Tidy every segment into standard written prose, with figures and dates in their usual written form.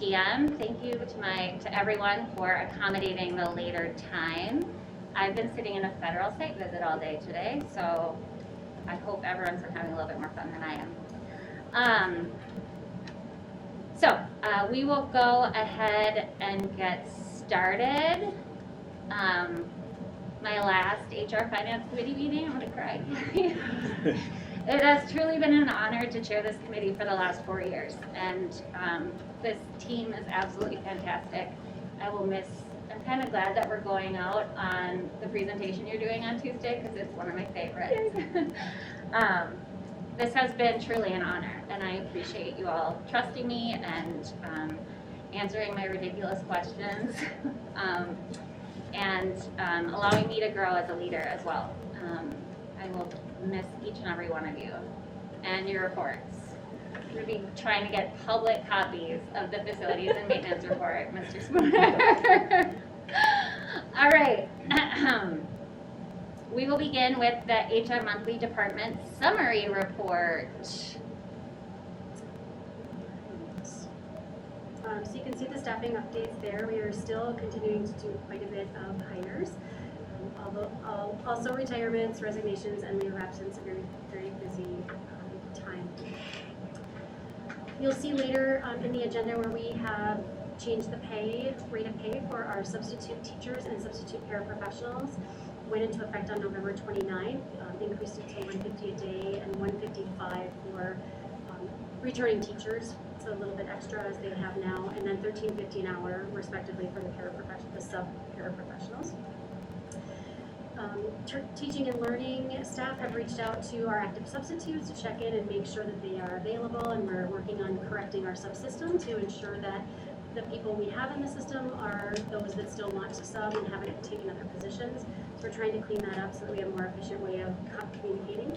p.m. Thank you to everyone for accommodating the later time. I've been sitting in a federal site visit all day today, so I hope everyone's been having a little bit more fun than I am. We will go ahead and get started. My last HR Finance Committee meeting, I'm gonna cry. It has truly been an honor to chair this committee for the last 4 years, and this team is absolutely fantastic. I'm kind of glad that we're going out on the presentation you're doing on Tuesday, because it's one of my favorites. This has been truly an honor, and I appreciate you all trusting me and answering my ridiculous questions, and allowing me to grow as a leader as well. I will miss each and every one of you and your reports. We'll be trying to get public copies of the facilities and maintenance report, Mr. Spooner. All right. We will begin with the HR Monthly Department Summary Report. So you can see the staffing updates there. We are still continuing to do quite a bit of hires. Also retirements, resignations, and leave of absence, a very, very busy time. You'll see later in the agenda where we have changed the rate of pay for our substitute teachers and substitute paraprofessionals. Went into effect on November 29th, increased it to $150 a day and $155 for returning teachers, so a little bit extra as they have now, and then $13.50 an hour respectively for the sub-paraprofessionals. Teaching and learning staff have reached out to our active substitutes to check in and make sure that they are available, and we're working on correcting our subsystem to ensure that the people we have in the system are those that still want to sub and haven't taken other positions. So we're trying to clean that up so that we have a more efficient way of communicating.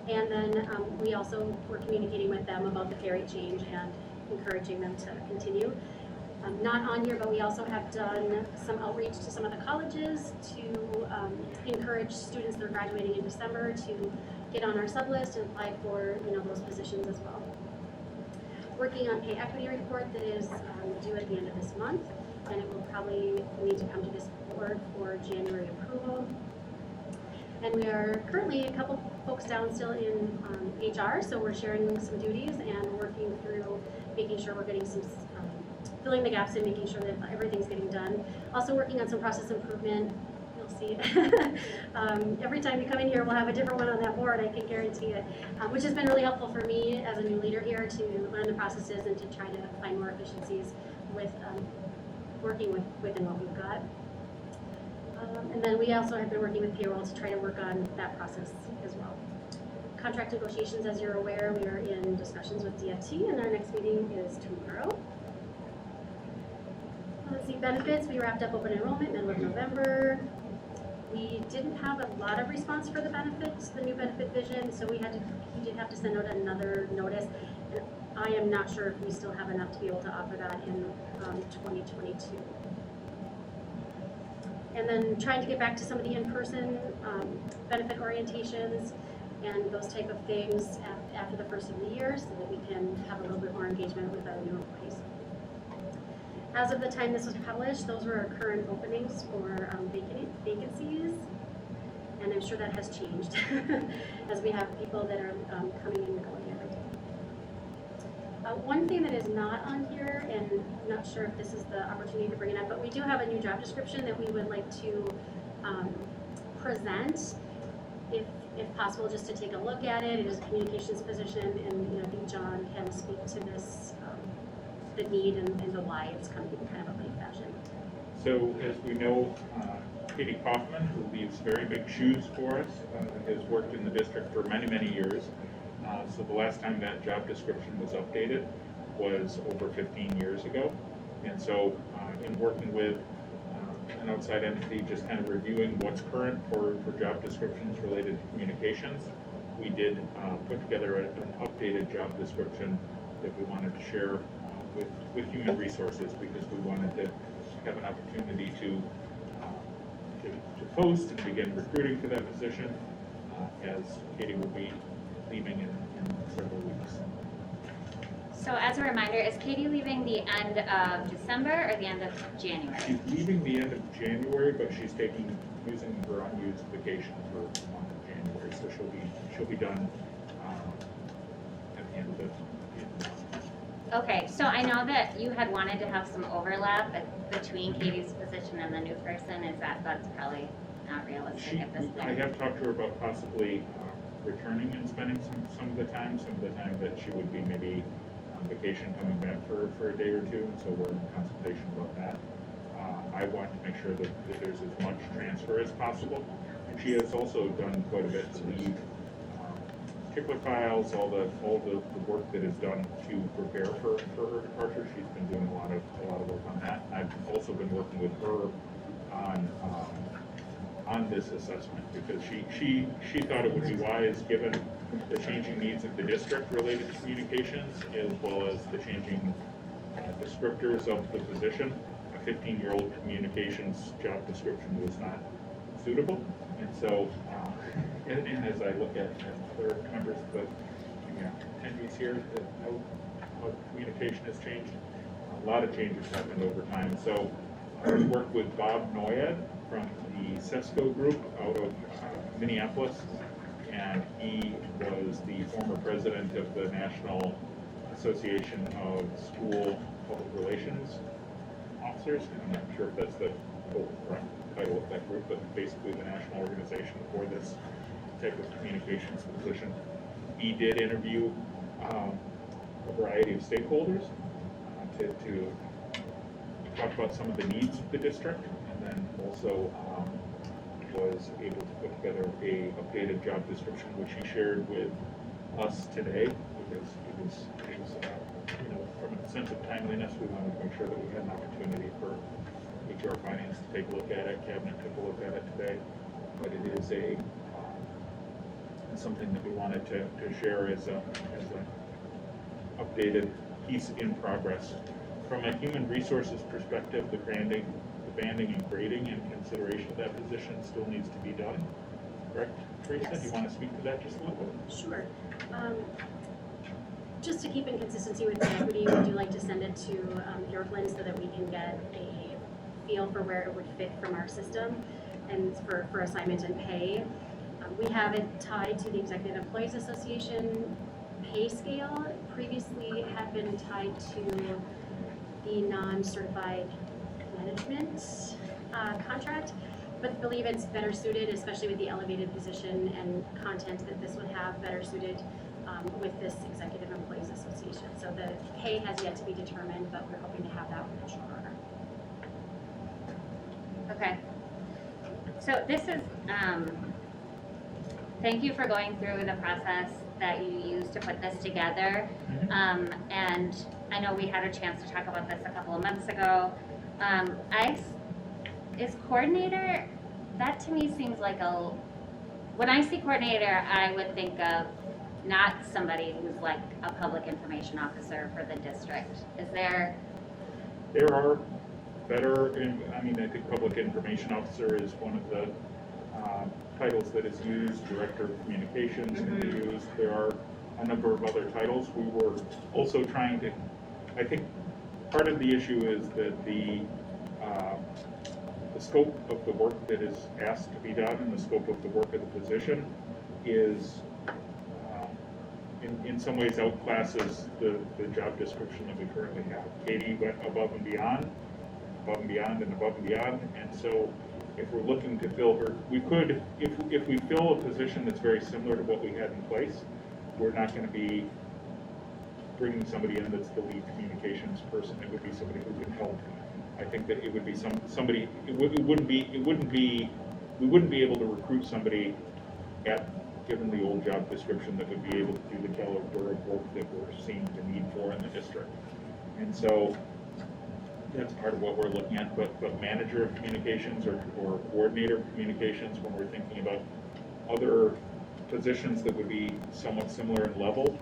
And then we also were communicating with them about the pay rate change and encouraging them to continue. Not on here, but we also have done some outreach to some of the colleges to encourage students that are graduating in December to get on our sub list and apply for those positions as well. Working on pay equity report that is due at the end of this month, and it will probably need to come to this board for January approval. And we are currently a couple folks down still in HR, so we're sharing some duties and working through making sure we're getting some filling the gaps and making sure that everything's getting done. Also working on some process improvement. You'll see every time you come in here, we'll have a different one on that board, I can guarantee it, which has been really helpful for me as a new leader here to learn the processes and to try to find more efficiencies with working within what we've got. And then we also have been working with payroll to try to work on that process as well. Contract negotiations, as you're aware, we are in discussions with DFT, and our next meeting is tomorrow. Let's see, benefits, we wrapped up open enrollment middle of November. We didn't have a lot of response for the benefits, the new benefit vision, so we did have to send out another notice. And I am not sure if we still have enough to be able to offer that in 2022. And then trying to get back to some of the in-person benefit orientations and those type of things after the first of the year so that we can have a little bit more engagement with our new employees. As of the time this was published, those were our current openings for vacancies, and I'm sure that has changed as we have people that are coming and going every day. One thing that is not on here, and I'm not sure if this is the opportunity to bring it up, but we do have a new job description that we would like to present, if possible, just to take a look at it. It is a communications position, and I think John can speak to this, the need and the why it's coming in kind of a late fashion. So as we know, Katie Kaufman, who leaves very big shoes for us, has worked in the district for many, many years. So the last time that job description was updated was over 15 years ago. And so in working with an outside entity, just kind of reviewing what's current for job descriptions related to communications, we did put together an updated job description that we wanted to share with human resources, because we wanted to have an opportunity to post and begin recruiting for that position, as Katie will be leaving in several weeks. So as a reminder, is Katie leaving the end of December or the end of January? She's leaving the end of January, but she's using her unused vacation for the month of January, so she'll be done at the end of the Okay, so I know that you had wanted to have some overlap between Katie's position and the new person. That's probably not realistic at this I point? have talked to her about possibly returning and spending some of the time that she would be maybe on vacation coming back for a day or two, and so we're in consultation about that. I want to make sure that there's as much transfer as possible, and she has also done quite a bit to leave particular files, all the work that is done to prepare for her departure. She's been doing a lot of work on that. I've also been working with her on this assessment because she thought it would be wise, given the changing needs of the district related to communications, as well as the changing descriptors of the position. A 15-year-old communications job description was not suitable, and so and as I look at other members of the attendees here, that how communication has changed. A lot of changes happened over time. So I worked with Bob Noyad from the CESCO group out of Minneapolis, and he was the former president of the National Association of School Public Relations Officers. I'm not sure if that's the full title of that group, but basically the national organization for this type of communications position. He did interview a variety of stakeholders to talk about some of the needs of the district, and then also was able to put together a updated job description, which he shared with us today, because it was from a sense of timeliness, we wanted to make sure that we had an opportunity for HR Finance to take a look at it. Cabinet took a look at it today, but it is something that we wanted to share as a updated piece in progress. From a human resources perspective, the banding and grading and consideration of that position still needs to be done. Correct, Teresa? Yes. Do you want to speak to that just a little bit? Sure. Just to keep in consistency with the equity, would you like to send it to Yorkland so that we can get a feel for where it would fit from our system and for assignment and pay? We have it tied to the Executive Employees Association pay scale. Previously had been tied to the non-certified management contract, but believe it's better suited, especially with the elevated position and content that this would have, better suited with this Executive Employees Association. So the pay has yet to be determined, but we're hoping to have that within short order. Okay. So this is, thank you for going through the process that you used to put this together. And I know we had a chance to talk about this a couple of months ago. Is coordinator, that to me seems like when I see coordinator, I would think of not somebody who's like a public information officer for the district. There are better, I think public information officer is one of the titles that is used. Director of communications can be used. There are a number of other titles. We were also trying to, I think part of the issue is that the scope of the work that is asked to be done and the scope of the work of the position is in some ways outclasses the job description that we currently have. Katie went above and beyond, and so if we're looking to fill her, we could, if we fill a position that's very similar to what we had in place, we're not going to be bringing somebody in that's the lead communications person. It would be somebody who can help. I think that it would be somebody. We wouldn't be able to recruit somebody given the old job description that would be able to do the caliber of work that we're seeing the need for in the district. And so that's part of what we're looking at. But manager of communications or coordinator of communications, when we're thinking about other positions that would be somewhat similar in level,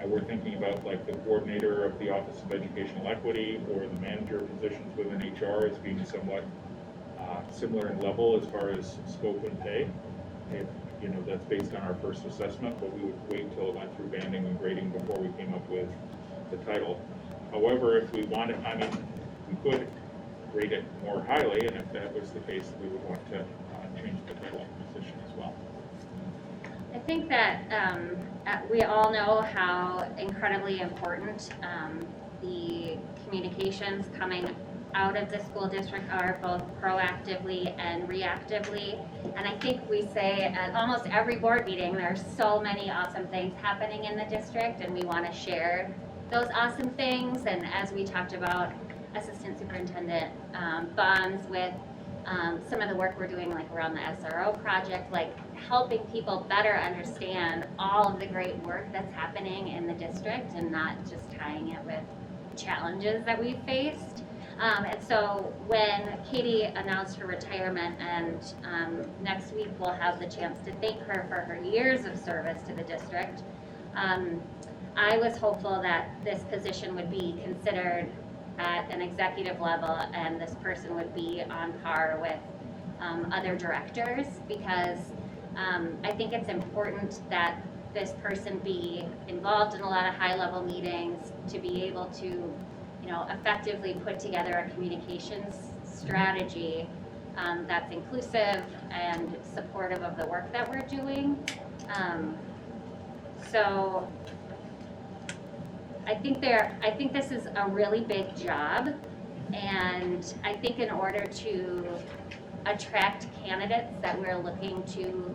we're thinking about like the coordinator of the Office of Educational Equity or the manager positions within HR as being somewhat similar in level as far as scope and pay. That's based on our first assessment, but we would wait till it went through banding and grading before we came up with the title. However, if we want it, I mean, we could rate it more highly, and if that was the case, we would want to change the title of the position as well. I think that we all know how incredibly important the communications coming out of the school district are, both proactively and reactively. And I think we say at almost every board meeting, there's so many awesome things happening in the district, and we want to share those awesome things. And as we talked about Assistant Superintendent bonds with some of the work we're doing, like around the SRO project, like helping people better understand all of the great work that's happening in the district and not just tying it with challenges that we've faced. And so when Katie announced her retirement, and next week we'll have the chance to thank her for her years of service to the district, I was hopeful that this position would be considered at an executive level and this person would be on par with other directors, because I think it's important that this person be involved in a lot of high-level meetings, to be able to effectively put together a communications strategy that's inclusive and supportive of the work that we're doing. So I think this is a really big job, and I think in order to attract candidates that we're looking to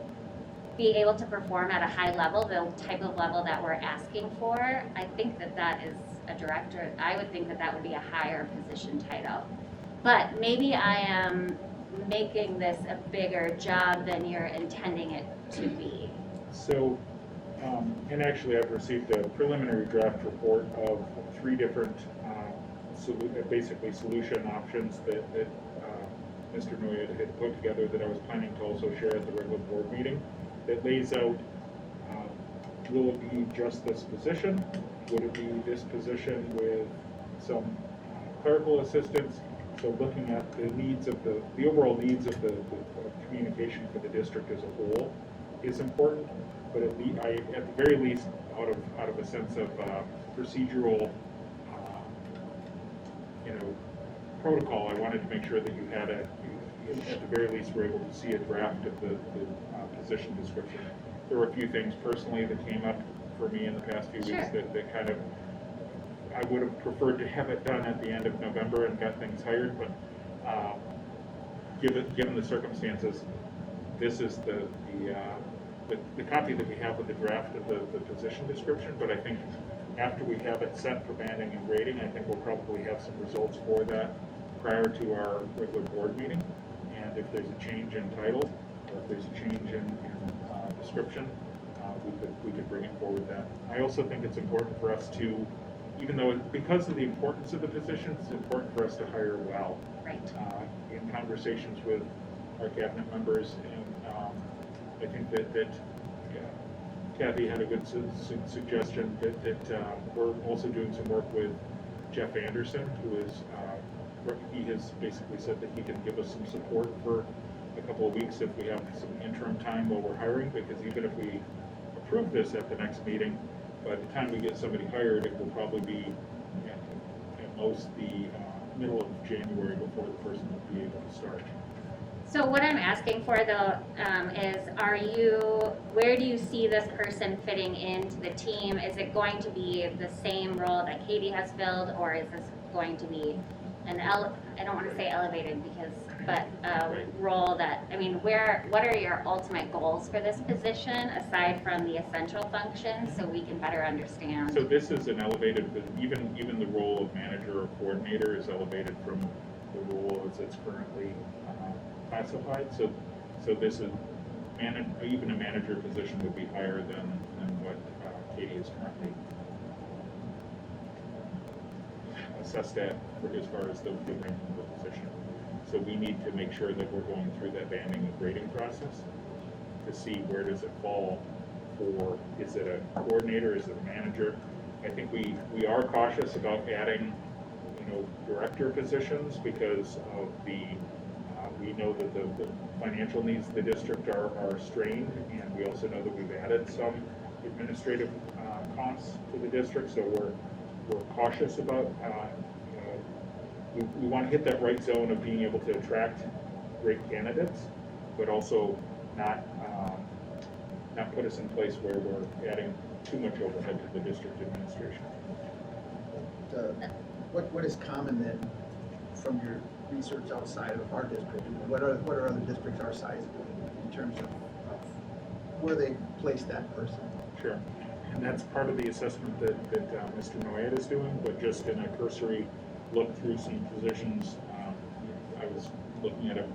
be able to perform at a high level, the type of level that we're asking for, I think that is a director. I would think that would be a higher position title. But maybe I am making this a bigger job than you're intending it to be. So, and actually I've received a preliminary draft report of 3 different basically solution options that Mr. Noya had put together, that I was planning to also share at the regular board meeting, that lays out, will it be just this position? Would it be this position with some clerical assistance? So looking at the needs of the overall needs of the communication for the district as a whole is important, but at the very least, out of a sense of procedural, protocol, I wanted to make sure that you had at the very least, were able to see a draft of the position description. There were a few things personally that came up for me in the past few weeks that kind of, I would have preferred to have it done at the end of November and got things hired, but given the circumstances, this is the copy that we have with the draft of the position description. But I think after we have it set for banding and grading, I think we'll probably have some results for that prior to our regular board meeting. And if there's a change in title, or if there's a change in description, we could bring it forward then. I also think it's important for us to, even though because of the importance of the position, it's important for us to hire well. Right. In conversations with our cabinet members, and I think that Kathy had a good suggestion that we're also doing some work with Jeff Anderson, who is he has basically said that he can give us some support for a couple of weeks if we have some interim time while we're hiring, because even if we approve this at the next meeting, by the time we get somebody hired, it will probably be at most the middle of January before the person will be able to start. So what I'm asking for though is, where do you see this person fitting into the team? Is it going to be the same role that Katie has filled, or is this going to be I don't want to say elevated but a role that, what are your ultimate goals for this position aside from the essential functions, so we can better understand? So this is an elevated, even the role of manager or coordinator is elevated from the role as it's currently classified. So this is, even a manager position would be higher than what Katie is currently assessed at as far as the ranking of the position. So we need to make sure that we're going through that banding and grading process to see where does it fall for, is it a coordinator, is it a manager? I think we are cautious about adding, director positions because of we know that the financial needs of the district are strained, and we also know that we've added some administrative costs to the district, so we're cautious about. We want to hit that right zone of being able to attract great candidates, but also not put us in a place where we're adding too much overhead to the district administration. What is common then from your research outside of our district? What are other districts our size doing in terms of where they place that person? Sure. And that's part of the assessment that Mr. Noyet is doing, but just in a cursory look through some positions. I was looking at a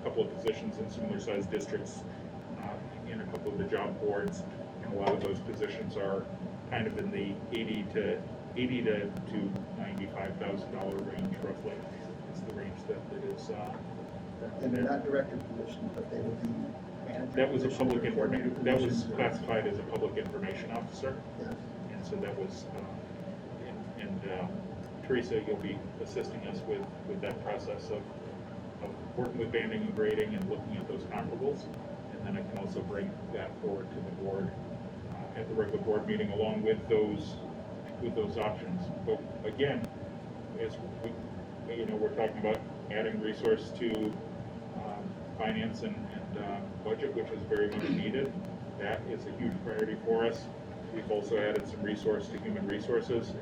couple of positions in similar sized districts in a couple of the job boards, and a lot of those positions are kind of in the $80,000 to $95,000 range, roughly. Is the range that is. And they're not director positions, but they would be manager. That was a positions public or coordinator information. That was positions or- classified as a public information officer, Yeah. and so that was. Teresa, you'll be assisting us with that process of working with banding and grading and looking at those comparables. And then I can also bring that forward to the board at the regular board meeting along with those options. But again, as we're talking about adding resource to finance and budget, which is very much needed. That is a huge priority for us. We've also added some resource to human resources.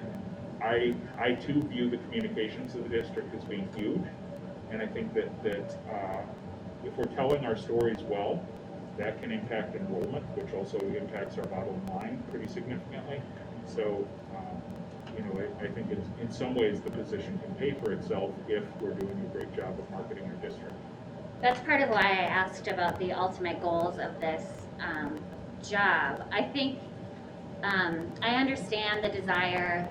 I too view the communications of the district as being huge, and I think that if we're telling our stories well, that can impact enrollment, which also impacts our bottom line pretty significantly. So, I think in some ways the position can pay for itself if we're doing a great job of marketing our district. That's part of why I asked about the ultimate goals of this job. I think I understand the desire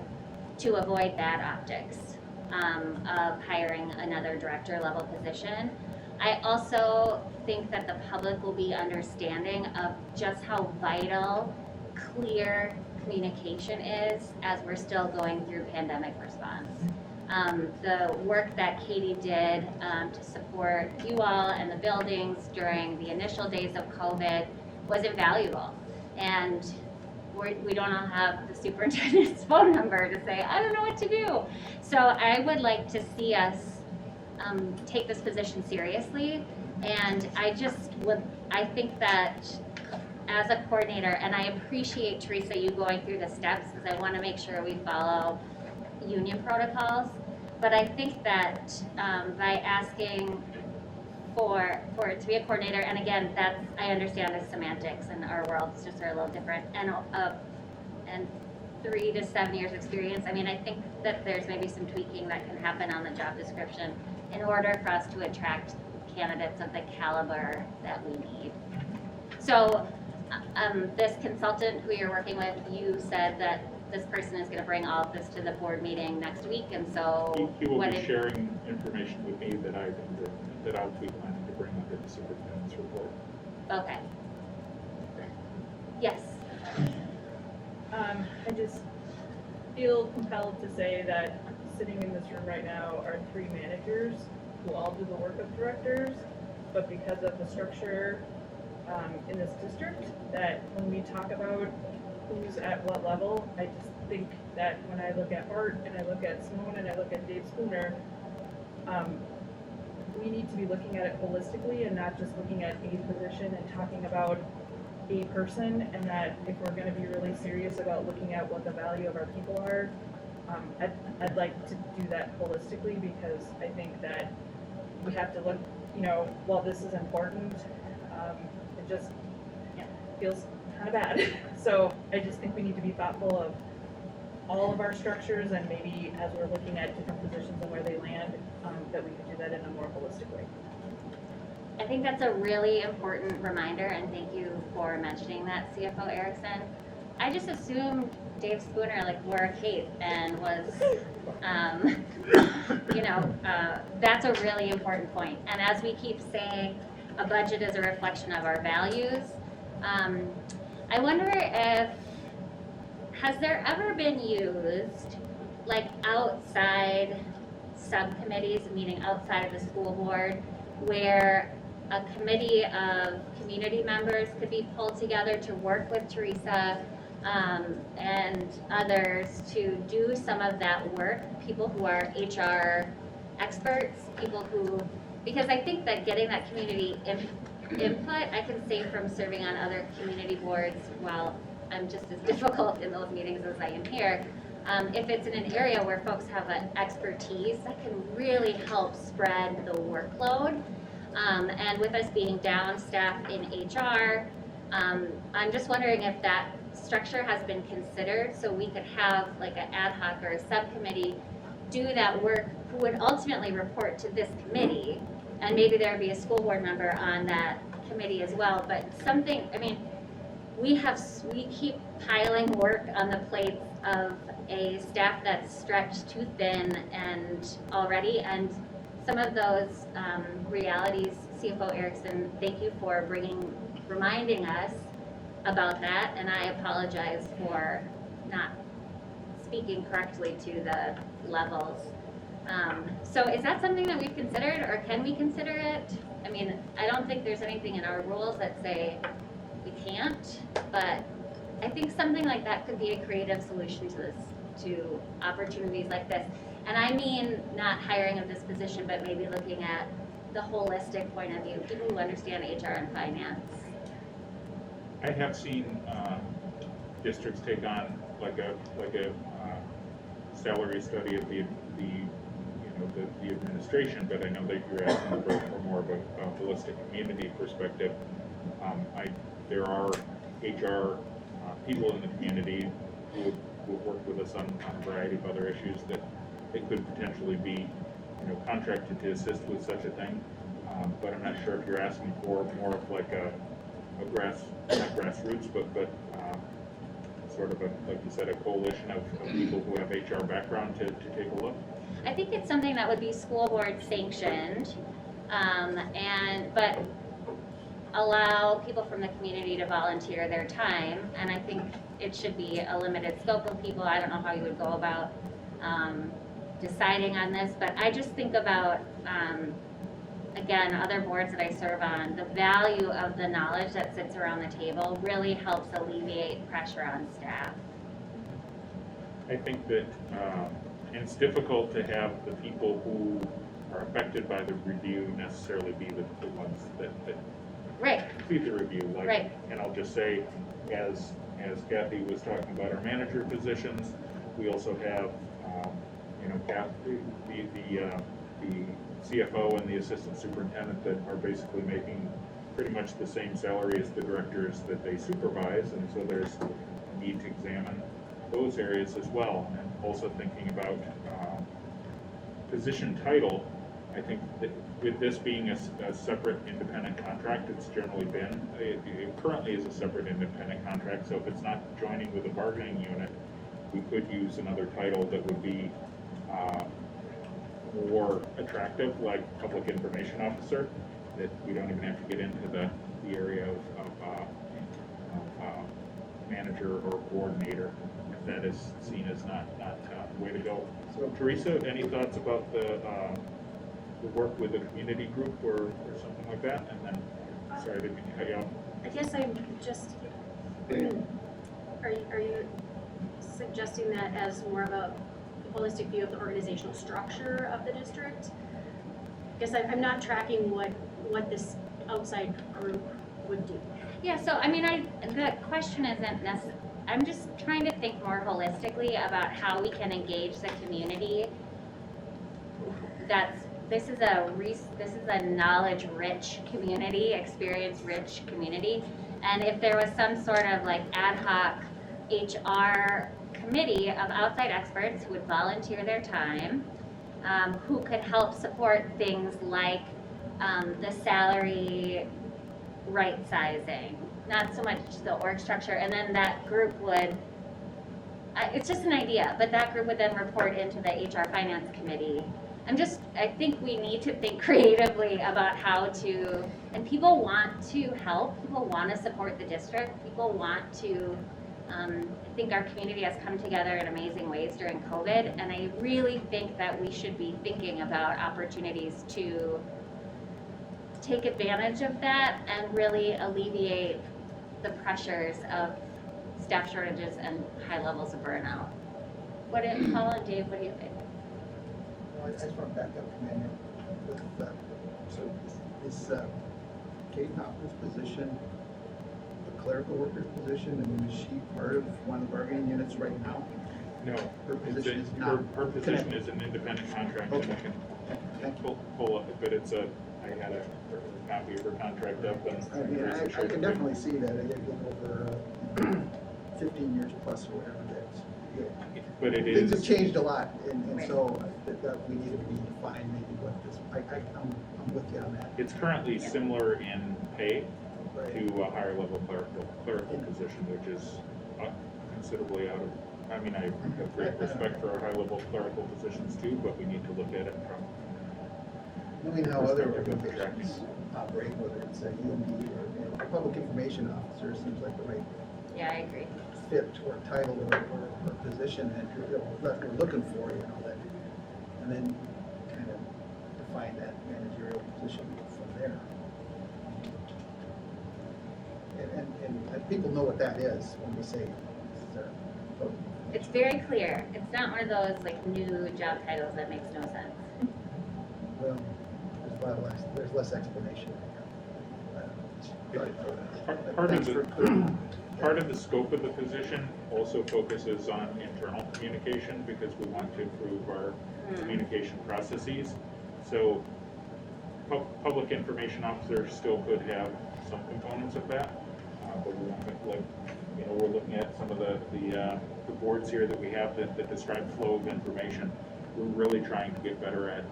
to avoid bad optics of hiring another director level position. I also think that the public will be understanding of just how vital clear communication is as we're still going through pandemic response. The work that Katie did to support you all and the buildings during the initial days of COVID was invaluable. And we don't all have the superintendent's phone number to say, I don't know what to do. So I would like to see us take this position seriously. And I think that as a coordinator, and I appreciate, Teresa, you going through the steps because I want to make sure we follow union protocols. But I think that by asking for it to be a coordinator, and again, I understand the semantics and our worlds just are a little different, and 3 to 7 years experience. I mean, I think that there's maybe some tweaking that can happen on the job description in order for us to attract candidates of the caliber that we need. So this consultant who you're working with, you said that this person is going to bring all of this to the board meeting next week, and so He will be sharing information with me that I'll be planning to bring under the superintendent's report. Okay. Yes. I just feel compelled to say that sitting in this room right now are 3 managers who all do the work of directors, but because of the structure in this district, that when we talk about who's at what level, I just think that when I look at Art and I look at Simone and I look at Dave Spooner, we need to be looking at it holistically and not just looking at a position and talking about a person, and that if we're going to be really serious about looking at what the value of our people are, I'd like to do that holistically, because I think that we have to look, while this is important, it just feels kind of bad. So I just think we need to be thoughtful of all of our structures, and maybe as we're looking at different positions and where they land, that we can do that in a more holistic way. I think that's a really important reminder, and thank you for mentioning that, CFO Erickson. I just assumed Dave Spooner wore a cape and was, that's a really important point. And as we keep saying, a budget is a reflection of our values. I wonder has there ever been used outside subcommittees, meaning outside of the school board, where a committee of community members could be pulled together to work with Teresa and others to do some of that work, people who are HR experts, people who, because I think that getting that community input, I can say from serving on other community boards, while I'm just as difficult in those meetings as I am here, if it's in an area where folks have an expertise, that can really help spread the workload. And with us being down staff in HR, I'm just wondering if that structure has been considered, so we could have like an ad hoc or a subcommittee do that work who would ultimately report to this committee, and maybe there would be a school board member on that committee as well, but something, I mean, we keep piling work on the plates of a staff that's stretched too thin and already, and some of those realities, CFO Erickson, thank you for reminding us about that, and I apologize for not speaking correctly to the levels. So is that something that we've considered, or can we consider it? I mean, I don't think there's anything in our rules that say we can't, but I think something like that could be a creative solution to this, to opportunities like this. And I mean, not hiring of this position, but maybe looking at the holistic point of view, people who understand HR and finance. I have seen districts take on like a salary study of the administration, but I know that you're asking for more of a holistic community perspective. There are HR people in the community who would work with us on a variety of other issues that they could potentially be, contracted to assist with such a thing. But I'm not sure if you're asking for more of like not grassroots, but sort of like you said, a coalition of people who have HR background to take a look. I think it's something that would be school board sanctioned, but allow people from the community to volunteer their time, and I think it should be a limited scope of people. I don't know how you would go about deciding on this, but I just think about, again, other boards that I serve on, the value of the knowledge that sits around the table really helps alleviate pressure on staff. I think that and it's difficult to have the people who are affected by the review necessarily be the ones that Right. complete the review. Right. And I'll just say, as Kathy was talking about our manager positions, we also have, the CFO and the assistant superintendent that are basically making pretty much the same salary as the directors that they supervise, and so there's a need to examine those areas as well. And also thinking about position title, I think that with this being a separate independent contract, it's generally been, it currently is a separate independent contract, so if it's not joining with a bargaining unit, we could use another title that would be more attractive, like public information officer, that we don't even have to get into the area of manager or coordinator, if that is seen as not the way to go. So Teresa, any thoughts about the work with a community group or something like that? And then, sorry, didn't mean to cut you off. I guess I'm just, are you suggesting that as more of a holistic view of the organizational structure of the district? I guess I'm not tracking what this outside group would do. Yeah, so I mean, the question isn't necessarily, I'm just trying to think more holistically about how we can engage the community. This is a knowledge-rich community, experience-rich community, and if there was some sort of like ad hoc HR committee of outside experts who would volunteer their time, who could help support things like the salary right sizing, not so much the org structure, and then that group would, it's just an idea, but that group would then report into the HR finance committee. I think we need to think creatively about how to, and people want to help, people want to support the district, people want to, I think our community has come together in amazing ways during COVID, and I really think that we should be thinking about opportunities to take advantage of that and really alleviate the pressures of staff shortages and high levels of burnout. Paul and Dave, what do you think? Well, I just want to back up, Commander, with, so is Kate Hopper's position, the clerical worker's position, and is she part of one of the bargaining units right now? No. Her position is Her not. position is an independent contract, and I can Thank you. pull up, but it's I had a copy of her contract up and. I mean, I can definitely see that, again, over 15 years plus or whatever, that's, But it things have is, changed a lot, and Right. so that we need to redefine maybe what this, I'm with you on that. it's currently similar in pay Right. to a higher level clerical position, which is considerably out of, I mean, I have great respect for our high level clerical positions too, but we need to look at it from. Knowing how other Perspective of organizations operate, whether it's a UMD or, a public information officer, seems like the right Yeah, I agree. fit or title or position that that we're looking for, that, and then kind of define that managerial position from there. And people know what that is when we say, It's very clear. It's not one of those like new job titles that makes no sense. well, there's a lot less, there's less explanation. Part of Thanks for the, clearing. part of the scope of the position also focuses on internal communication because we want to improve our communication processes. So public information officer still could have some components of that, but we want to, like, we're looking at some of the boards here that we have that describe flow of information. We're really trying to get better at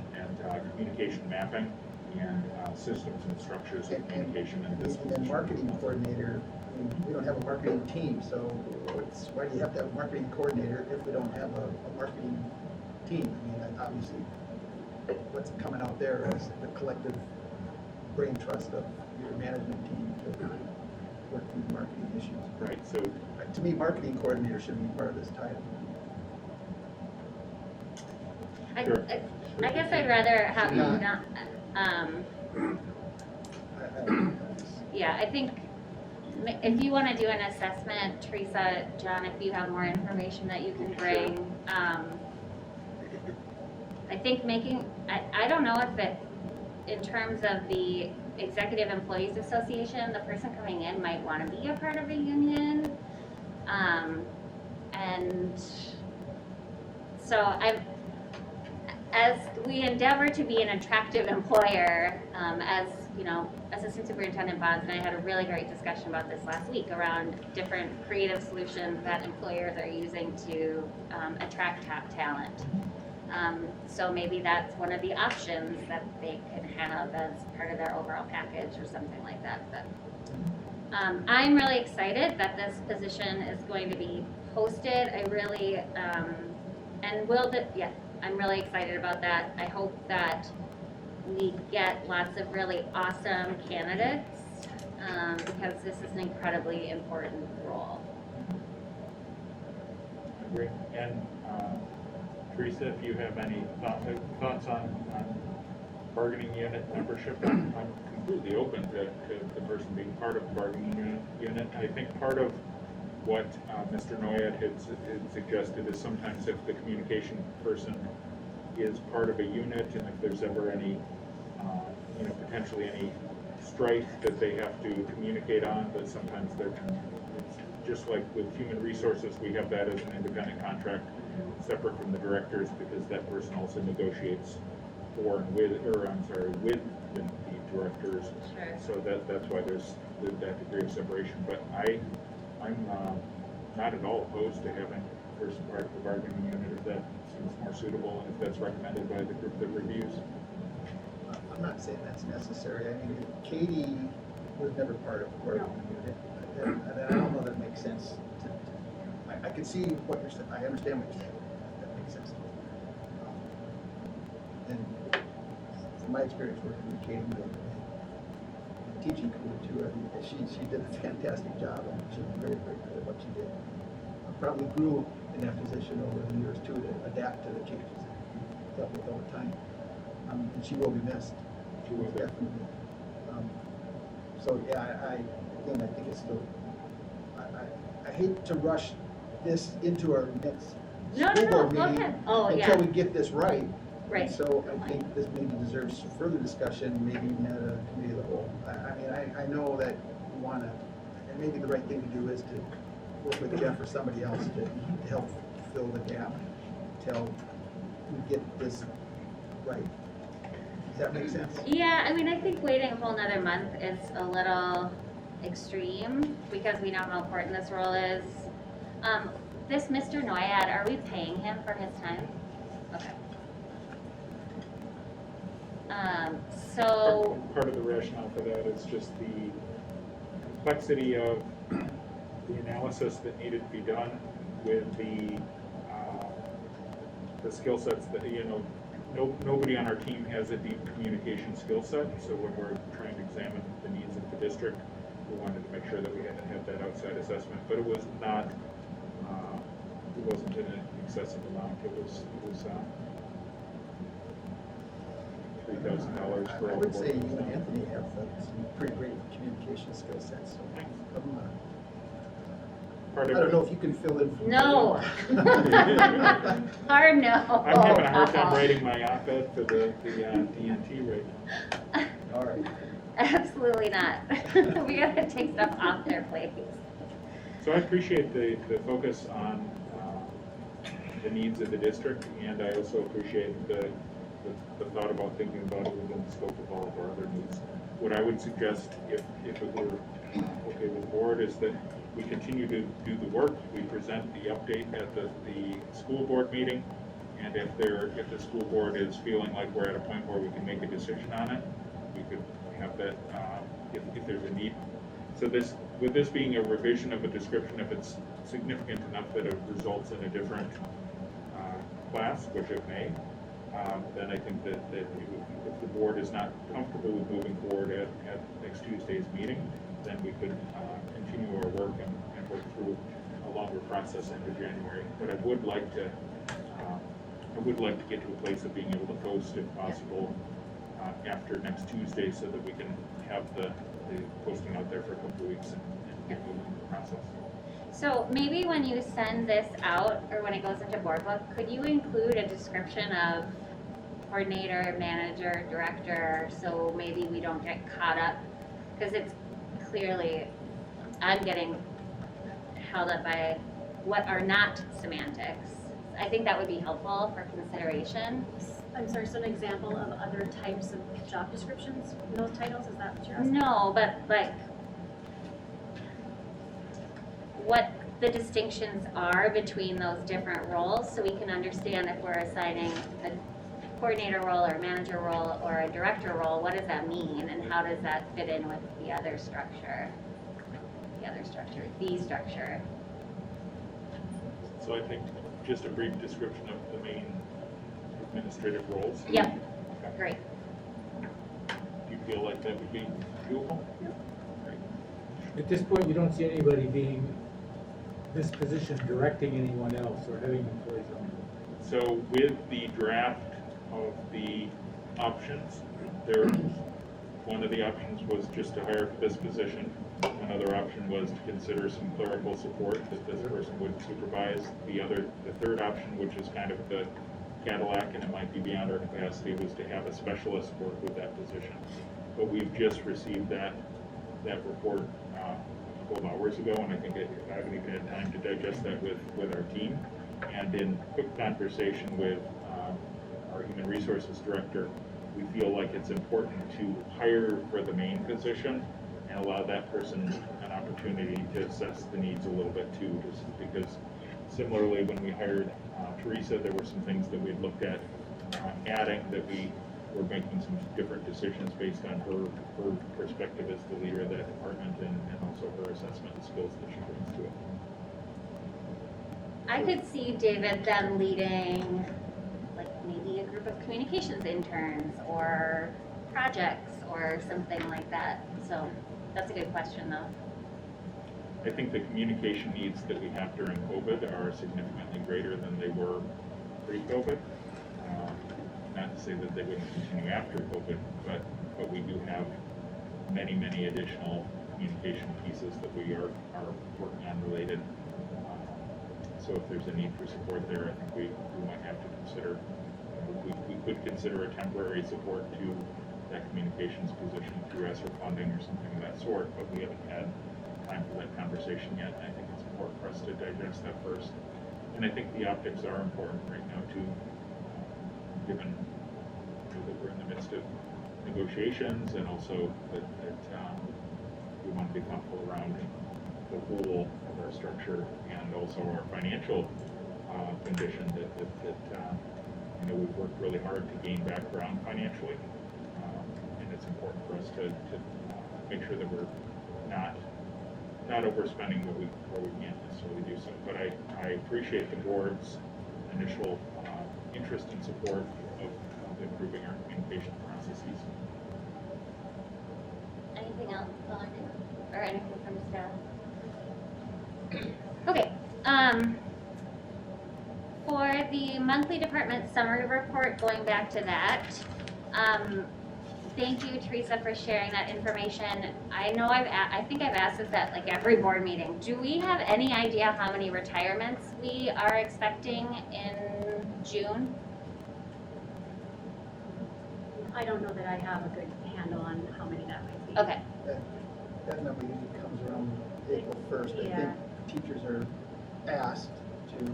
communication mapping and systems and structures of communication in this And position. marketing coordinator, we don't have a marketing team, so why do you have to have a marketing coordinator if we don't have a marketing team? I mean, obviously, what's coming out there is the collective brain trust of your management team to work through marketing issues. Right, so To me, marketing coordinator should be part of this title. I guess I'd rather have Yeah. not, yeah, I think if you want to do an assessment, Teresa, John, if you have more information that you can bring, I think I don't know if it, in terms of the Executive Employees Association, the person coming in might want to be a part of a union. And so as we endeavor to be an attractive employer, as Assistant Superintendent Bonds and I had a really great discussion about this last week around different creative solutions that employers are using to attract top talent. So maybe that's one of the options that they can have as part of their overall package or something like that. But I'm really excited that this position is going to be posted. I really, I'm really excited about that. I hope that we get lots of really awesome candidates because this is an incredibly important role. I agree. And Teresa, if you have any thoughts on bargaining unit membership, I'm completely open to the person being part of the bargaining unit. I think part of what Mr. Noyad had suggested is sometimes if the communication person is part of a unit and if there's ever any, potentially any strife that they have to communicate on, but sometimes it's just like with human resources, we have that as an independent contract separate from the directors because that person also negotiates for and with the directors. Sure. So that's why there's that degree of separation. But I'm not at all opposed to having a person part of the bargaining unit if that seems more suitable and if that's recommended by the group that reviews. I'm not saying that's necessary. I mean, Katie was never part of the bargaining unit, and I don't know that it makes sense. I can see what you're saying. I understand what you're saying. That makes sense. And from my experience working with Katie, the teaching career too, I mean, she did a fantastic job, and she was very, very good at what she did. Probably grew in that position over the years too to adapt to the changes that dealt with over time. And she will be missed. She will definitely. So yeah, I think it's still. I hate to rush this into our next No, school no, board go meeting ahead. Oh, yeah. until we get this right. Right. So I think this maybe deserves further discussion, maybe even at a committee of the whole. I mean, I know that we wanna, and maybe the right thing to do is to work with Jeff or somebody else to help fill the gap till we get this right. Does that make sense? Yeah, I mean, I think waiting a whole nother month is a little extreme because we know how important this role is. This Mr. Noyad, are we paying him for his time? Okay. So, Part of the rationale for that is just the complexity of the analysis that needed to be done with the skill sets that, nobody on our team has a deep communication skill set, so when we're trying to examine the needs of the district, we wanted to make sure that we had that outside assessment, but it was not, it wasn't an excessive amount, it was $3,000 for I all would the say work you that's and done. Anthony have some pretty great communication skill sets, so. Part I of don't it- know if you can fill in. For no. me. Hard no. I'm having a hard time writing my op-ed for the DNT right now. All right. Absolutely not. We gotta take stuff off their plates. So I appreciate the focus on the needs of the district, and I also appreciate the thought about thinking about it within the scope of all of our other needs. What I would suggest, if it were okay with the board, is that we continue to do the work, we present the update at the school board meeting, and if the school board is feeling like we're at a point where we can make a decision on it, we could have that, if there's a need. So with this being a revision of a description, if it's significant enough that it results in a different class, which it may, then I think that if the board is not comfortable with moving forward at next Tuesday's meeting, then we could continue our work and work through a longer process into January. But I would like to get to a place of being able to post, if possible, after next Tuesday, so that we can have the posting out there for a couple of weeks and get moving the process. So maybe when you send this out, or when it goes into board book, could you include a description of coordinator, manager, director, so maybe we don't get caught up? Because it's clearly, I'm getting held up by what are not semantics. I think that would be helpful for consideration. I'm sorry, so an example of other types of job descriptions in those titles, is that what you're asking? No, but like, what the distinctions are between those different roles, so we can understand if we're assigning a coordinator role or a manager role or a director role, what does that mean, and how does that fit in with the other structure? The structure. So I think just a brief description of the main administrative roles. Yep, Okay. great. Do you feel like that would be doable? Great. At this point, you don't see anybody being this position directing anyone else or having employees on it. So with the draft of the options, one of the options was just to hire for this position. Another option was to consider some clerical support that this person would supervise. The third option, which is kind of the Cadillac, and it might be beyond our capacity, was to have a specialist work with that position. But we've just received that report a couple of hours ago, and I think I haven't even had time to digest that with our team. And in quick conversation with our human resources director, we feel like it's important to hire for the main position and allow that person an opportunity to assess the needs a little bit too, just because similarly when we hired Teresa, there were some things that we had looked at adding that we were making some different decisions based on her perspective as the leader of that department and also her assessment and skills that she brings to it. I could see David then leading, like maybe a group of communications interns or projects or something like that. So that's a good question though. I think the communication needs that we have during COVID are significantly greater than they were pre-COVID. Not to say that they wouldn't continue after COVID, but we do have many additional communication pieces that we are working on related So if there's a need for support there, I think we might have to consider, we could consider a temporary support to that communications position through ESSER funding or something of that sort, but we haven't had time for that conversation yet. And I think it's important for us to digest that first. And I think the optics are important right now too, given that we're in the midst of negotiations, and also that we want to be comfortable around the whole of our structure and also our financial condition that we've worked really hard to gain back ground financially, and it's important for us to make sure that we're not overspending where we can't necessarily do so. But I appreciate the board's initial interest and support of improving our communication processes. Anything else, or anything from staff? Okay. For the monthly department summary report, going back to that, thank you, Teresa, for sharing that information. I know I think I've asked this at like every board meeting. Do we have any idea how many retirements we are expecting in June? I don't know that I have a good handle on how many that might be. Okay. That number usually comes around April 1st. I Yeah. think teachers are asked to,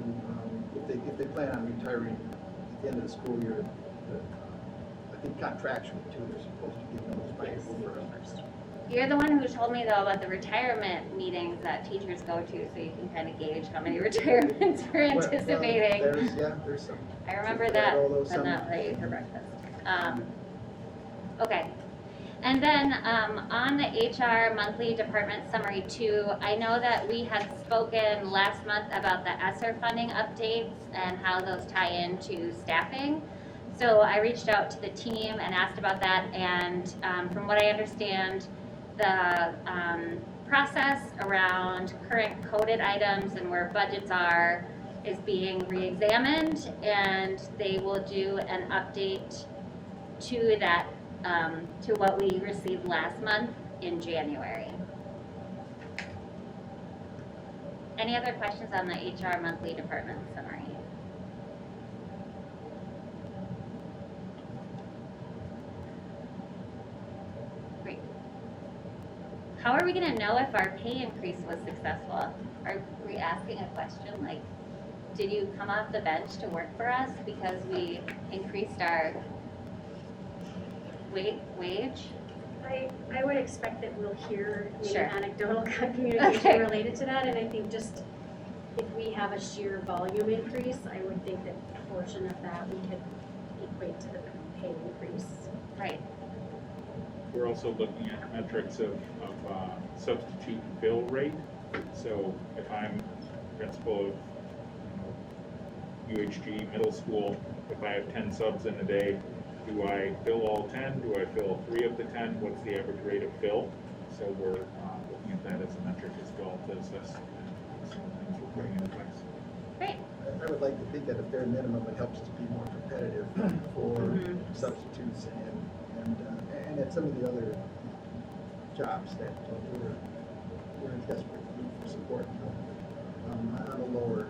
if they plan on retiring at the end of the school year, I think contractually too, they're supposed to give notice by Yes, April April 1st. 1st. You're the one who told me though about the retirement meetings that teachers go to, so you can kind of gauge how many retirements we're Well, anticipating. There's some. I remember some that, although but some- not what I ate for breakfast. Okay. And then on the HR monthly department summary 2, I know that we had spoken last month about the ESSER funding updates and how those tie into staffing. So I reached out to the team and asked about that, and from what I understand, the process around current coded items and where budgets are is being re-examined, and they will do an update to that, to what we received last month in January. Any other questions on the HR monthly department summary? Great. How are we gonna know if our pay increase was successful? Are we asking a question like, did you come off the bench to work for us because we increased our wage? I would expect that we'll hear maybe Sure. anecdotal communication Okay. related to that, and I think just if we have a sheer volume increase, I would think that a portion of that we could equate to the pay increase. Right. We're also looking at metrics of substitute bill rate. So if I'm principal of UHG middle school, if I have 10 subs in a day, do I fill all 10? Do I fill 3 of the 10? What's the average rate of fill? So we're looking at that as a metric as well to assess some things we're putting into place. Great. I would like to think at a bare minimum, it helps us be more competitive for substitutes and at some of the other jobs that we're in desperate need for support on a lower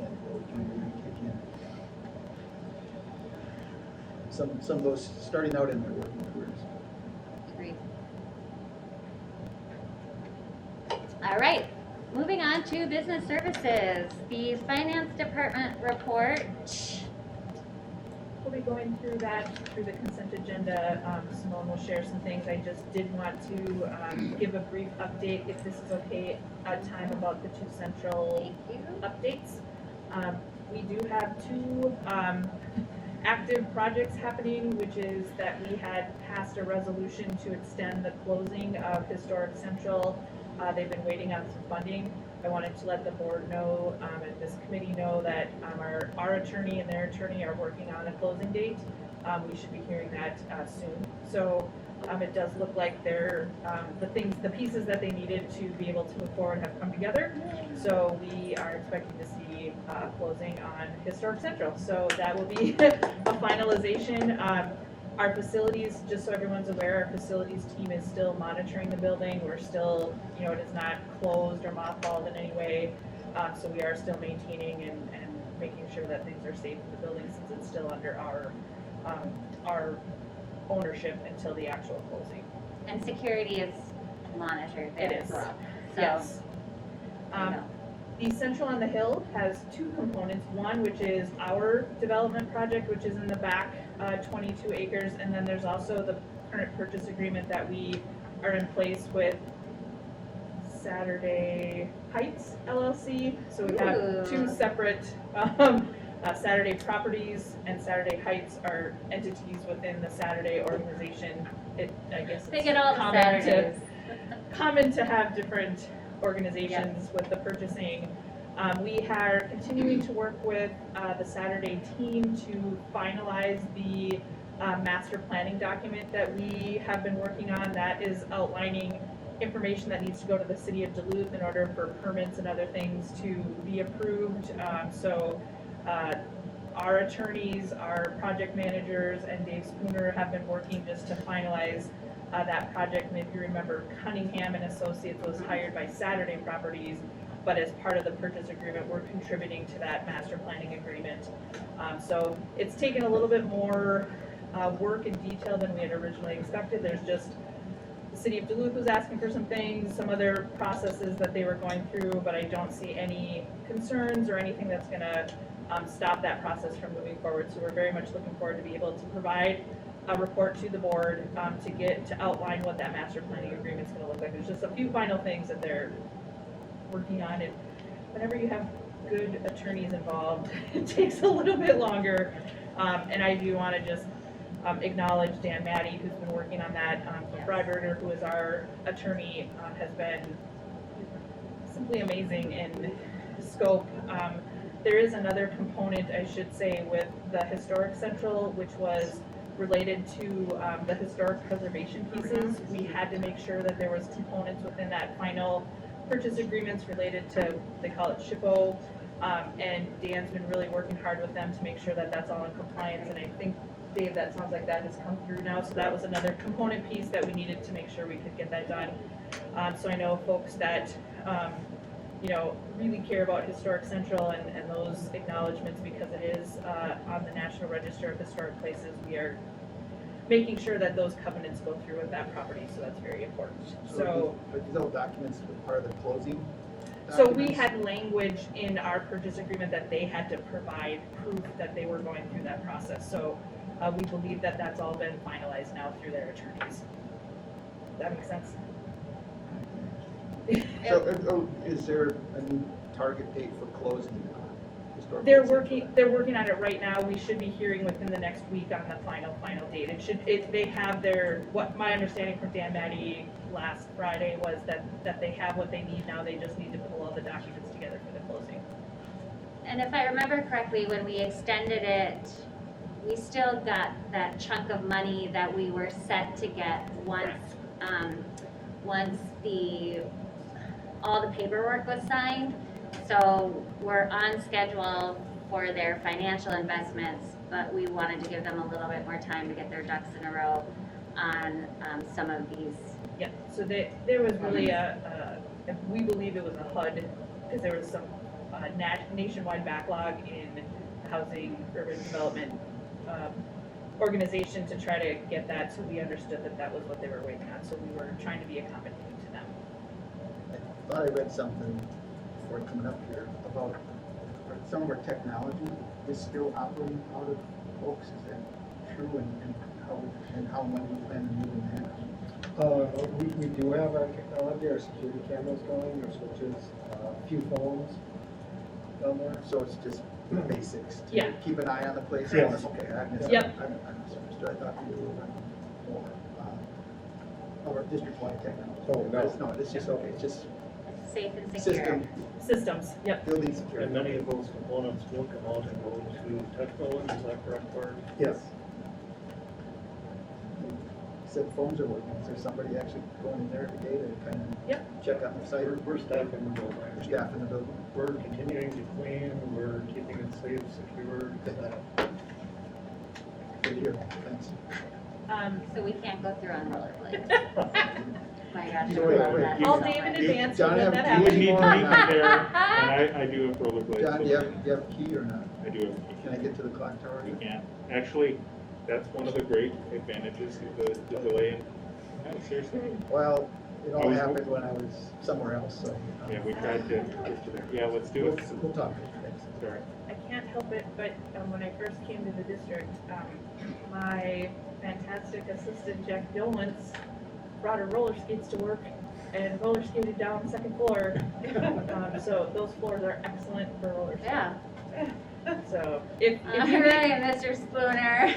end where we can really kick in. Some of those starting out in their working careers. Agreed. All right, moving on to business services. The finance department report. We'll be going through that, through the consent agenda. Simone will share some things. I just did want to give a brief update, if this is okay, at time about the 2 central Thank you. updates. We do have 2 active projects happening, which is that we had passed a resolution to extend the closing of Historic Central. They've been waiting on some funding. I wanted to let the board know and this committee know that our attorney and their attorney are working on a closing date. We should be hearing that soon. So it does look like they're the pieces that they needed to be able to move forward have come together. So we are expecting to see closing on Historic Central. So that will be a finalization. Our facilities, just so everyone's aware, our facilities team is still monitoring the building. We're still, it is not closed or mothballed in any way. So we are still maintaining and making sure that things are safe in the building since it's still under our ownership until the actual closing. And security is monitored there It as is. well. So, Yes. you know. The Central on the Hill has two components. One, which is our development project, which is in the back, 22 acres. And then there's also the current purchase agreement that we are in place with Saturday Heights LLC. So we have Ooh. two separate, Saturday Properties and Saturday Heights are entities within the Saturday organization. I guess They it's get all the common to- Saturdays. common to have different organizations with the purchasing. We are continuing to work with the Saturday team to finalize the master planning document that we have been working on. That is outlining information that needs to go to the city of Duluth in order for permits and other things to be approved. Our attorneys, our project managers, and Dave Spooner have been working just to finalize that project. And if you remember, Cunningham and Associates was hired by Saturday Properties, but as part of the purchase agreement, we're contributing to that master planning agreement. So it's taken a little bit more work and detail than we had originally expected. There's just, the city of Duluth was asking for some things, some other processes that they were going through, but I don't see any concerns or anything that's gonna stop that process from moving forward. So we're very much looking forward to be able to provide a report to the board to outline what that master planning agreement is going to look like. There's just a few final things that they're working on, and whenever you have good attorneys involved, it takes a little bit longer. And I do want to just acknowledge Dan Matty, who's been working on that. Freiberger, who is our attorney, has been simply amazing in scope. There is another component, I should say, with the Historic Central, which was related to the historic preservation pieces. We had to make sure that there was components within that final purchase agreements related to, they call it SHPO, and Dan's been really working hard with them to make sure that that's all in compliance, and I think, Dave, that sounds like that has come through now, so that was another component piece that we needed to make sure we could get that done. So I know folks that really care about Historic Central and those acknowledgements, because it is on the National Register of Historic Places. We are making sure that those covenants go through with that property, so that's very important. So, But these old documents were part of the closing so we documents? had language in our purchase agreement that they had to provide proof that they were going through that process. So we believe that that's all been finalized now through their attorneys. Does that make sense? So, is there a new target date for closing historic? They're working on it right now. We should be hearing within the next week on the final date. They have what my understanding from Dan Matty last Friday was that they have what they need now. They just need to pull all the documents together for the closing. And if I remember correctly, when we extended it, we still got that chunk of money that we were set to get once all the paperwork was signed. So we're on schedule for their financial investments, but we wanted to give them a little bit more time to get their ducks in a row on some of these. Yeah, so there was really we believe it was a HUD, because there was some nationwide backlog in the housing urban development organization to try to get that, so we understood that was what they were waiting on, so we were trying to be accommodating to them. I thought I read something before coming up here about some of our technology is still operating out of folks. Is that true? And how and when we plan on moving that? We do have our technology, our security cameras going, our switches, a few phones down there. So it's just basics to Yeah. keep an eye on the place? Yes. Okay, I Yep. misunderstood. I thought we were a little bit more of our district-wide technology. Oh, no. No, it's just, okay, it's just Safe and secure. system, Systems, yep. building security. And many of those components will come out and go to Technical, is that correct, Bart? Yes. You said phones are working. Is there somebody actually going in there every day to kind of Yep. check on the site? We're staffing the building. Or staff in the building? We're continuing to clean, we're keeping it safe, secure, Good to hear. Thanks. So we can't go through on rollerblades. My gosh, I So wait, love wait. that. I'll so Dave in much. advance John, when that have You would happens. need to More meet me than there, and I do have rollerblades. John, so do you have a key or not? I do have a key. Can I get to the clock tower? You can. Actually, that's one of the great advantages of the delay. No, seriously. Well, it all I was- happened when I was somewhere else, so. Yeah, we tried to get you there. Yeah, let's do it. We'll talk. Thanks. Sorry. I can't help it, but when I first came to the district, my fantastic assistant Jack Dillmans brought her roller skates to work and roller skated down the second floor. So those floors are excellent for roller skating. Yeah. So if All you right, Mr. Spooner.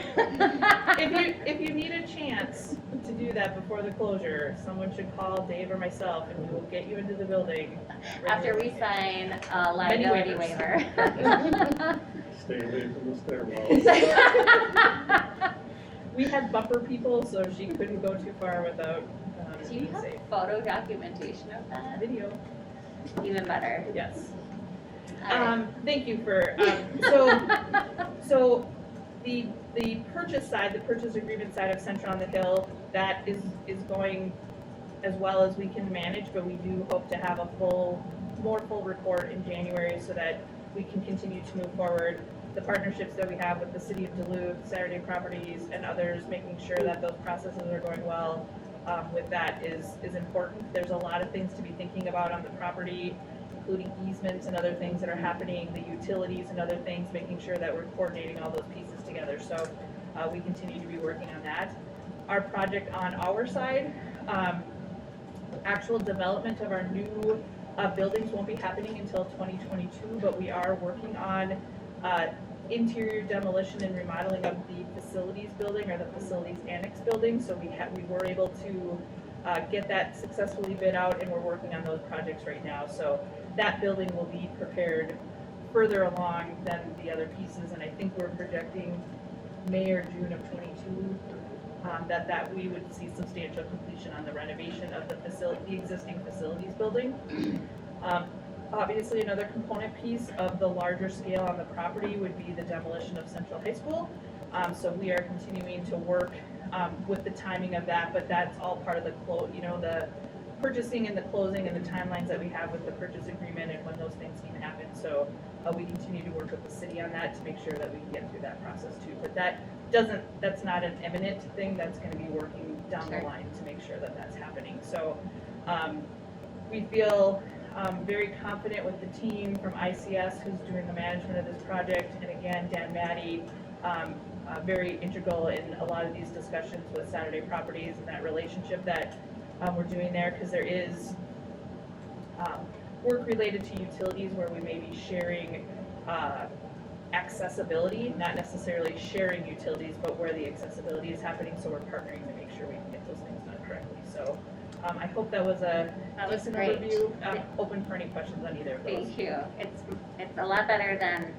if you need a chance to do that before the closure, someone should call Dave or myself, and we will get you into the building. After we sign a liability waivers. waiver. Stay away from the stairwell. We had bumper people, so she couldn't go too far without Do you being have safe. photo documentation of that? Video, Even better. yes. All right. Thank you for, so the purchase side, the purchase agreement side of Central on the Hill, that is going as well as we can manage, but we do hope to have a more full report in January so that we can continue to move forward. The partnerships that we have with the city of Duluth, Saturday Properties, and others, making sure that those processes are going well with that is important. There's a lot of things to be thinking about on the property, including easements and other things that are happening, the utilities and other things, making sure that we're coordinating all those pieces together. So we continue to be working on that. Our project on our side, actual development of our new buildings won't be happening until 2022, but we are working on interior demolition and remodeling of the facilities building or the facilities annex building. So we were able to get that successfully bid out, and we're working on those projects right now. So that building will be prepared further along than the other pieces, and I think we're projecting May or June of '22 that we would see substantial completion on the renovation of the existing facilities building. Obviously, another component piece of the larger scale on the property would be the demolition of Central High School. So we are continuing to work with the timing of that, but that's all part of the the purchasing and the closing and the timelines that we have with the purchase agreement and when those things can happen. So we continue to work with the city on that to make sure that we can get through that process too. But that's not an imminent thing. That's going to be working down the Sure. line to make sure that that's happening. So we feel very confident with the team from ICS who's doing the management of this project, and again, Dan Matty, very integral in a lot of these discussions with Saturday Properties and that relationship that we're doing there, because there is work related to utilities where we may be sharing accessibility, not necessarily sharing utilities, but where the accessibility is happening, so we're partnering to make sure we can get those things done correctly. So I hope that was That was just an great. overview. Open for any questions on either of those. Thank you. It's a lot better than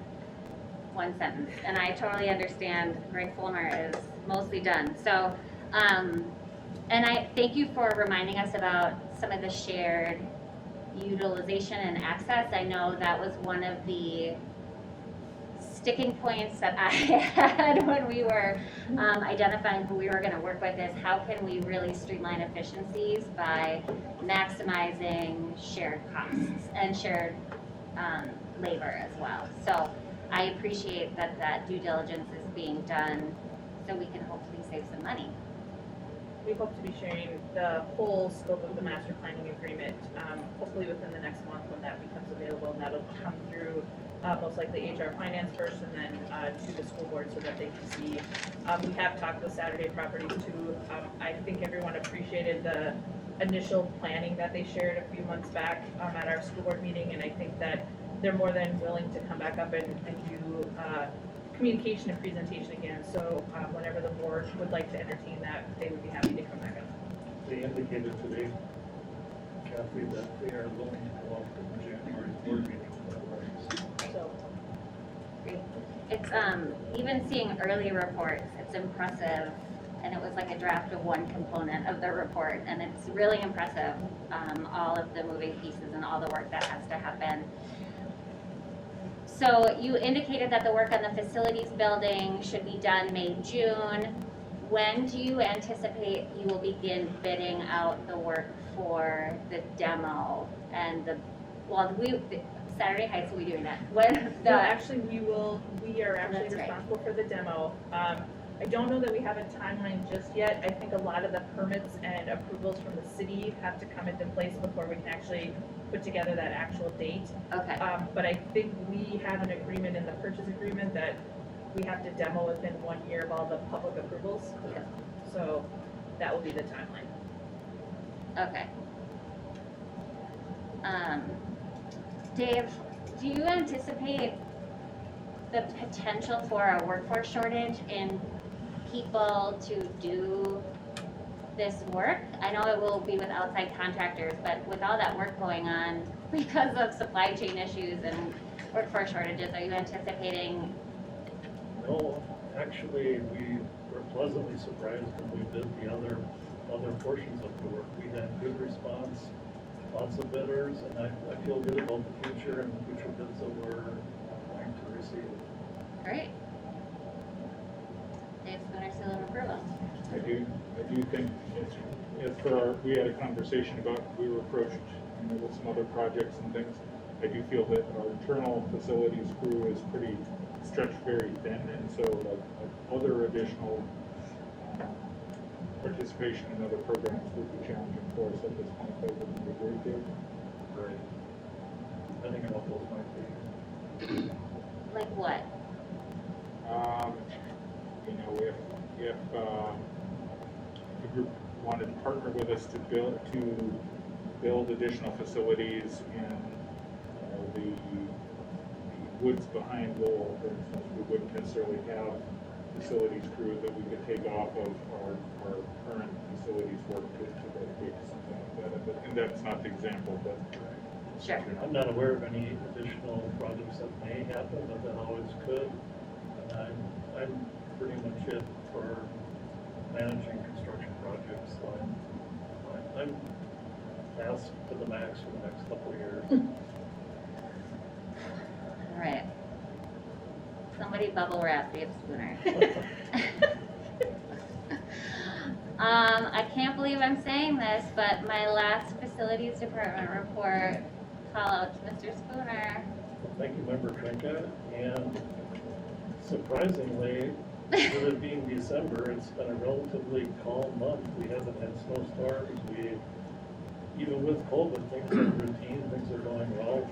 one sentence, and I totally understand Greg Fulmer is mostly done. So, and I thank you for reminding us about some of the shared utilization and access. I know that was one of the sticking points that I had when we were identifying who we were going to work with is how can we really streamline efficiencies by maximizing shared costs and shared labor as well. So I appreciate that due diligence is being done so we can hopefully save some money. We hope to be sharing the whole scope of the master planning agreement, hopefully within the next month when that becomes available, and that'll come through most likely HR finance first and then to the school board so that they can see. We have talked with Saturday Properties too. I think everyone appreciated the initial planning that they shared a few months back at our school board meeting, and I think that they're more than willing to come back up and do communication and presentation again. So whenever the board would like to entertain that, they would be happy to come back up. They indicated today, Kathy, that they are willing to go out to the January board meeting. So Great. It's even seeing early reports, it's impressive, and it was like a draft of one component of the report, and it's really impressive, all of the moving pieces and all the work that has to happen. So you indicated that the work on the facilities building should be done May, June. when do you anticipate you will begin bidding out the work for the demo and Saturday Heights will be doing that? When No, actually, we are actually That's right. responsible for the demo. I don't know that we have a timeline just yet. I think a lot of the permits and approvals from the city have to come into place before we can actually put together that actual date. Okay, But I think we have an agreement in the purchase agreement that we have to demo within 1 year of all the public approvals. Yeah. So that will be the timeline. okay. Dave, do you anticipate the potential for a workforce shortage in people to do this work? I know it will be with outside contractors, but with all that work going on because of supply chain issues and workforce shortages, are you anticipating? No, actually, we were pleasantly surprised when we did the other portions of the work. We had good response, lots of bidders, and I feel good about the future and the future bids that we're going to receive. Great. Dave Spooner, seal of approval. I do think, we had a conversation about, we were approached with some other projects and things. I do feel that our internal facilities crew is pretty stretched very thin, and so like other additional participation in other programs would be challenging for us at this point. But would you agree, Dave? Right. Depending on what those might be. Like what? If the group wanted to partner with us to build additional facilities in the woods behind Lowell, for instance, we wouldn't necessarily have facilities crew that we could take off of our current facilities work to dedicate to something like that. And that's not the example, but Sure. I'm not aware of any additional projects that may happen, but that always could. And I'm pretty much it for managing construction projects, so I'm asked to the max for the next couple of years. All right. Somebody bubble wrap Dave Spooner. I can't believe I'm saying this, but my last facilities department report, call out to Mr. Spooner. Thank you, Member Trinka, and surprisingly, with it being December, it's been a relatively calm month. We haven't had snowstorms. Even with COVID, things are routine, things are going well.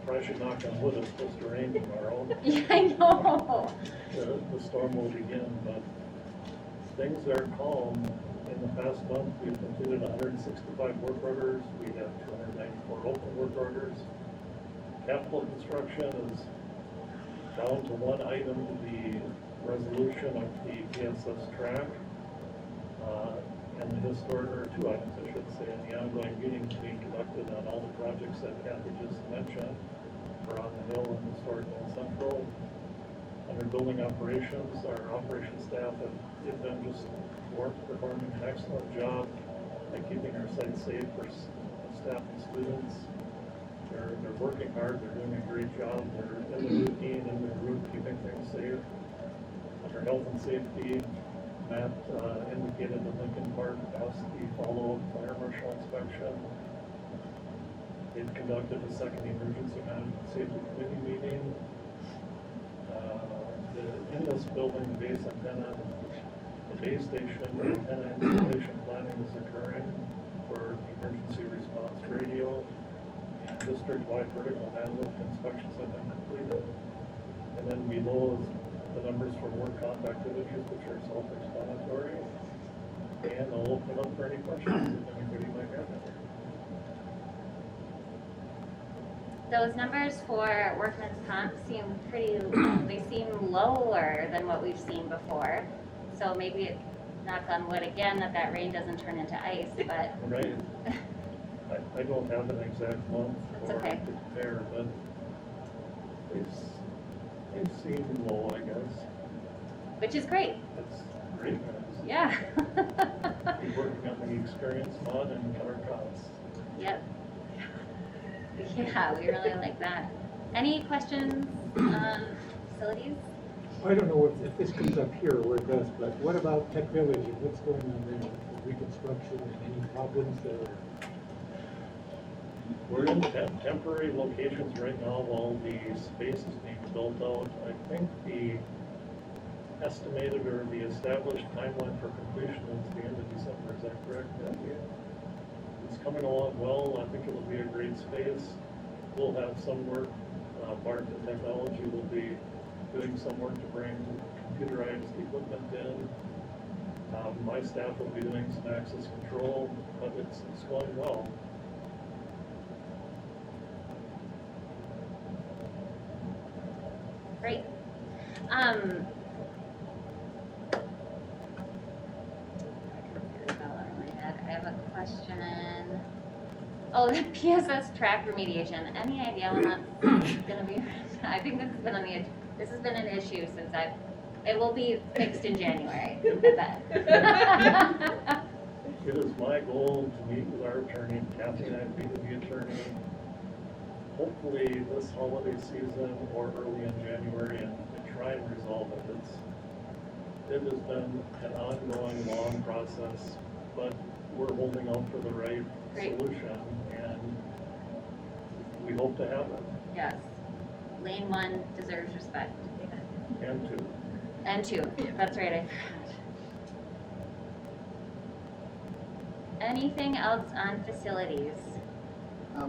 Probably should knock on wood, it's supposed to rain tomorrow. Yeah, I know. The storm will begin, but things are calm. In the past month, we've completed 165 work orders. We have 294 open work orders. Capital construction is down to one item, the resolution of the PSS track. And the historic, or two items, I should say, and the ongoing meetings being conducted on all the projects that Kathy just mentioned for on the Hill and Historic and Central. Under building operations, our operations staff have been just performing an excellent job at keeping our site safe for staff and students. They're working hard, they're doing a great job, they're in the routine, in their route, keeping things safe. Under health and safety, Matt indicated that Lincoln Park passed the follow-up fire marshal inspection. They've conducted a second emergency management safety committee meeting. In this building, the base antenna, the base station, the antenna installation planning is occurring for the emergency response radio. And district-wide vertical bandwidth inspections have been completed. And then below is the numbers for work comp activities, which are self-explanatory. And I'll open up for any questions if anybody might have any. Those numbers for workman's comp seem they seem lower than what we've seen before. So maybe it, knock on wood again, that rain doesn't turn into ice, but. Right. I don't have an exact month That's or okay. to compare, but they seem low, I guess. Which is great. That's great. Yeah. We're working on the experience mod and cut our costs. Yep. Yeah, we really like that. Any questions on facilities? I don't know if this comes up here or it does, but what about Tech Village and what's going on there with reconstruction and any problems there? We're in temporary locations right now while the space is being built out. I think the estimated or the established timeline for completion is the end of December, is that correct? It's coming along well. I think it'll be a great space. We'll have some work. Bart and Technology will be doing some work to bring computerized equipment in. My staff will be doing some access control, but it's going well. Great. I have a question. Oh, the PSS track remediation. Any idea when that's gonna be? I think this has been an issue since it will be fixed in January, I bet. It is my goal to meet with our attorney, Kathy and I meet with the attorney, hopefully this holiday season or early in January and try and resolve it. It has been an ongoing, long process, but we're holding out for the right solution and we hope to have it. Yes. Lane 1 deserves respect. And two. And 2, that's right, I forgot. Anything else on facilities? I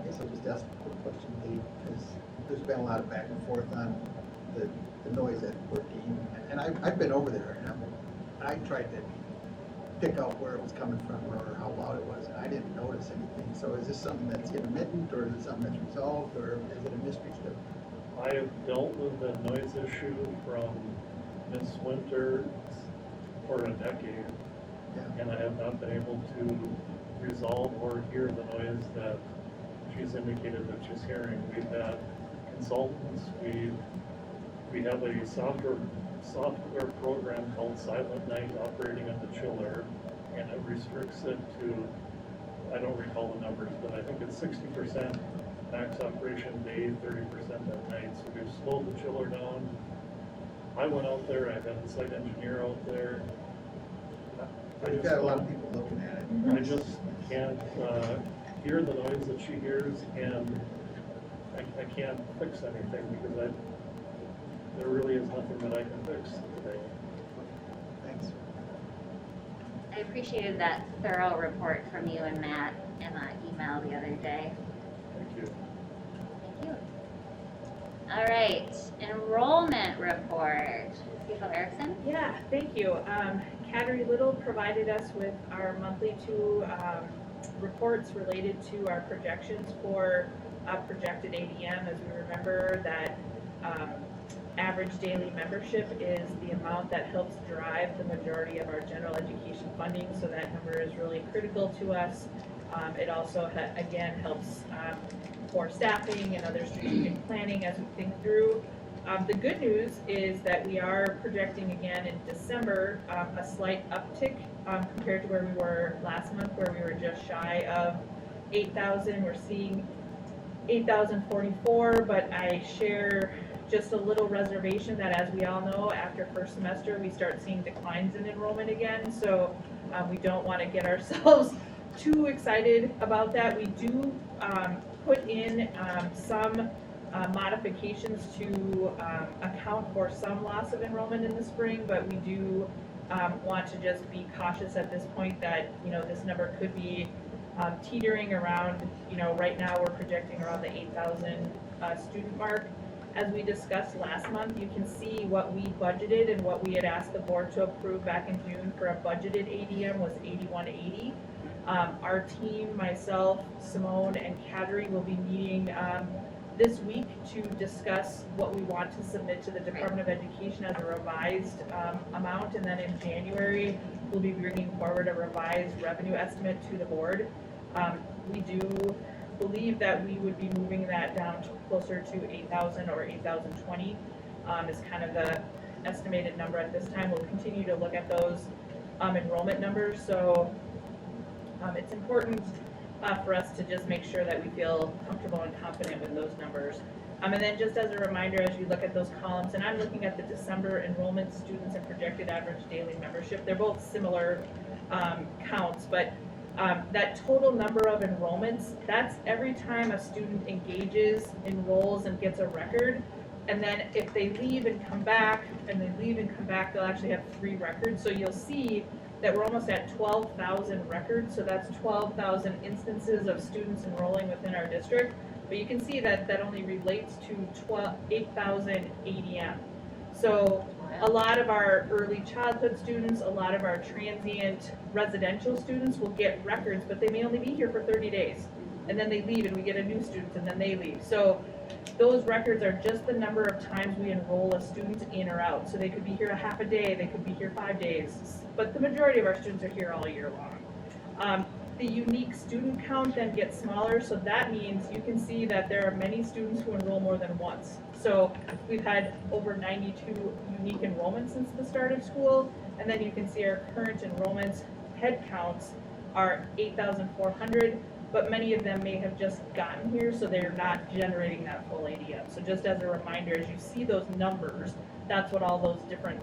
guess I'll just ask a quick question, Dave, because there's been a lot of back and forth on the noise at 14. And I've been over there and I tried to pick out where it was coming from or how loud it was, and I didn't notice anything. So is this something that's intermittent, or is it something that's resolved, or is it a mystery still? I have dealt with the noise issue from Miss Winter for a decade, and I have not been able to resolve or hear the noise that she's indicated that she's hearing. We've had consultants, we have a software program called Silent Night operating on the chiller, and it restricts it to, I don't recall the numbers, but I think it's 60% max operation day, 30% at night. So we've slowed the chiller down. I went out there, I had a site engineer out there. We've got a lot of people looking at it. I just can't hear the noise that she hears, and I can't fix anything because there really is nothing that I can fix today. Thanks. I appreciated that thorough report from you and Matt in that email the other day. Thank you. Thank you. All right, enrollment report. Cecil Erickson? Yeah, thank you. Cattery Little provided us with our monthly 2 reports related to our projections for projected ADM. As we remember that average daily membership is the amount that helps drive the majority of our general education funding, so that number is really critical to us. It also, again, helps for staffing and other strategic planning as we think through. The good news is that we are projecting again in December a slight uptick compared to where we were last month, where we were just shy of 8,000. We're seeing 8,044, but I share just a little reservation that, as we all know, after first semester we start seeing declines in enrollment again. So we don't want to get ourselves too excited about that. We do put in some modifications to account for some loss of enrollment in the spring, but we do want to just be cautious at this point that, this number could be teetering around, right now we're projecting around the 8,000 student mark. As we discussed last month, you can see what we budgeted and what we had asked the board to approve back in June for a budgeted ADM was 8180. Our team, myself, Simone, and Cattery will be meeting this week to discuss what we want to submit to the Department of Education as a revised amount, and then in January we'll be bringing forward a revised revenue estimate to the board. We do believe that we would be moving that down to closer to 8,000 or 8,020 is kind of the estimated number at this time. We'll continue to look at those enrollment numbers, so it's important for us to just make sure that we feel comfortable and confident with those numbers. And then just as a reminder, as you look at those columns, and I'm looking at the December enrollment students and projected average daily membership, they're both similar counts, but that total number of enrollments, that's every time a student engages, enrolls, and gets a record. And then if they leave and come back, and they leave and come back, they'll actually have 3 records. So you'll see that we're almost at 12,000 records, so that's 12,000 instances of students enrolling within our district. But you can see that that only relates to 8,000 ADM. So a lot of our early childhood students, a lot of our transient residential students will get records, but they may only be here for 30 days. And then they leave and we get a new student and then they leave. So those records are just the number of times we enroll a student in or out. So they could be here a half a day, they could be here 5 days, but the majority of our students are here all year long. The unique student count then gets smaller, so that means you can see that there are many students who enroll more than once. So we've had over 92 unique enrollments since the start of school, and then you can see our current enrollments head counts are 8,400, but many of them may have just gotten here, so they're not generating that full ADM. So just as a reminder, as you see those numbers, that's what all those different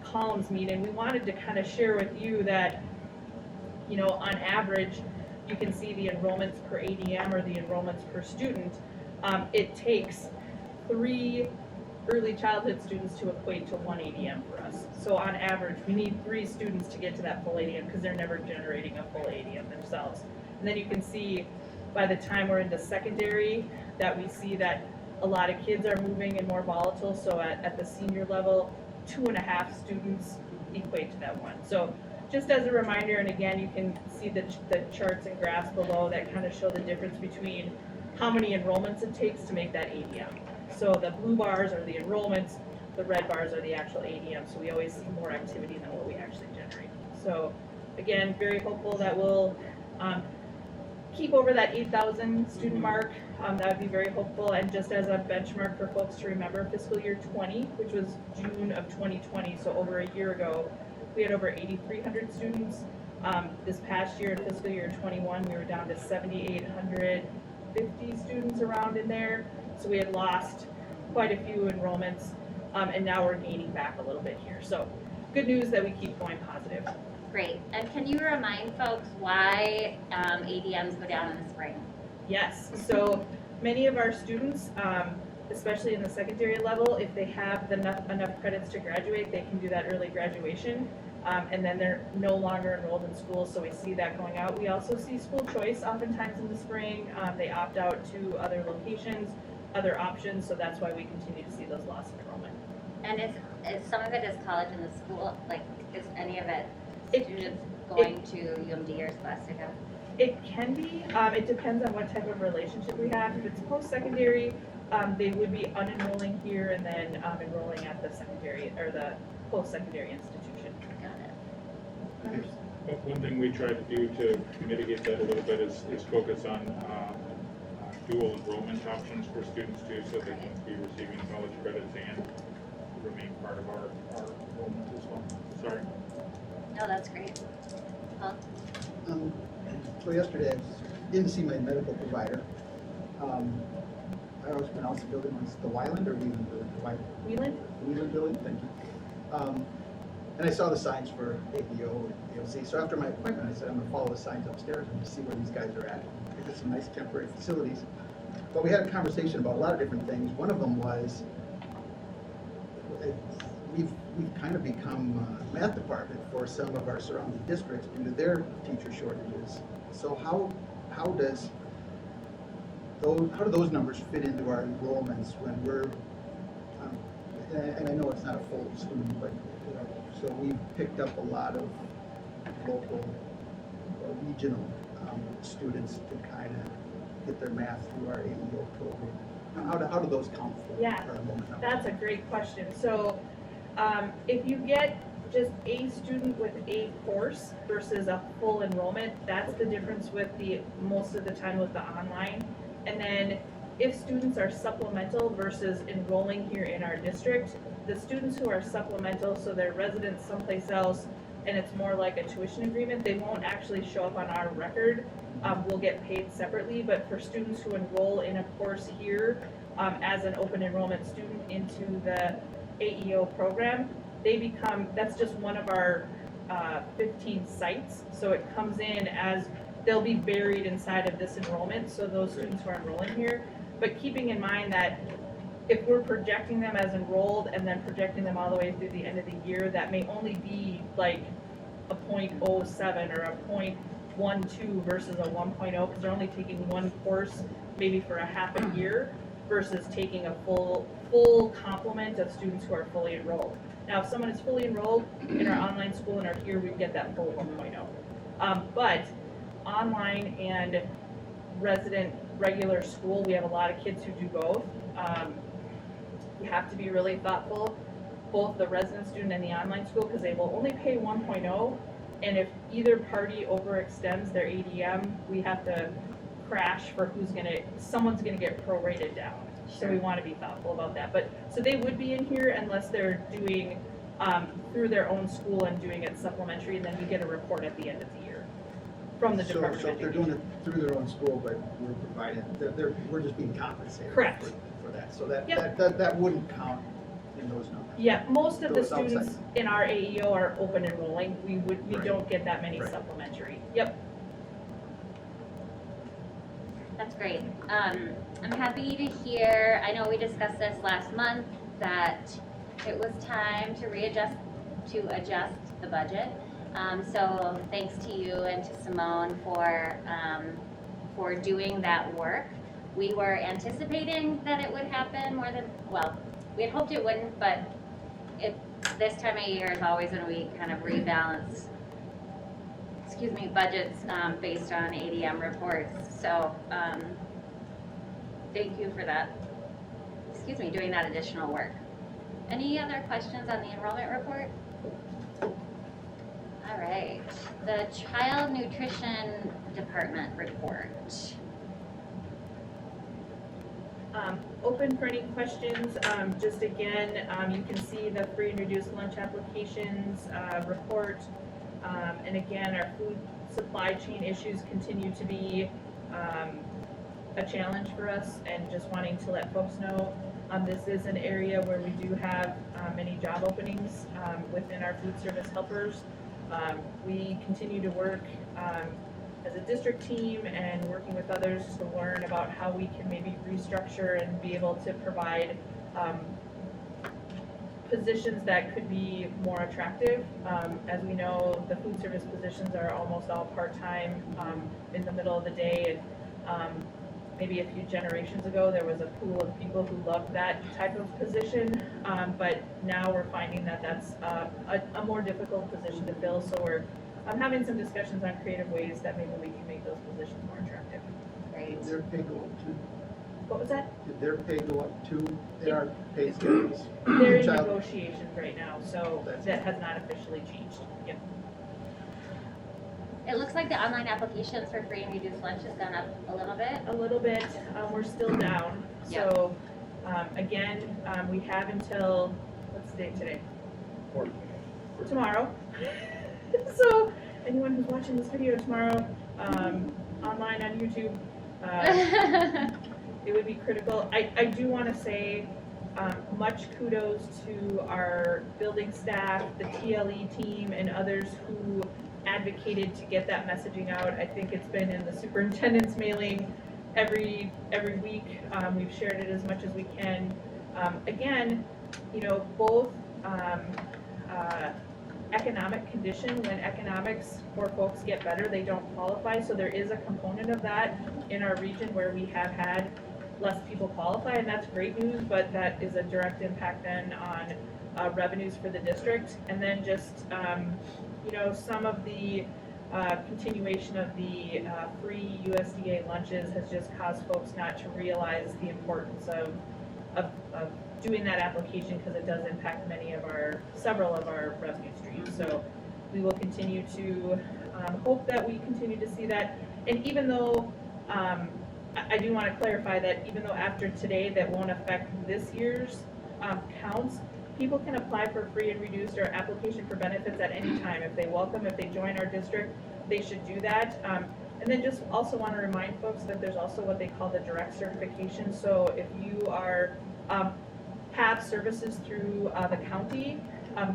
columns mean, and we wanted to kind of share with you that, you know, on average, you can see the enrollments per ADM or the enrollments per student. It takes 3 early childhood students to equate to 1 ADM for us. So on average, we need 3 students to get to that full ADM because they're never generating a full ADM themselves. And then you can see by the time we're into secondary that we see that a lot of kids are moving and more volatile. So at the senior level, 2.5 students equate to that 1. So just as a reminder, and again, you can see the charts and graphs below that kind of show the difference between how many enrollments it takes to make that ADM. So the blue bars are the enrollments, the red bars are the actual ADM, so we always see more activity than what we actually generate. So again, very hopeful that we'll keep over that 8,000 student mark. That would be very hopeful, and just as a benchmark for folks to remember, fiscal year 20, which was June of 2020, so over a year ago, we had over 8,300 students. This past year, in fiscal year 21, we were down to 7,850 students around in there. So we had lost quite a few enrollments, and now we're gaining back a little bit here. So good news that we keep going positive. Great. And can you remind folks why ADMs go down in the spring? Yes. So many of our students, especially in the secondary level, if they have enough credits to graduate, they can do that early graduation. And then they're no longer enrolled in school, so we see that going out. We also see school choice oftentimes in the spring. They opt out to other locations, other options, so that's why we continue to see those loss of enrollment. And if some of it is college in the school, like is any of it students going to UMD or Scholastica? It can be. It depends on what type of relationship we have. If it's post-secondary, they would be unenrolling here and then enrolling at the secondary or the post-secondary institution. Got it. But one thing we try to do to mitigate that a little bit is focus on dual enrollment options for students too, so they can be receiving college credits and remain part of our enrollment as well. Sorry. No, that's great. Paul? So yesterday, I didn't see my medical provider. I always pronounce the building, it's the Wyland or Wheeland building? Wheeland? Wheeland building, thank you. And I saw the signs for ABO and AOC. So after my appointment, I said, I'm gonna follow the signs upstairs and see where these guys are at. They did some nice temporary facilities. But we had a conversation about a lot of different things. One of them was, we've kind of become a math department for some of our surrounding districts due to their teacher shortages. So how do those numbers fit into our enrollments when we're, and I know it's not a full student, but so we've picked up a lot of local or regional students to kind of get their math through our AEO program. How do those count for Yeah, our enrollment numbers? that's a great question. So if you get just a student with a course versus a full enrollment, that's the difference with the most of the time with the online. And then if students are supplemental versus enrolling here in our district, the students who are supplemental, so they're residents someplace else, and it's more like a tuition agreement, they won't actually show up on our record. We'll get paid separately, but for students who enroll in a course here, as an open enrollment student into the AEO program, they become, that's just one of our 15 sites. So it comes in as, they'll be buried inside of this enrollment, so those students who are enrolling here. But keeping in mind that if we're projecting them as enrolled and then projecting them all the way through the end of the year, that may only be like a 0.07 or a 0.12 versus a 1.0, because they're only taking one course maybe for a half a year versus taking a full complement of students who are fully enrolled. Now, if someone is fully enrolled in our online school and are here, we get that full 1.0. But online and resident regular school, we have a lot of kids who do both. You have to be really thoughtful, both the resident student and the online school, because they will only pay 1.0, and if either party overextends their ADM, we have to crash for someone's gonna get prorated down. So we wanna be thoughtful about that. But, so they would be in here unless they're doing, through their own school and doing it supplementary, and then we get a report at the end of the year from the Department So of if they're Education. doing it through their own school, but we're providing, we're just being compensated. Correct. For that, so that, Yep. that wouldn't count in those numbers. Yeah, most of the Those outside. students in our AEO are open enrolling. We Right. don't get that many Right. supplementary. Yep. That's great. I'm happy to hear, I know we discussed this last month, that it was time to adjust the budget. So thanks to you and to Simone for doing that work. We were anticipating that it would happen we had hoped it wouldn't, but this time of year is always when we kind of rebalance, budgets based on ADM reports. So thank you for that, doing that additional work. Any other questions on the enrollment report? All right, the child nutrition department report. Open for any questions. Just again, you can see the free and reduced lunch applications report. And again, our food supply chain issues continue to be a challenge for us, and just wanting to let folks know this is an area where we do have many job openings within our food service helpers. We continue to work as a district team and working with others to learn about how we can maybe restructure and be able to provide positions that could be more attractive. As we know, the food service positions are almost all part-time in the middle of the day, and maybe a few generations ago there was a pool of people who loved that type of position, but now we're finding that that's a more difficult position to fill, so we're having some discussions on creative ways that maybe we can make those positions more attractive. Great. Did their pay go up too? What was that? Did their pay go up too in our pay scales? They're in Child- negotiations right now, so That's- that has not officially changed. Yep. It looks like the online applications for free and reduced lunch has gone up a little bit. A little bit, we're still down, so, again, we have until, what's the date today? Tomorrow. So, anyone who's watching this video tomorrow, online on YouTube, it would be critical. I do wanna say, much kudos to our building staff, the TLE team, and others who advocated to get that messaging out. I think it's been in the superintendent's mailing every week. We've shared it as much as we can. Again, both economic condition, when economics for folks get better, they don't qualify. So there is a component of that in our region where we have had less people qualify, and that's great news, but that is a direct impact then on revenues for the district. And then just, some of the continuation of the free USDA lunches has just caused folks not to realize the importance of doing that application, because it does impact several of our revenue streams. So we will continue to hope that we continue to see that. And even though, I do want to clarify that even though after today that won't affect this year's counts, people can apply for free and reduced or application for benefits at any time. If they join our district, they should do that. And then just also want to remind folks that there's also what they call the direct certification. So if you are, have services through the county,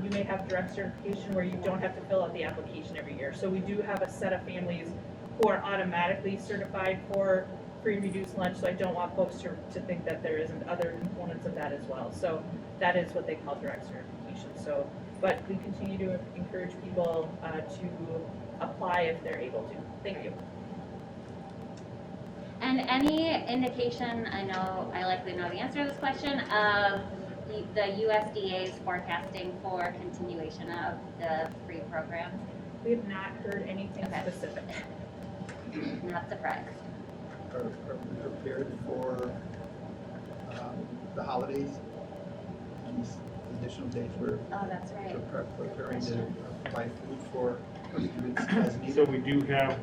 you may have direct certification where you don't have to fill out the application every year. So we do have a set of families who are automatically certified for free reduced lunch, so I don't want folks to think that there isn't other components of that as well. So that is what they call direct certification. So, but we continue to encourage people to apply if they're able to. Thank you. And any indication, I know, I likely know the answer to this question, of the USDA's forecasting for continuation of the free program? We have not heard anything Okay. specific. Not surprised. Are we prepared for the holidays? These additional days we're Oh, that's right. preparing to provide food for students as needed? So we do have,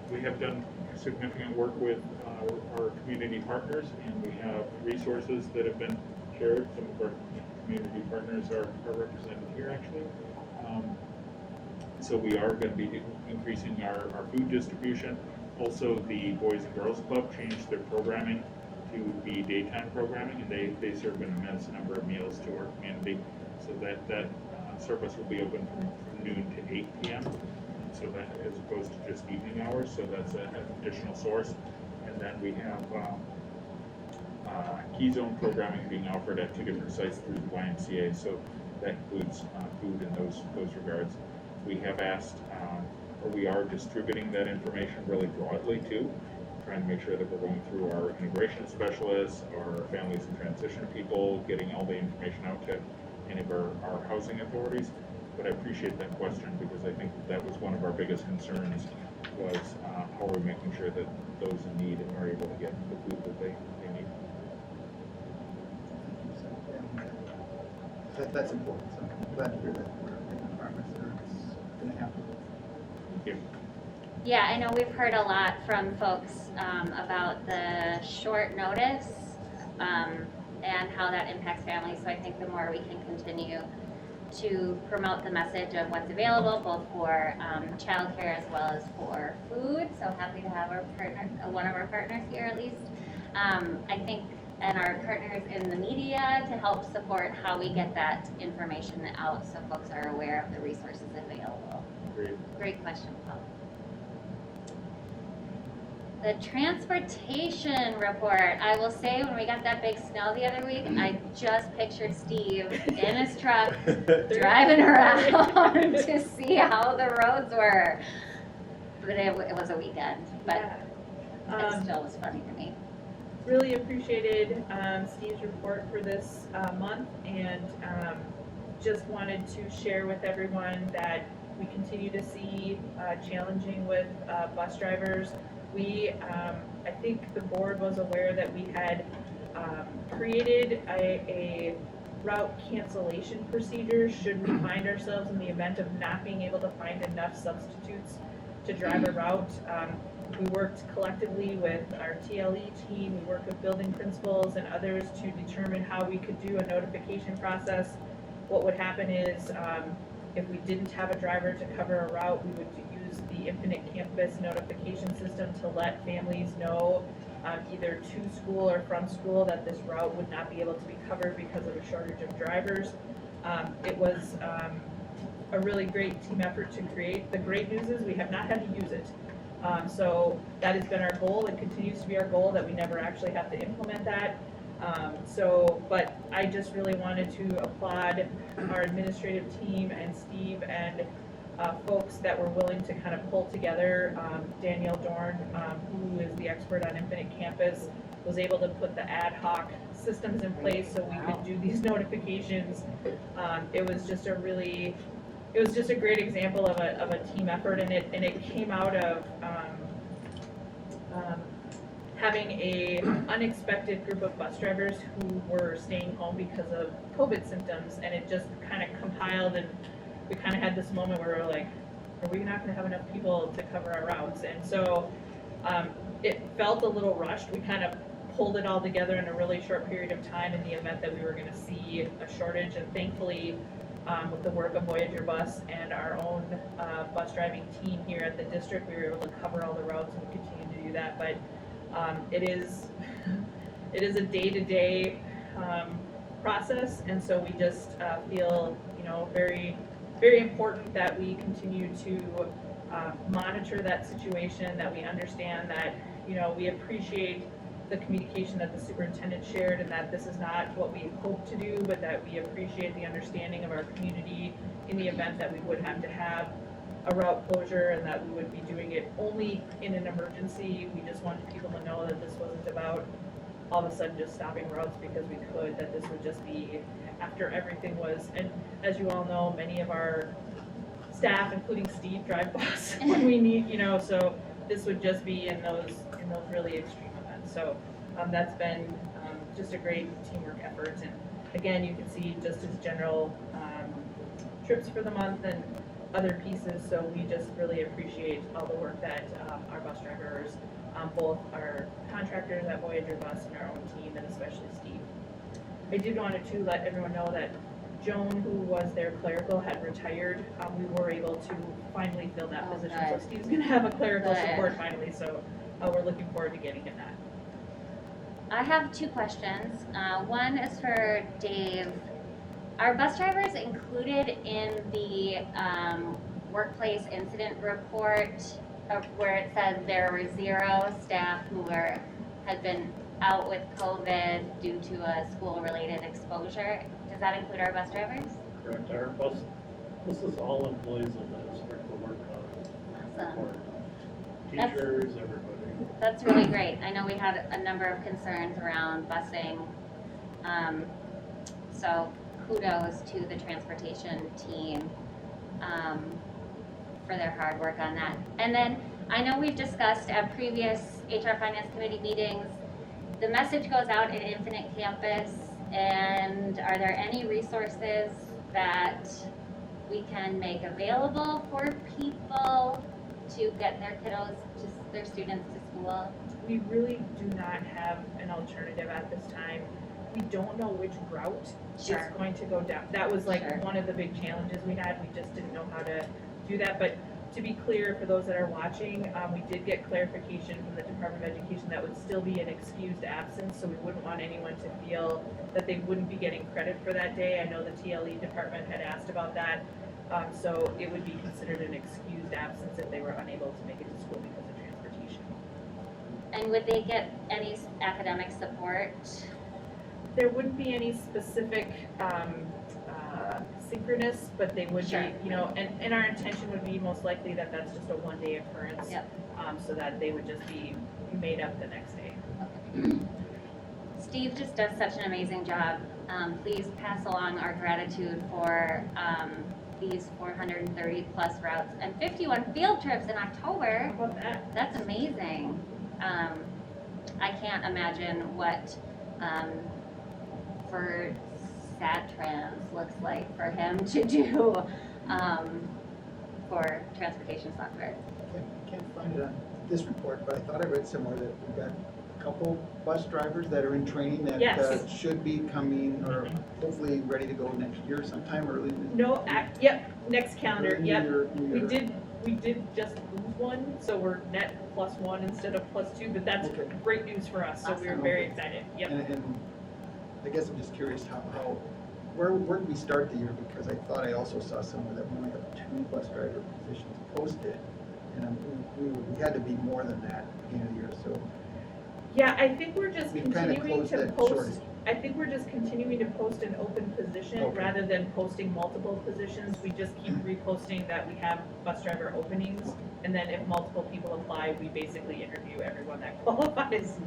we have done significant work with our community partners, and we have resources that have been shared. Some of our community partners are represented here, actually. So we are going to be increasing our food distribution. Also, the Boys and Girls Club changed their programming to be daytime programming, and they serve an immense number of meals to our community. So that service will be open from noon to 8 p.m. So that, as opposed to just evening hours, so that's an additional source. And then we have Key Zone programming being offered at 2 different sites through the YMCA, so that includes food in those regards. We have asked, or we are distributing that information really broadly too, trying to make sure that we're going through our integration specialists, our families and transition people, getting all the information out to any of our housing authorities. But I appreciate that question, because I think that was one of our biggest concerns, was how we're making sure that those in need are able to get the food that they need. That's important, so I'm glad to hear that we're making progress there. It's going to happen. Thank you. Yeah, I know we've heard a lot from folks about the short notice and how that impacts families. So I think the more we can continue to promote the message of what's available, both for childcare as well as for food. So happy to have our partner, one of our partners here at least. I think, and our partners in the media to help support how we get that information out so folks are aware of the resources available. Great. Great question, Paul. The transportation report. I will say, when we got that big snow the other week, I just pictured Steve in his truck driving around to see how the roads were. But it was a weekend, but it still was funny to me. Really appreciated Steve's report for this month, and just wanted to share with everyone that we continue to see challenging with bus drivers. We, I think the board was aware that we had created a route cancellation procedure should we find ourselves in the event of not being able to find enough substitutes to drive a route. We worked collectively with our TLE team, we worked with building principals and others to determine how we could do a notification process. What would happen is, if we didn't have a driver to cover a route, we would use the Infinite Campus notification system to let families know, either to school or from school, that this route would not be able to be covered because of a shortage of drivers. It was a really great team effort to create. The great news is we have not had to use it. So that has been our goal and continues to be our goal, that we never actually have to implement that. But I just really wanted to applaud our administrative team and Steve and folks that were willing to kind of pull together. Danielle Dorn, who is the expert on Infinite Campus, was able to put the ad hoc systems in place so we could do these notifications. It was just a great example of a team effort, and it came out of having a unexpected group of bus drivers who were staying home because of COVID symptoms, and it just kind of compiled, and we kind of had this moment where we were like, are we not going to have enough people to cover our routes? And so it felt a little rushed. We kind of pulled it all together in a really short period of time in the event that we were going to see a shortage, and thankfully with the work of Voyager Bus and our own bus driving team here at the district, we were able to cover all the routes and we continue to do that. But it is a day-to-day process, and so we just feel, very, very important that we continue to monitor that situation, that we understand that, we appreciate the communication that the superintendent shared and that this is not what we hope to do, but that we appreciate the understanding of our community in the event that we would have to have a route closure and that we would be doing it only in an emergency. We just wanted people to know that this wasn't about all of a sudden just stopping routes because we could, that this would just be after everything was, and as you all know, many of our staff, including Steve, drive bus when we need, so this would just be in those really extreme events. So that's been just a great teamwork effort. And again, you can see just as general trips for the month and other pieces. So we just really appreciate all the work that our bus drivers, both our contractors at Voyager Bus and our own team, and especially Steve. I did want to let everyone know that Joan, who was their clerical, had retired. We were able to finally fill that position. Good. So Steve's going to have a clerical Good. support finally. So we're looking forward to getting him that. I have two questions. One is for Dave. Are bus drivers included in the workplace incident report where it says there were 0 staff who had been out with COVID due to a school-related exposure? Does that include our bus drivers? Correct, our bus, this is all employees of the district who work on Awesome. report. That's- Teachers, everybody. That's really great. I know we had a number of concerns around busing. So kudos to the transportation team for their hard work on that. And then I know we've discussed at previous HR Finance Committee meetings, the message goes out at Infinite Campus, and are there any resources that we can make available for people to get their kiddos, their students to school? We really do not have an alternative at this time. We don't know which route Sure. it's going to go down. That was like Sure. one of the big challenges we had. We just didn't know how to do that. But to be clear, for those that are watching, we did get clarification from the Department of Education that would still be an excused absence, so we wouldn't want anyone to feel that they wouldn't be getting credit for that day. I know the TLE department had asked about that, so it would be considered an excused absence if they were unable to make it to school because of transportation. And would they get any academic support? There wouldn't be any specific synchronous, but they would Sure. be, and our intention would be most likely that that's just a one-day occurrence. Yep. So that they would just be made up the next day. Steve just does such an amazing job. Please pass along our gratitude for these 430 plus routes and 51 field trips in October. How about that? That's amazing. I can't imagine what for SatTrans looks like for him to do for transportation software. I can't find it on this report, but I thought I read somewhere that we've got a couple bus drivers that are in training that Yes. should be coming or hopefully ready to go next year sometime early. No, next calendar, early yep. New Year. We did just lose one, so we're net +1 instead of +2, but that's Okay. great news for us, so we were Awesome. very excited, yep. And I guess I'm just curious where did we start the year? Because I thought I also saw somewhere that we only have 2 bus driver positions posted. And we had to be more than that at the beginning of the year, so. Yeah, I think we're just We kinda continuing closed to that post, shortage. I think we're just continuing to post an open position Okay. rather than posting multiple positions. We just keep reposting that we have bus driver openings, and then if multiple people apply, we basically interview everyone that qualifies.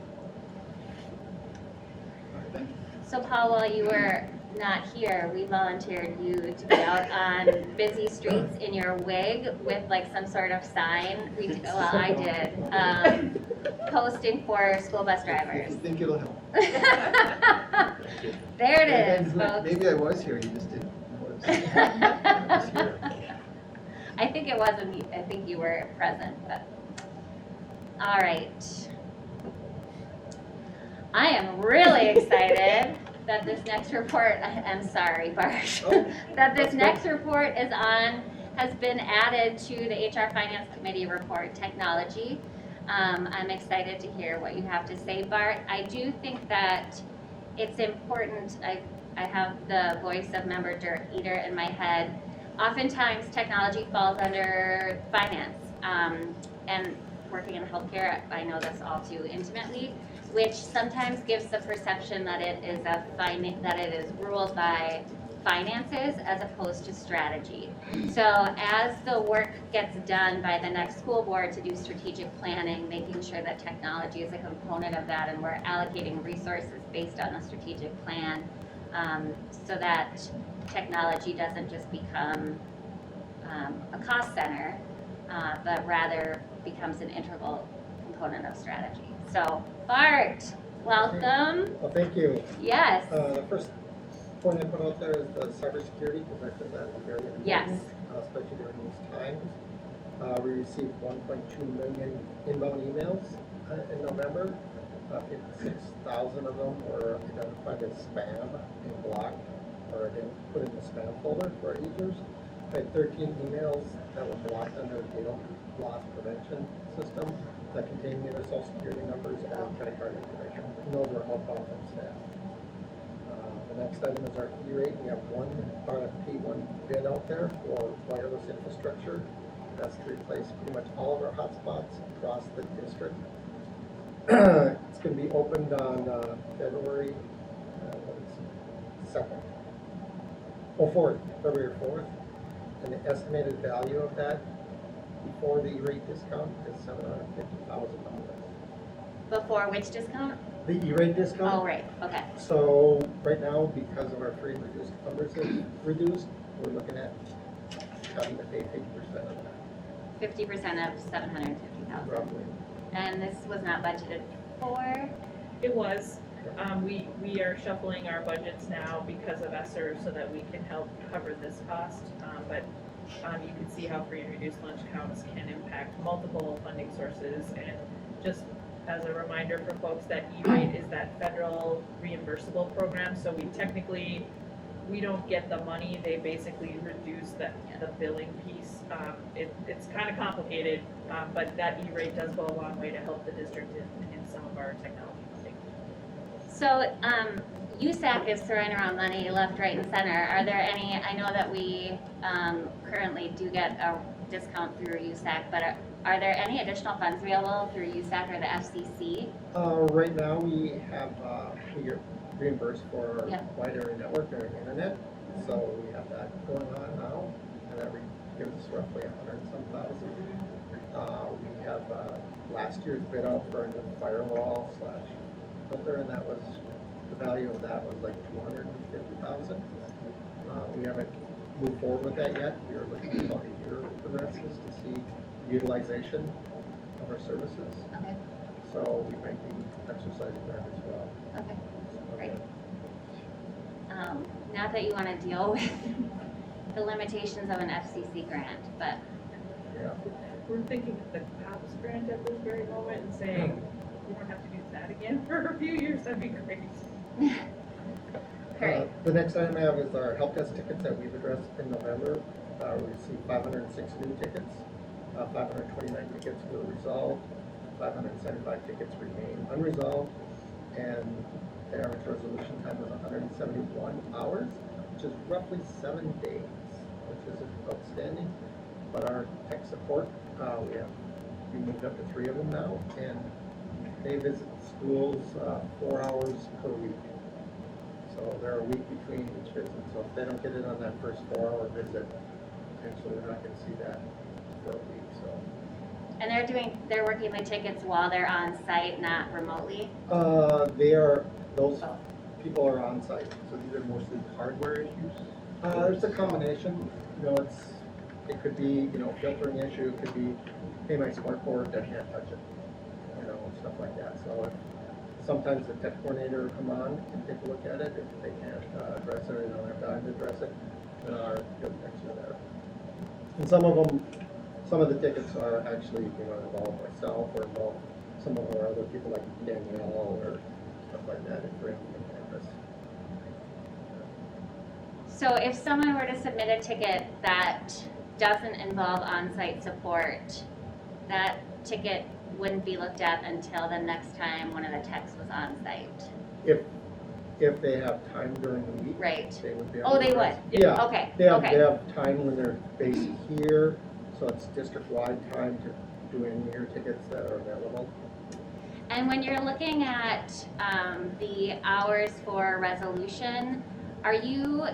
Thank you. So Paul, while you were not here, we volunteered you to be out on busy streets in your wig with like some sort of sign. Well, I did, posting for school bus If drivers. you think it'll help. There it is, And folks. maybe I was here, you just didn't notice. I was here. I think it wasn't, I think you were present, but, all right. I am really excited that this next report, I'm sorry, Bart, Oh, that this that's next report has been added to the HR Finance Committee report, technology. I'm excited to hear what you have to say, Bart. I do think that it's important, I have the voice of member Dirk Eater in my head. Oftentimes, technology falls under finance, and working in healthcare, I know this all too intimately, which sometimes gives the perception that it is ruled by finances as opposed to strategy. So as the work gets done by the next school board to do strategic planning, making sure that technology is a component of that and we're allocating resources based on a strategic plan, so that technology doesn't just become a cost center, but rather becomes an integral component of strategy. So Bart, welcome. Well, thank you. Yes. The first point I put out there is the cybersecurity, because I think that's very important. Yes. Especially during these times. We received 1.2 million inbound emails in November. 56,000 of them were identified as spam and blocked, or again, put in the spam folder for our users. I had 13 emails that were blocked under the data loss prevention system that contained either social security numbers or credit card information. And those were outbound from staff. The next item is our E-rate. We have one RFP, one bid out there for wireless infrastructure. That's to replace pretty much all of our hotspots across the district. It's going to be opened on February 4th, February 4th. And the estimated value of that before the E-rate discount is $750,000. Before which discount? The E-rate discount? Oh, right, okay. So right now, because of our free and reduced numbers have reduced, we're looking at having to pay 50% of that. 50% of 750,000. Roughly. And this was not budgeted for? It was. We are shuffling our budgets now because of ESSER so that we can help cover this cost. But you can see how free and reduced lunch counts can impact multiple funding sources. And just as a reminder for folks, that E-rate is that federal reimbursable program. So we don't get the money. They basically reduce the billing piece. It's kind of complicated, but that E-rate does go a long way to help the district in some of our technology funding. So USAC is throwing around money left, right, and center. Are there any, I know that we currently do get a discount through USAC, but are there any additional funds available through USAC or the FCC? Right now, we get reimbursed for our Yep. wide area network or internet. So we have that going on now, and that gives us roughly 100 and some thousand. We have last year's bid out for a new firewall / filter, and that was, the value of that was like 250,000. We haven't moved forward with that yet. We are looking at about a year for this to see utilization of our services. Okay, So we might be exercising that as well. okay, great. Not that you want to deal with the limitations of an FCC grant, but Yeah. We're thinking of the COPS grant at this very moment and saying, we don't have to do that again for a few years, that'd be great. great. The next item I have is our help desk tickets that we've addressed in November. We received 506 new tickets. 529 tickets were resolved. 575 tickets remain unresolved. And the average resolution time was 171 hours, which is roughly 7 days, which is outstanding. But our tech support, we moved up to 3 of them now, and they visit schools 4 hours per week. So they're a week between each visit. So if they don't get it on that first 4-hour visit, potentially they're not going to see that for a week. So. And they're working the tickets while they're on site, not remotely? Those people are on site. So these are mostly hardware issues? There's a combination. It could be, filtering issue. It could be, hey, my smart board, I can't touch it. Stuff like that. So sometimes the tech coordinator will come on and take a look at it. If they can't address it or they don't have time to address it, then our field techs are there. And some of the tickets are actually, involve myself or involve some of our other people like Danielle or stuff like that if we're on campus. So if someone were to submit a ticket that doesn't involve on-site support, that ticket wouldn't be looked at until the next time one of the techs was on-site, If they have time during the week. right? They would be. Oh, they would? Yeah. Okay, They okay. have time when they're based here, so it's district-wide time to do any of your tickets that are available. And when you're looking at the hours for resolution, are you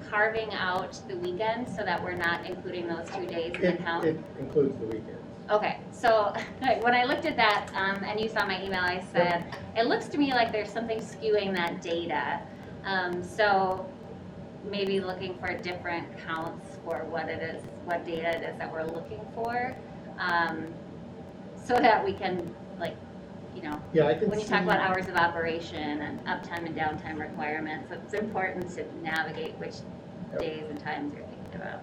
carving out the weekends so that we're not including those 2 days in the count? It includes the weekends. Okay, so when I looked at that, and you saw my email, I said, it looks to me like there's something skewing that data. So maybe looking for different counts for what it is, what data it is that we're looking for. So that we can, like, you know, Yeah, I can when you see. talk about hours of operation and uptime and downtime requirements, it's important to navigate which Yep. days and times you're thinking about.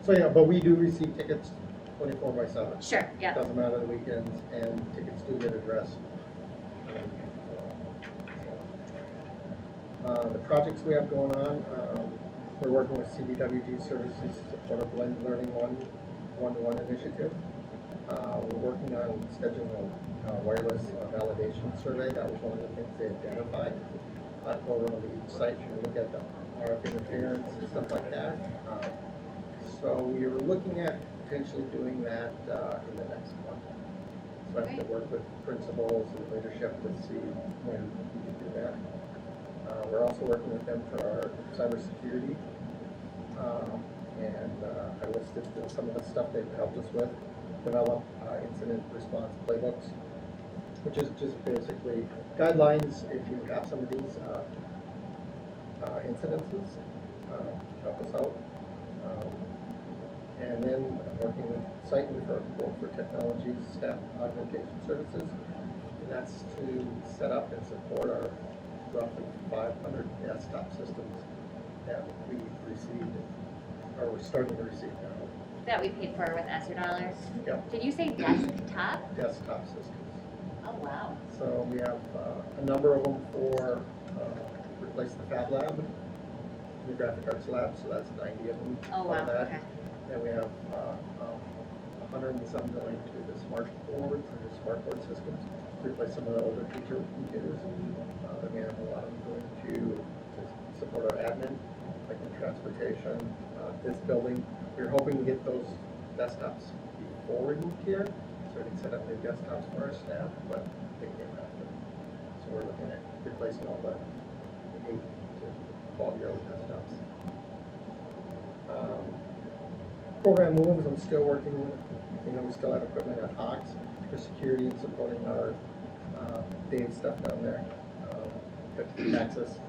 So, yeah, but we do receive tickets 24/7. Sure, yeah. Doesn't matter the weekends, and tickets do get addressed. The projects we have going on, we're working with CDWG Services to support a blended learning one-to-one initiative. We're working on scheduling a wireless validation survey. That was one of the things they identified. Go around each site to look at the RF interference and stuff like that. So we were looking at potentially doing that in the next month. So I have to work with principals and leadership to see when we can do that. We're also working with them for our cybersecurity. And I listed some of the stuff they've helped us with. Develop incident response playbooks, which is just basically guidelines if you have some of these incidences, help us out. And then working with site and for technology staff augmentation services. And that's to set up and support our roughly 500 desktop systems that we received, or we're starting to receive now. That we paid for with ESSER dollars? Yep. Did you say desktop? Desktop systems. Oh, wow. So we have a number of them for replace the Fab Lab, the Graphic Arts Lab, so that's 90 of them. Oh, on wow, that. okay. Then we have 100 and some going to the smart boards and the smart board systems, replace some of the older teacher computers. Then we have a lot of them going to support our admin, like in transportation, this building. We're hoping to get those desktops before we moved here, so we can set up new desktops for our staff, but they came after. So we're looking at replacing all the 8 to 12-year-old desktops. Program moves, I'm still working, we still have equipment at Hawks for security and supporting our Dave stuff down there, access.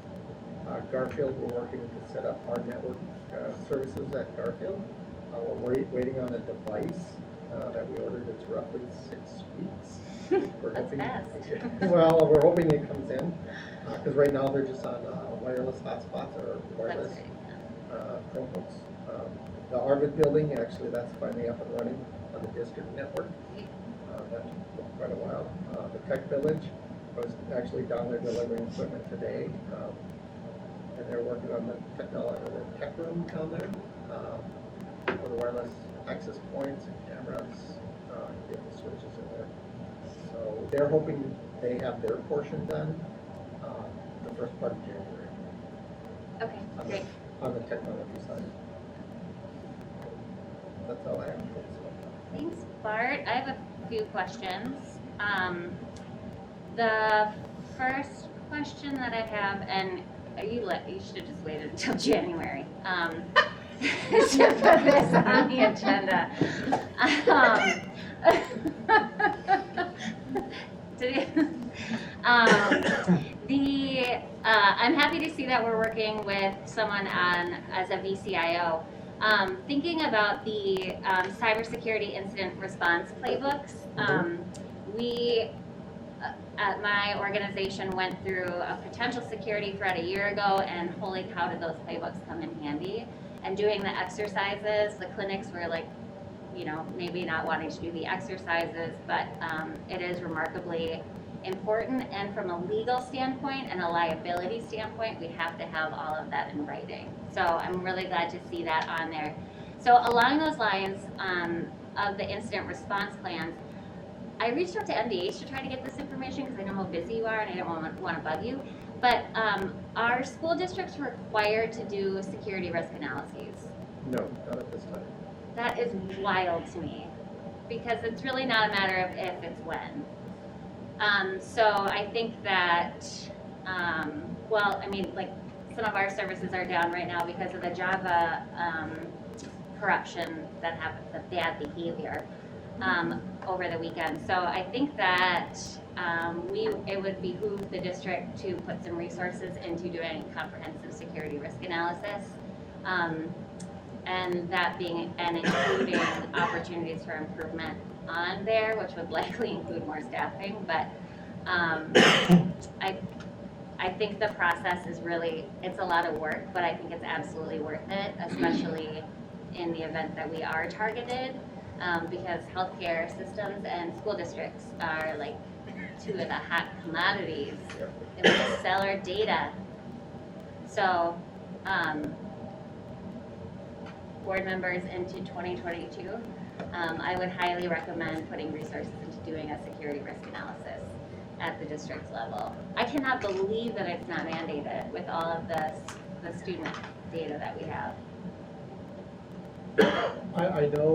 Garfield, we're working to set up our network services at Garfield. We're waiting on a device that we ordered. It's roughly 6 weeks. We're That's hoping, fast. well, we're hoping it comes in because right now they're just on wireless hotspots or That's wireless great. Chromebooks. The Arvid building, actually, that's finally up and running on the district network. That took quite a while. The Tech Village, I was actually down there delivering equipment today. And they're working on the technology, the tech room down there, for the wireless access points and cameras, get the switches in there. So they're hoping they have their portion done, the first part of January. Okay, great. On the technology side. That's all I have. Thanks, Bart. I have a few questions. The first question that I have, and you should have just waited until January to put this on the agenda. I'm happy to see that we're working with someone as a VCIO. Thinking about the cybersecurity incident response playbooks, we at my organization went through a potential security threat a year ago, and holy cow, did those playbooks come in handy. And doing the exercises, the clinics were like, maybe not wanting to do the exercises, but it is remarkably important, and from a legal standpoint and a liability standpoint, we have to have all of that in writing. So I'm really glad to see that on there. So along those lines of the incident response plans, I reached out to MDH to try to get this information because I know how busy you are and I don't want to bug you. But are school districts required to do security risk analyses? No, not at this time. That is wild to me because it's really not a matter of if, it's when. So I think that, well, I mean, like some of our services are down right now because of the Java corruption that happened, the bad behavior over the weekend. So I think that it would behoove the district to put some resources into doing comprehensive security risk analysis. And that being and including opportunities for improvement on there, which would likely include more staffing. But I think the process is really, it's a lot of work, but I think it's absolutely worth it, especially in the event that we are targeted, because healthcare systems and school districts are like two of the hot commodities. And we just sell our data. So, board members into 2022, I would highly recommend putting resources into doing a security risk analysis at the district level. I cannot believe that it's not mandated with all of the student data that we have. I know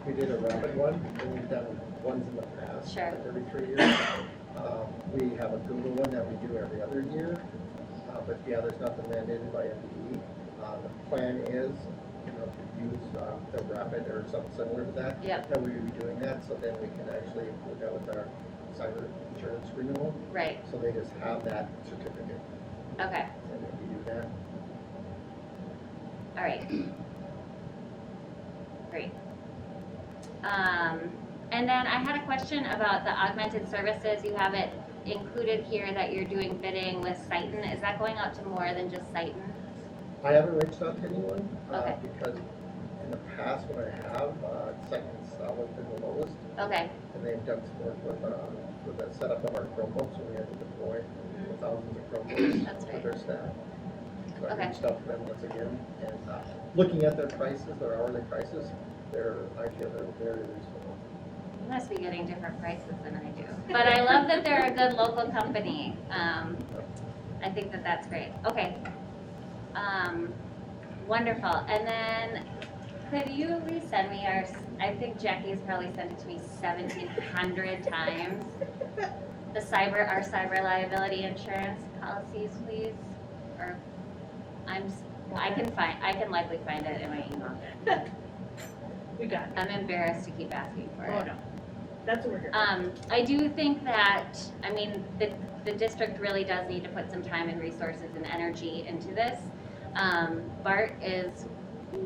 we did a rapid one, and we've done ones in the past. Sure. Every 3 years. We have a Google one that we do every other year, but yeah, there's nothing mandated by MDE. The plan is, to use the rapid or something similar to that. Yep. That we would be doing that, so then we can actually include that with our cyber insurance renewal. Right. So they just have that certificate, Okay. and if you do that. All right. Great. And then I had a question about the augmented services. You have it included here that you're doing bidding with Citon. Is that going out to more than just Citon? I haven't reached out to anyone, Okay. because in the past when I have, Citon's always been the lowest, Okay. and they've done some work with the setup of our Chromebooks, so we had to deploy thousands of Chromebooks That's for great. their staff. So I Okay. reached out to them once again, and looking at their prices, their hourly prices, I feel they're very reasonable. You must be getting different prices than I do. But I love that they're a good local company. I think that that's great. Okay. Wonderful. And then could you resend me I think Jackie's probably sent it to me 1,700 times. Our cyber liability insurance policies, please. Or I can likely find it in my email. We got it. I'm embarrassed to keep asking for it. Oh, no. That's what we're here. I do think that, I mean, the district really does need to put some time and resources and energy into this. Bart is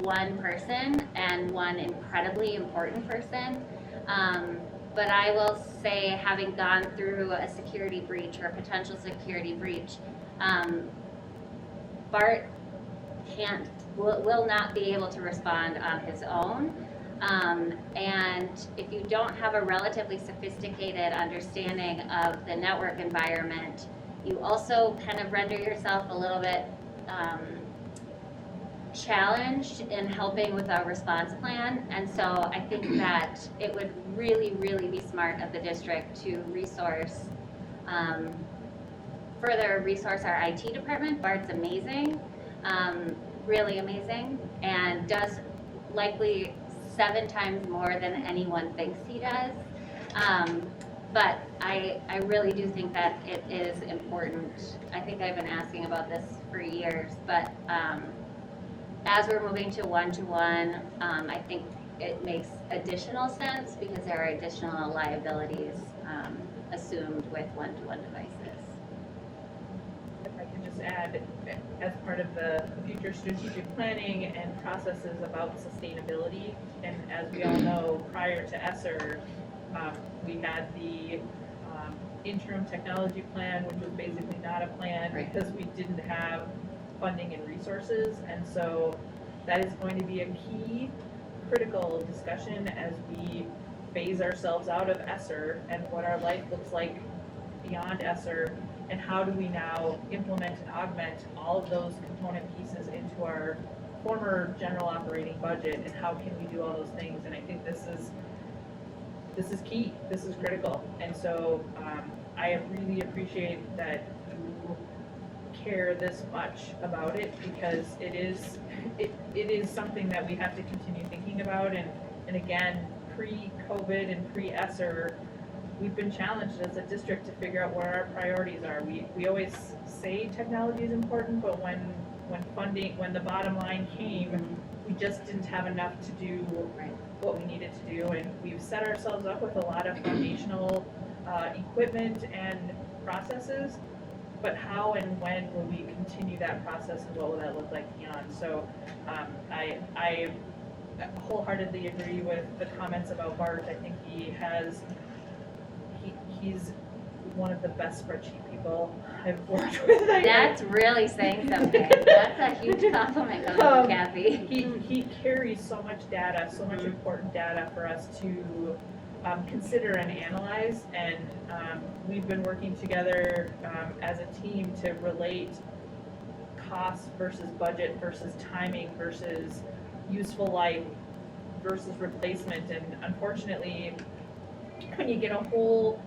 one person and one incredibly important person. But I will say, having gone through a security breach or a potential security breach, Bart will not be able to respond on his own. And if you don't have a relatively sophisticated understanding of the network environment, you also kind of render yourself a little bit challenged in helping with our response plan. And so I think that it would really, really be smart of the district to further resource our IT department. Bart's amazing, really amazing, and does likely 7 times more than anyone thinks he does. But I really do think that it is important. I think I've been asking about this for years, but as we're moving to one-to-one, I think it makes additional sense because there are additional liabilities assumed with one-to-one devices. If I could just add, as part of the future strategic planning and processes about sustainability, and as we all know, prior to ESSER, we had the interim technology plan, which was basically not a plan Right. because we didn't have funding and resources, and so that is going to be a key critical discussion as we phase ourselves out of ESSER and what our life looks like beyond ESSER, and how do we now implement and augment all of those component pieces into our former general operating budget, and how can we do all those things? And I think this is key, this is critical. And so I really appreciate that you care this much about it, because it is something that we have to continue thinking about. And again, pre-COVID and pre-ESSER, we've been challenged as a district to figure out where our priorities are. We always say technology is important, but when the bottom line came, we just didn't have enough to do what we needed to do. And we've set ourselves up with a lot of foundational equipment and processes, but how and when will we continue that process, and what will that look like beyond? So I wholeheartedly agree with the comments about Bart. I think he's one of the best spreadsheet people I've worked with. That's really saying something. That's a huge compliment coming from Kathy. He carries so much data, so much important data for us to consider and analyze, and we've been working together as a team to relate cost versus budget versus timing versus useful life versus replacement. And unfortunately, when you get a whole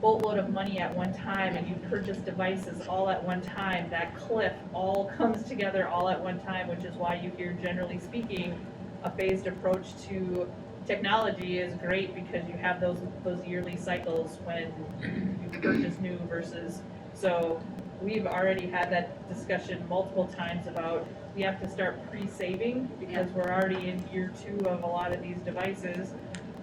boatload of money at one time and you purchase devices all at one time, that cliff all comes together all at one time, which is why you hear, generally speaking, a phased approach to technology is great, because you have those yearly cycles when you purchase new versus. So we've already had that discussion multiple times about we have to start pre-saving, because we're already in year 2 of a lot of these devices,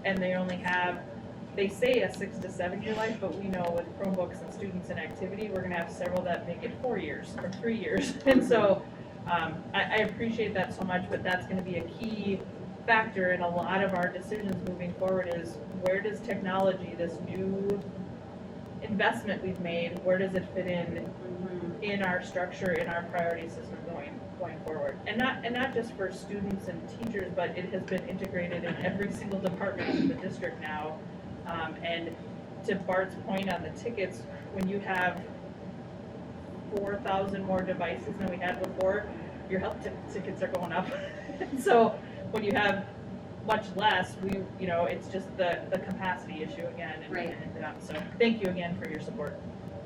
and they say a 6 to 7 year life, but we know with Chromebooks and students and activity, we're gonna have several that make it 4 years or 3 years. And so I appreciate that so much, but that's gonna be a key factor in a lot of our decisions moving forward, is where does technology, this new investment we've made, where does it fit in our structure, in our priority system going forward? And not just for students and teachers, but it has been integrated in every single department in the district now. And to Bart's point on the tickets, when you have 4,000 more devices than we had before, your help tickets are going up. So when you have much less, it's just the capacity issue again. And so thank you again for your support.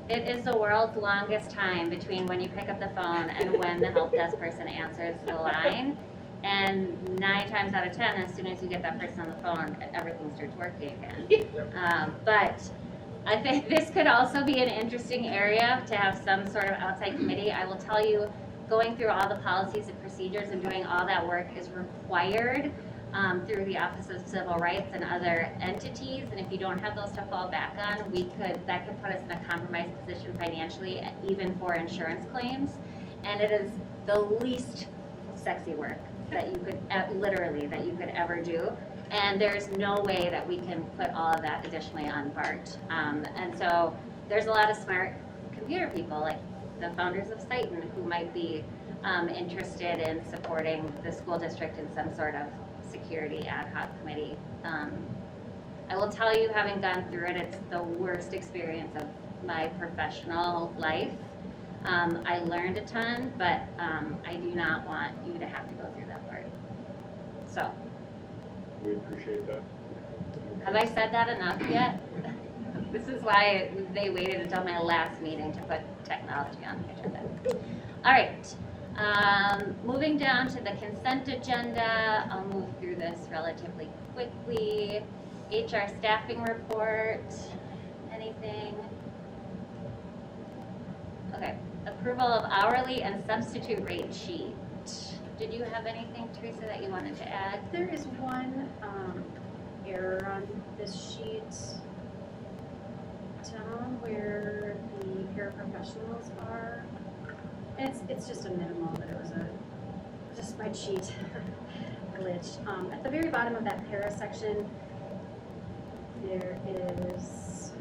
It is the world's longest time between when you pick up the phone and when the help desk person answers the line. And 9 times out of 10, as soon as you get that person on the phone, everything starts working again. But I think this could also be an interesting area to have some sort of outside committee. I will tell you, going through all the policies and procedures and doing all that work is required through the Office of Civil Rights and other entities. And if you don't have those to fall back on, that could put us in a compromised position financially, even for insurance claims. And it is the least sexy work that you could ever do. And there's no way that we can put all of that additionally on Bart. And so there's a lot of smart computer people, like the founders of Citon, who might be interested in supporting the school district in some sort of security ad hoc committee. I will tell you, having gone through it, it's the worst experience of my professional life. I learned a ton, but I do not want you to have to go through that part. So. We appreciate that. Have I said that enough yet? This is why they waited until my last meeting to put technology on the agenda. All right, moving down to the consent agenda. I'll move through this relatively quickly. HR staffing report, anything? Okay, approval of hourly and substitute rate sheet. Did you have anything, Teresa, that you wanted to add? There is one error on this sheet down where the paraprofessionals are. And it's just a minimal, but it was a spreadsheet glitch. At the very bottom of that para section, there is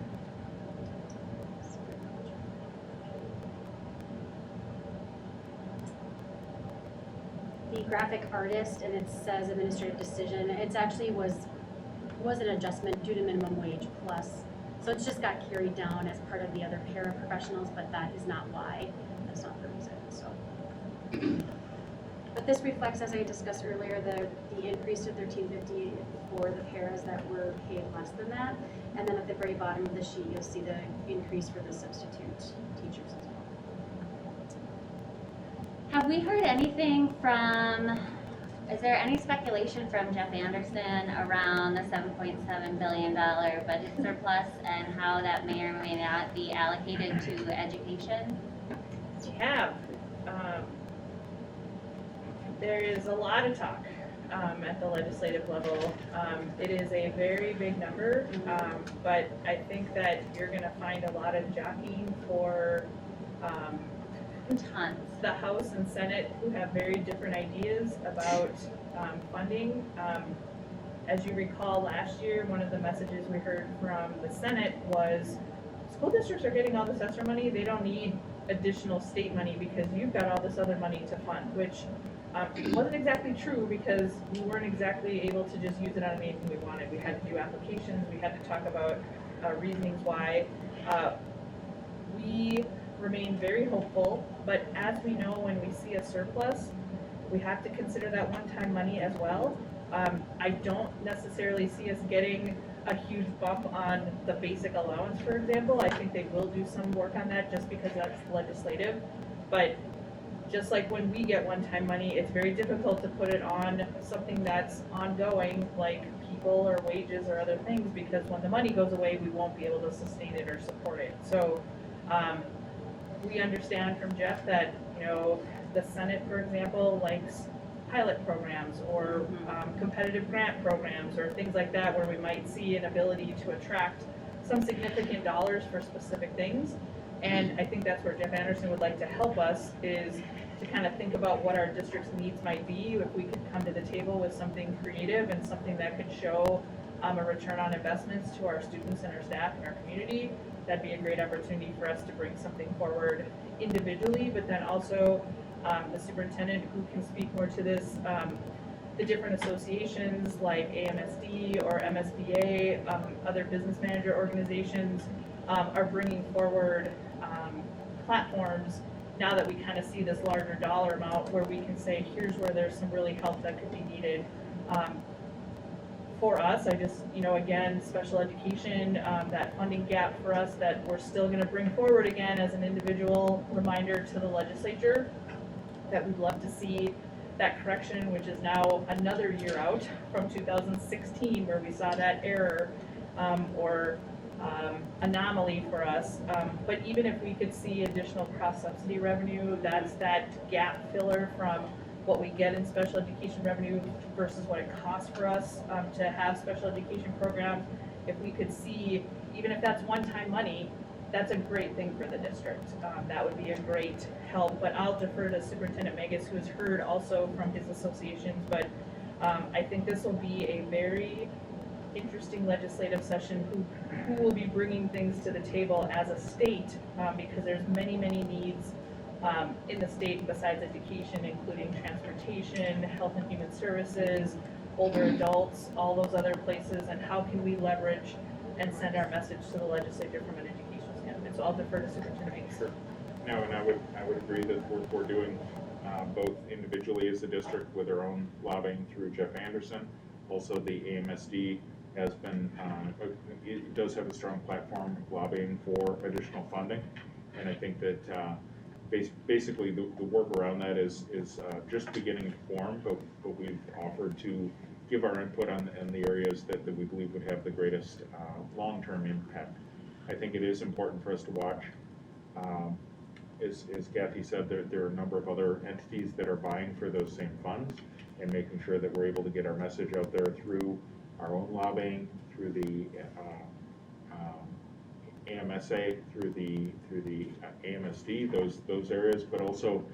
the graphic artist, and it says administrative decision. It's actually was an adjustment due to minimum wage plus So it's just got carried down as part of the other paraprofessionals, but that is not why, that's not the reason, so. But this reflects, as I discussed earlier, the increase to $13.50 for the paras that were paid less than that. And then at the very bottom of the sheet, you'll see the increase for the substitute teachers as well. Have we heard anything from, is there any speculation from Jeff Anderson around the $7.7 billion budget surplus and how that may or may not be allocated to education? We have. There is a lot of talk at the legislative level. It is a very big number, but I think that you're going to find a lot of jockeying for Tons. the House and Senate who have very different ideas about funding. As you recall, last year, one of the messages we heard from the Senate was, school districts are getting all this extra money, they don't need additional state money because you've got all this other money to fund, which wasn't exactly true because we weren't exactly able to just use it on anything we wanted. We had to do applications, we had to talk about reasonings why. We remain very hopeful, but as we know, when we see a surplus, we have to consider that one-time money as well. I don't necessarily see us getting a huge bump on the basic allowance, for example. I think they will do some work on that just because that's legislative. But just like when we get one-time money, it's very difficult to put it on something that's ongoing, like people or wages or other things, because when the money goes away, we won't be able to sustain it or support it. So we understand from Jeff that, you know, the Senate, for example, likes pilot programs or competitive grant programs or things like that, where we might see an ability to attract some significant dollars for specific things. And I think that's where Jeff Anderson would like to help us, is to kind of think about what our district's needs might be. If we could come to the table with something creative and something that could show a return on investments to our students and our staff and our community, that'd be a great opportunity for us to bring something forward individually, but then also the superintendent, who can speak more to this, the different associations like AMSD or MSBA, other business manager organizations are bringing forward platforms now that we kind of see this larger dollar amount, where we can say, here's where there's some really help that could be needed. For us, I just, you know, again, special education, that funding gap for us that we're still going to bring forward again as an individual reminder to the legislature, that we'd love to see that correction, which is now another year out from 2016, where we saw that error or anomaly for us. But even if we could see additional cross-subsidy revenue, that's that gap filler from what we get in special education revenue versus what it costs for us to have special education programs. If we could see, even if that's one-time money, that's a great thing for the district. That would be a great help, but I'll defer to Superintendent Megas, who has heard also from his associations, but I think this will be a very interesting legislative session, who will be bringing things to the table as a state, because there's many needs in the state besides education, including transportation, health and human services, older adults, all those other places, and how can we leverage and send our message to the legislature from an educational standpoint. So I'll defer to Superintendent Meeks. Sure. No, and I would agree that we're doing both individually as a district with our own lobbying through Jeff Anderson. Also, the AMSD has been, it does have a strong platform lobbying for additional funding. And I think that basically the work around that is just beginning to form, but we've offered to give our input on the areas that we believe would have the greatest long-term impact. I think it is important for us to watch. As Kathy said, there are a number of other entities that are vying for those same funds, and making sure that we're able to get our message out there through our own lobbying, through the AMSA, through the AMSD, those areas, but also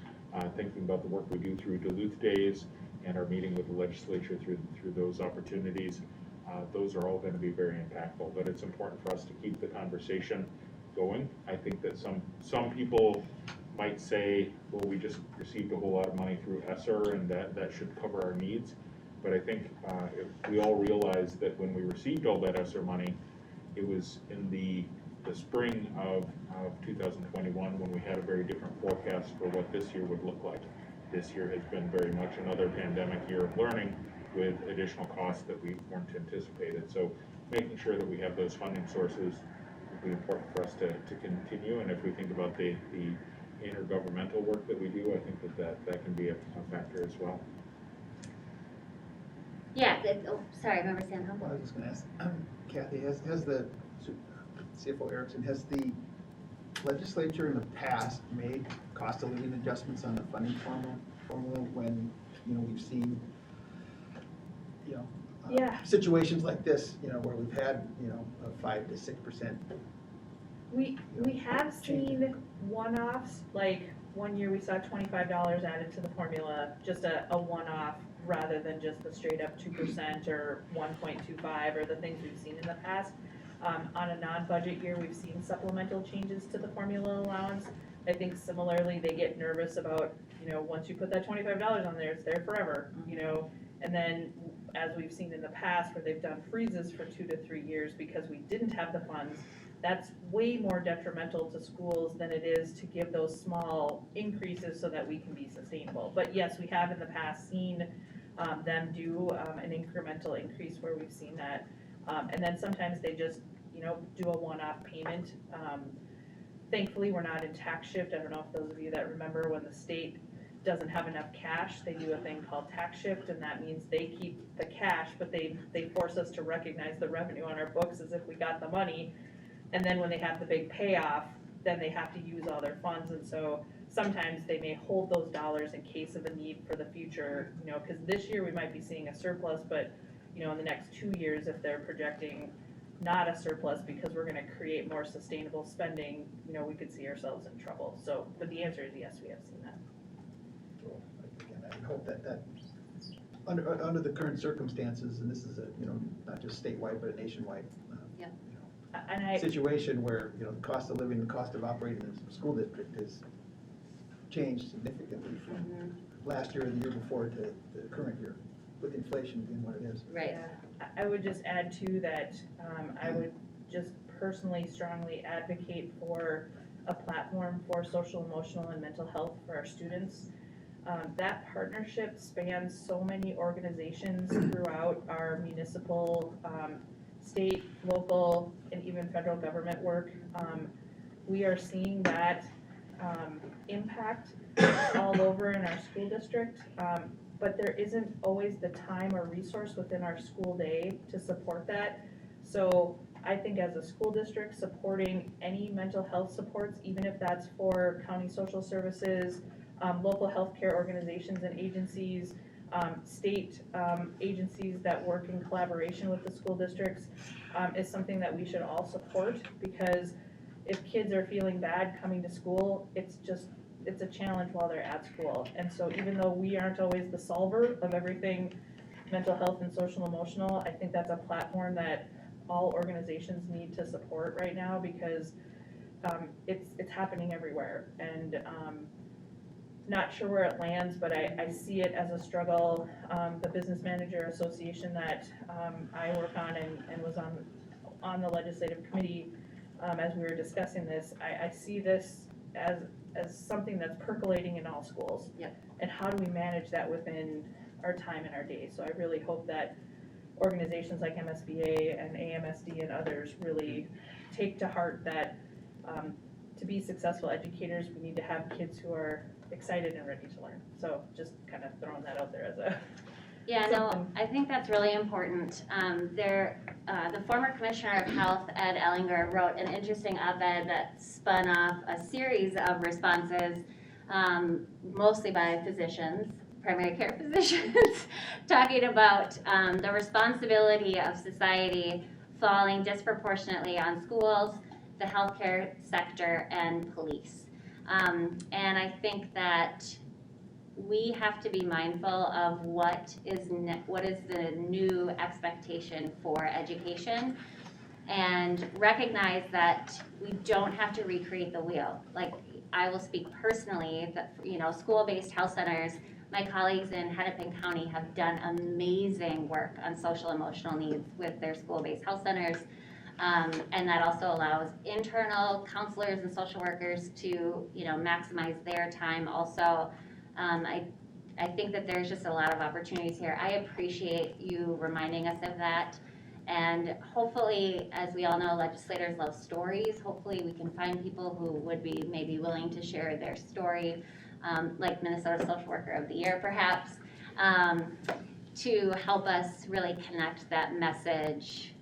thinking about the work we do through Duluth Days and our meeting with the legislature through those opportunities. Those are all going to be very impactful, but it's important for us to keep the conversation going. I think that some people might say, well, we just received a whole lot of money through ESSER and that should cover our needs. But I think if we all realize that when we received all that ESSER money, It was in the spring of 2021 when we had a very different forecast for what this year would look like. This year has been very much another pandemic year of learning with additional costs that we weren't anticipated. So making sure that we have those funding sources will be important for us to continue. And if we think about the intergovernmental work that we do, I think that can be a factor as well. Yeah, sorry, Member Stanhope. Well, I was just gonna ask, Kathy, has the CFO Erickson, has the legislature in the past made cost of living adjustments on the funding formula when, we've seen, Yeah. situations like this, where we've had, a 5 to 6%. We have seen one-offs, like one year we saw $25 added to the formula, just a one-off rather than just the straight up 2% or 1.25 or the things we've seen in the past. On a non-budget year, we've seen supplemental changes to the formula allowance. I think similarly, they get nervous about, once you put that $25 on there, it's there forever, and then as we've seen in the past where they've done freezes for 2 to 3 years because we didn't have the funds, that's way more detrimental to schools than it is to give those small increases so that we can be sustainable. But yes, we have in the past seen them do an incremental increase where we've seen that. And then sometimes they just, do a one-off payment. Thankfully, we're not in tax shift. I don't know if those of you that remember when the state doesn't have enough cash, they do a thing called tax shift, and that means they keep the cash, but they force us to recognize the revenue on our books as if we got the money. And then when they have the big payoff, then they have to use all their funds, and so sometimes they may hold those dollars in case of a need for the future, because this year we might be seeing a surplus, but, in the next 2 years, if they're projecting not a surplus because we're gonna create more sustainable spending, we could see ourselves in trouble. So, but the answer is yes, we have seen that. So, again, I hope that under the current circumstances, and this is not just statewide, but a nationwide, Yeah. And situation where, the cost of living, the cost of operating a school district has changed significantly from last year and the year before to the current year, with inflation being what it is. Right. Yeah, I would just add too that I would just personally strongly advocate for a platform for social, emotional, and mental health for our students. That partnership spans so many organizations throughout our municipal, state, local, and even federal government work. We are seeing that impact all over in our school district, but there isn't always the time or resource within our school day to support that. So I think as a school district, supporting any mental health supports, even if that's for county social services, local healthcare organizations and agencies, state agencies that work in collaboration with the school districts, is something that we should all support, because if kids are feeling bad coming to school, it's a challenge while they're at school. And so even though we aren't always the solver of everything mental health and social emotional, I think that's a platform that all organizations need to support right now, because it's happening everywhere. And not sure where it lands, but I see it as a struggle. The Business Manager Association that I work on and was on the legislative committee as we were discussing this, I see this as something that's percolating in all schools. Yep. And how do we manage that within our time and our day? So I really hope that organizations like MSBA and AMSD and others really take to heart that to be successful educators, we need to have kids who are excited and ready to learn. So just kind of throwing that out there as a Yeah, no, something. I think that's really important. The former Commissioner of Health, Ed Ellinger, wrote an interesting op-ed that spun off a series of responses, mostly by physicians, primary care physicians, talking about the responsibility of society falling disproportionately on schools, the healthcare sector, and police. And I think that we have to be mindful of what is the new expectation for education, and recognize that we don't have to recreate the wheel. Like, I will speak personally that, school-based health centers, my colleagues in Hennepin County have done amazing work on social emotional needs with their school-based health centers. And that also allows internal counselors and social workers to, maximize their time also. I think that there's just a lot of opportunities here. I appreciate you reminding us of that. And hopefully, as we all know, legislators love stories. Hopefully, we can find people who would be maybe willing to share their story, like Minnesota Social Worker of the Year, perhaps, to help us really connect that message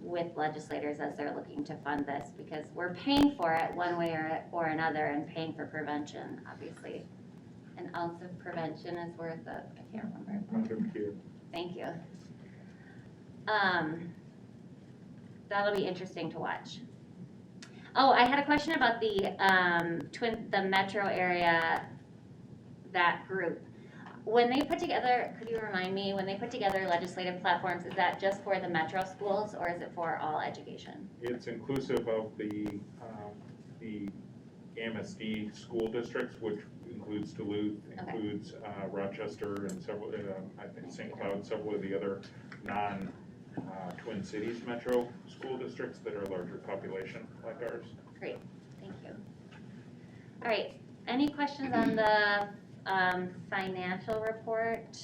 with legislators as they're looking to fund this, because we're paying for it one way or another, and paying for prevention, obviously. An ounce of prevention is worth I can't remember. Positive cure. Thank you. That'll be interesting to watch. Oh, I had a question about the metro area, that group. When they put together, could you remind me, when they put together legislative platforms, is that just for the metro schools or is it for all education? It's inclusive of the ISD school districts, which includes Duluth, Okay. includes Rochester, and several, I think St. Cloud, several of the other non-Twin Cities metro school districts that are larger population like ours. Great, thank you. All right, any questions on the financial report?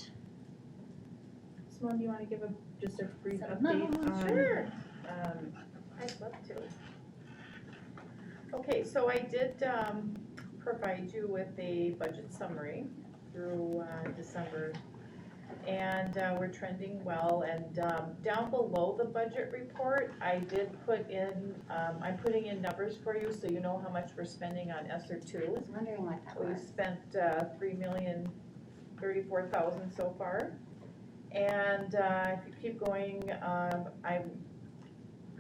Simone, do you want to give just a brief No, update on? Sure. Um, I'd love to. Okay, so I did provide you with a budget summary through December, and we're trending well. And down below the budget report, I did put in, I'm putting in numbers for you so you know how much we're spending on ESSER I two. was wondering what that We've was. spent $3,034,000 so far. And if you keep going,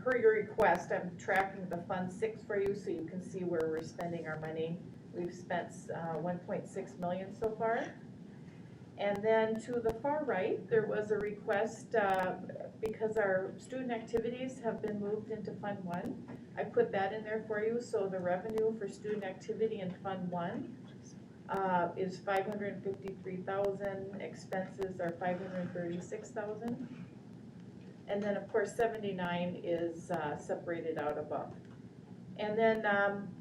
per your request, I'm tracking the Fund 6 for you so you can see where we're spending our money. We've spent 1.6 million so far. And then to the far right, there was a request, because our student activities have been moved into Fund 1. I put that in there for you, so the revenue for student activity in Fund 1 is 553,000, expenses are 536,000. And then, of course, 79 is separated out above. And then,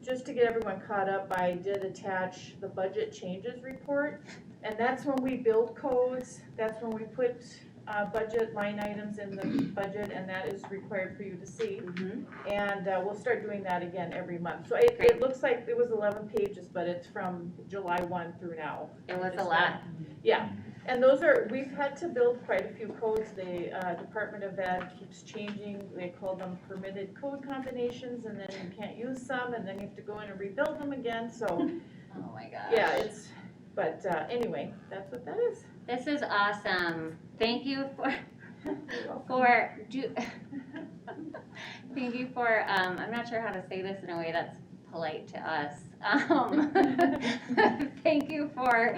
just to get everyone caught up, I did attach the budget changes report. And that's when we build codes, that's when we put budget line items in the budget, and that is required for you to see. Mhm. And we'll start doing that again every month. So it looks like it was 11 pages, but it's from July 1 through now. It was a lot. Yeah, and we've had to build quite a few codes. The Department of Ed keeps changing, they call them permitted code combinations, and then you can't use some, and then you have to go in and rebuild them again, so, Oh my gosh. yeah, but anyway, that's what that is. This is awesome. Thank you thank you for, I'm not sure how to say this in a way that's polite to us. Thank you for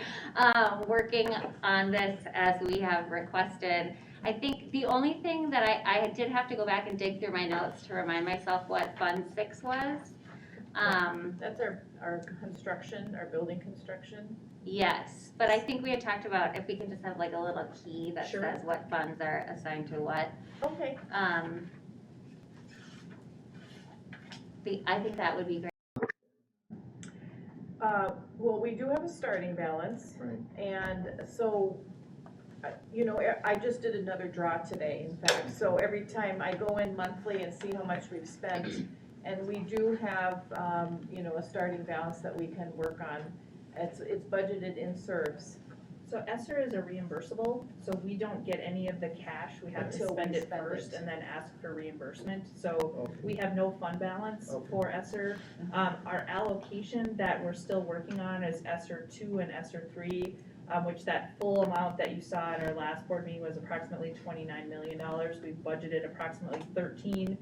working on this as we have requested. I think the only thing that I did have to go back and dig through my notes to remind myself what Fund 6 was. That's our construction, our building construction. Yes, but I think we had talked about if we can just have like a little key that Sure. says what funds are assigned to what. Okay. I think that would be great. Well, we do have a starting balance. Right. And so, I just did another draw today, in fact. So every time I go in monthly and see how much we've spent, and we do have, a starting balance that we can work on. It's budgeted in serves. So ESSER is a reimbursable, so we don't get any of the cash, we have to Until we spend it spend first it. and then ask for reimbursement, so Okay. we have no fund balance Okay. for ESSER. Our allocation that we're still working on is ESSER 2 and ESSER 3, which that full amount that you saw at our last board meeting was approximately $29 million. We've budgeted approximately 13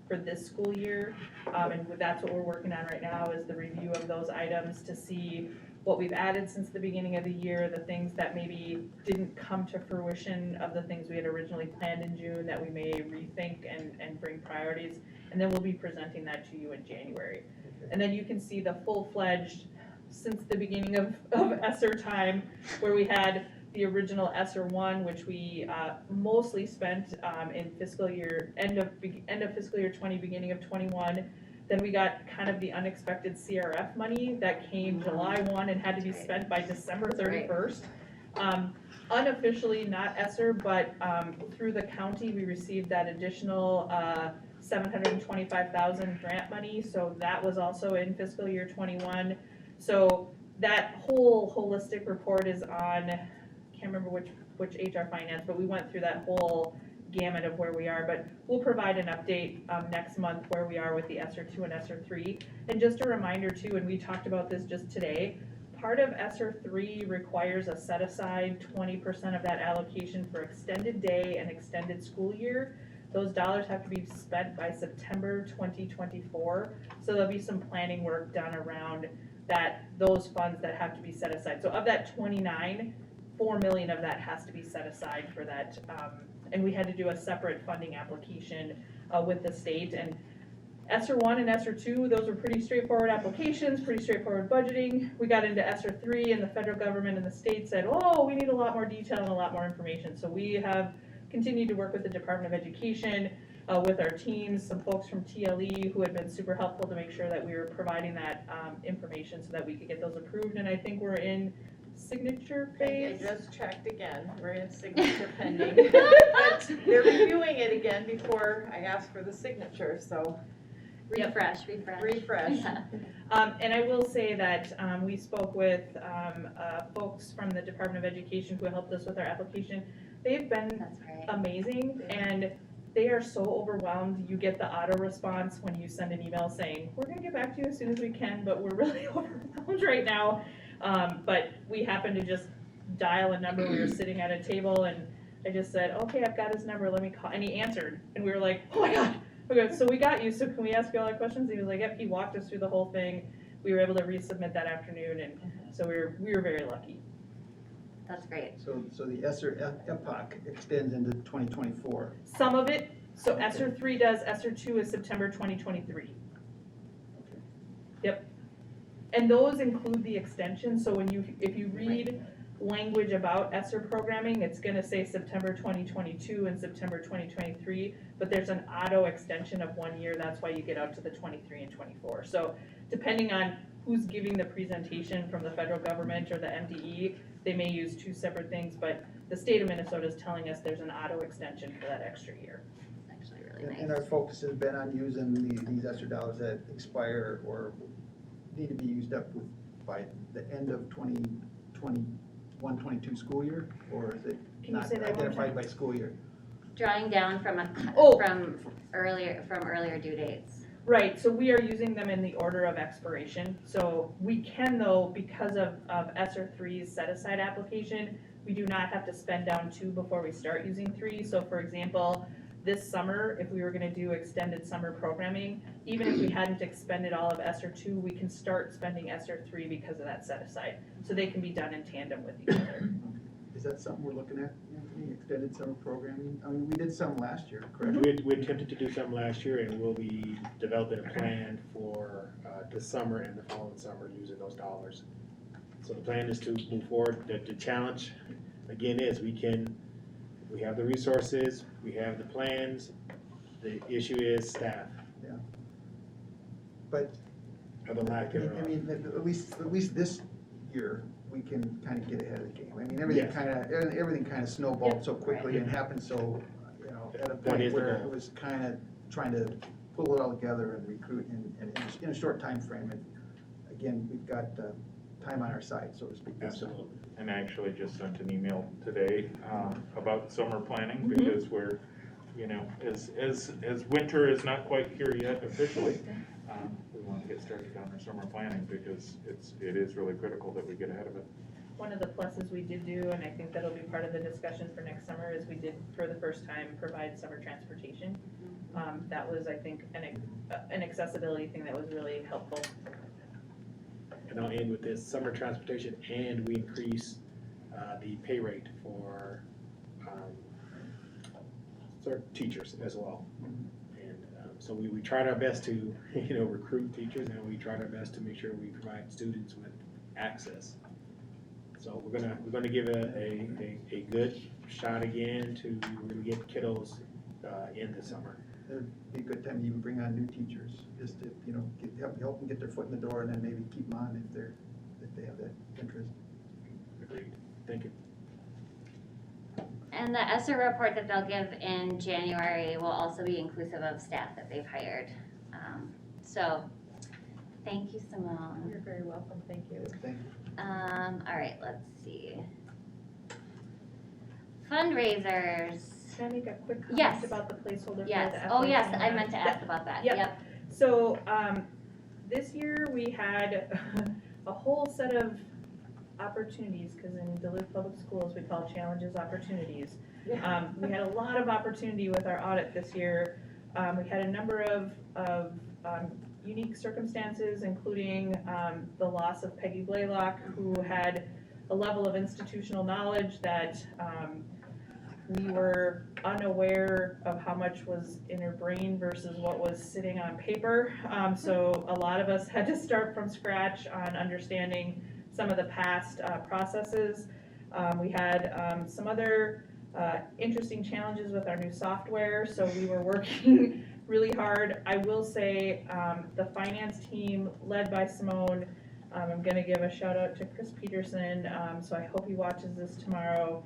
for this school year, and that's what we're working on right now is the review of those items to see what we've added since the beginning of the year, the things that maybe didn't come to fruition of the things we had originally planned in June that we may rethink and bring priorities. And then we'll be presenting that to you in January. And then you can see the full-fledged, since the beginning of ESSER time, where we had, the original ESSER one, which we mostly spent in fiscal year, end of fiscal year 20, beginning of 21. Then we got kind of the unexpected CRF money that came July 1 and had to be spent by December 31st. Unofficially not ESSER, but through the county, we received that additional $725,000 grant money, so that was also in fiscal year 21. So that whole holistic report is on, can't remember which HR finance, but we went through that whole gamut of where we are, but we'll provide an update next month where we are with the ESSER 2 and ESSER 3. And just a reminder too, and we talked about this just today, part of ESSER 3 requires a set aside 20% of that allocation for extended day and extended school year. Those dollars have to be spent by September 2024, so there'll be some planning work done around those funds that have to be set aside. So of that 29, 4 million of that has to be set aside for that, and we had to do a separate funding application with the state. And ESSER 1 and ESSER 2, those were pretty straightforward applications, pretty straightforward budgeting. We got into ESSER 3 and the federal government and the state said, oh, we need a lot more detail and a lot more information. So we have continued to work with the Department of Education, with our teams, some folks from TLE who had been super helpful to make sure that we were providing that information so that we could get those approved. And I think we're in signature phase. I just checked again, we're in signature pending, but they're reviewing it again before I ask for the signature, so Refresh. refresh. And I will say that we spoke with folks from the Department of Education who helped us with our application. They've been That's right. amazing, and they are so overwhelmed. You get the auto response when you send an email saying, we're gonna get back to you as soon as we can, but we're really overwhelmed right now. But we happened to just dial a number. We were sitting at a table and I just said, okay, I've got his number, let me call. And he answered. And we were like, oh my God, okay, so we got you. So can we ask you all our questions? He was like, yep, he walked us through the whole thing. We were able to resubmit that afternoon, and so we were very lucky. That's great. So the ESSER epoch extends into 2024. Some of it, so ESSER 3 does, ESSER 2 is September 2023. Yep. And those include the extension, so if you read language about ESSER programming, it's gonna say September 2022 and September 2023, but there's an auto extension of 1 year, that's why you get out to the 23 and 24. So depending on who's giving the presentation from the federal government or the MDE, they may use two separate things, but the state of Minnesota is telling us there's an auto extension for that extra year. It's actually really nice. And our focus has been on using these ESSER dollars that expire or need to be used up by the end of 2021-22 school year, or is it Can you not say that one more identified time? by school year? Drawing down from Oh. from earlier due dates. Right, so we are using them in the order of expiration. So we can though, because of ESSER 3's set-aside application, we do not have to spend down 2 before we start using 3. So for example, this summer, if we were gonna do extended summer programming, even if we hadn't expended all of ESSER 2, we can start spending ESSER 3 because of that set-aside. So they can be done in tandem with each other. Is that something we're looking at, Anthony, extended summer programming? I mean, we did some last year, correct? We attempted to do some last year, and we'll be developing a plan for the summer and the following summer using those dollars. So the plan is to move forward. The challenge, again, is we have the resources, we have the plans. The issue is staff. Yeah. But, Or the lack I of. mean, at least this year, we can kind of get ahead of the game. I mean, everything Yes. kind of snowballed so quickly and happened so, at a That point is the where goal. it was kind of trying to pull it all together and recruit in a short time frame. And again, we've got time on our side, so to speak. Absolutely. And I actually just sent an email today about summer planning, Mhm. because we're, as winter is not quite here yet officially, we want to get started on our summer planning, because it is really critical that we get ahead of it. One of the pluses we did do, and I think that'll be part of the discussion for next summer, is we did, for the first time, provide summer transportation. That was, I think, an accessibility thing that was really helpful. And I'll end with this, summer transportation, and we increase the pay rate for teachers as well. And so we tried our best to, recruit teachers, and we tried our best to make sure we provide students with access. So we're gonna give it a good shot again to really get kiddos in the summer. It'd be a good time to even bring on new teachers, just to, you know, help them get their foot in the door and then maybe keep them on if they have that interest. Agreed. Thank you. And the ESSER report that they'll give in January will also be inclusive of staff that they've hired. So, thank you, Simone. You're very welcome, thank you. Thank you. All right, let's see. Fundraisers. Can I make a quick Yes. comment about the placeholder for the Yes. FY21? Oh, yes, I meant to ask about that. Yep. Yep. So, this year we had a whole set of opportunities, because in Duluth Public Schools, we call challenges opportunities. We had a lot of opportunity with our audit this year. We had a number of unique circumstances, including the loss of Peggy Blaylock, who had a level of institutional knowledge that we were unaware of how much was in her brain versus what was sitting on paper. So a lot of us had to start from scratch on understanding some of the past processes. We had some other interesting challenges with our new software, so we were working really hard. I will say the finance team led by Simone, I'm gonna give a shout out to Chris Peterson, so I hope he watches this tomorrow.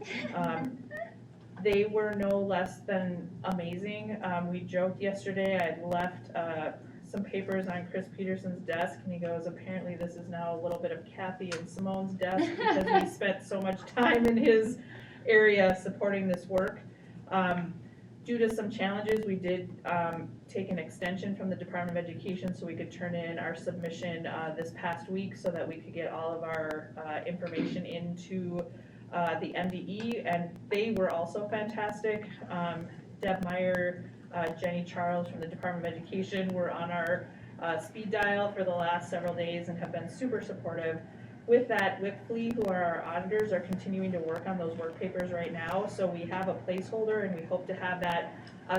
They were no less than amazing. We joked yesterday, I left some papers on Chris Peterson's desk, and he goes, apparently this is now a little bit of Kathy and Simone's desk because we spent so much time in his area supporting this work. Due to some challenges, we did take an extension from the Department of Education so we could turn in our submission this past week so that we could get all of our information into the MDE, and they were also fantastic. Deb Meyer, Jenny Charles from the Department of Education were on our speed dial for the last several days and have been super supportive. With that, Whitfleet, who are our auditors, are continuing to work on those work papers right now, so we have a placeholder and we hope to have that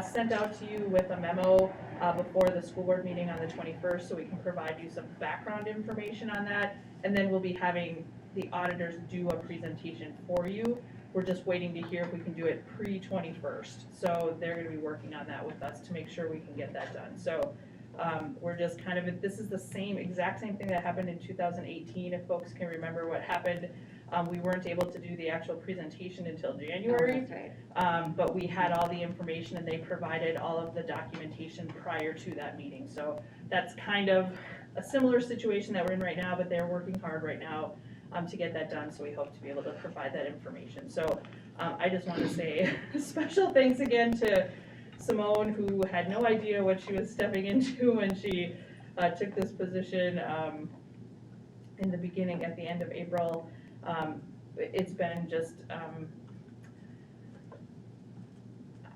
sent out to you with a memo before the school board meeting on the 21st, so we can provide you some background information on that, and then we'll be having the auditors do a presentation for you. We're just waiting to hear if we can do it pre-21st, so they're gonna be working on that with us to make sure we can get that done. So we're just kind of, this is the exact same thing that happened in 2018, if folks can remember what happened. We weren't able to do the actual presentation until January. Oh, that's right. But we had all the information and they provided all of the documentation prior to that meeting. So that's kind of a similar situation that we're in right now, but they're working hard right now to get that done, so we hope to be able to provide that information. So I just want to say special thanks again to Simone, who had no idea what she was stepping into when she took this position in the beginning, at the end of April. It's been just,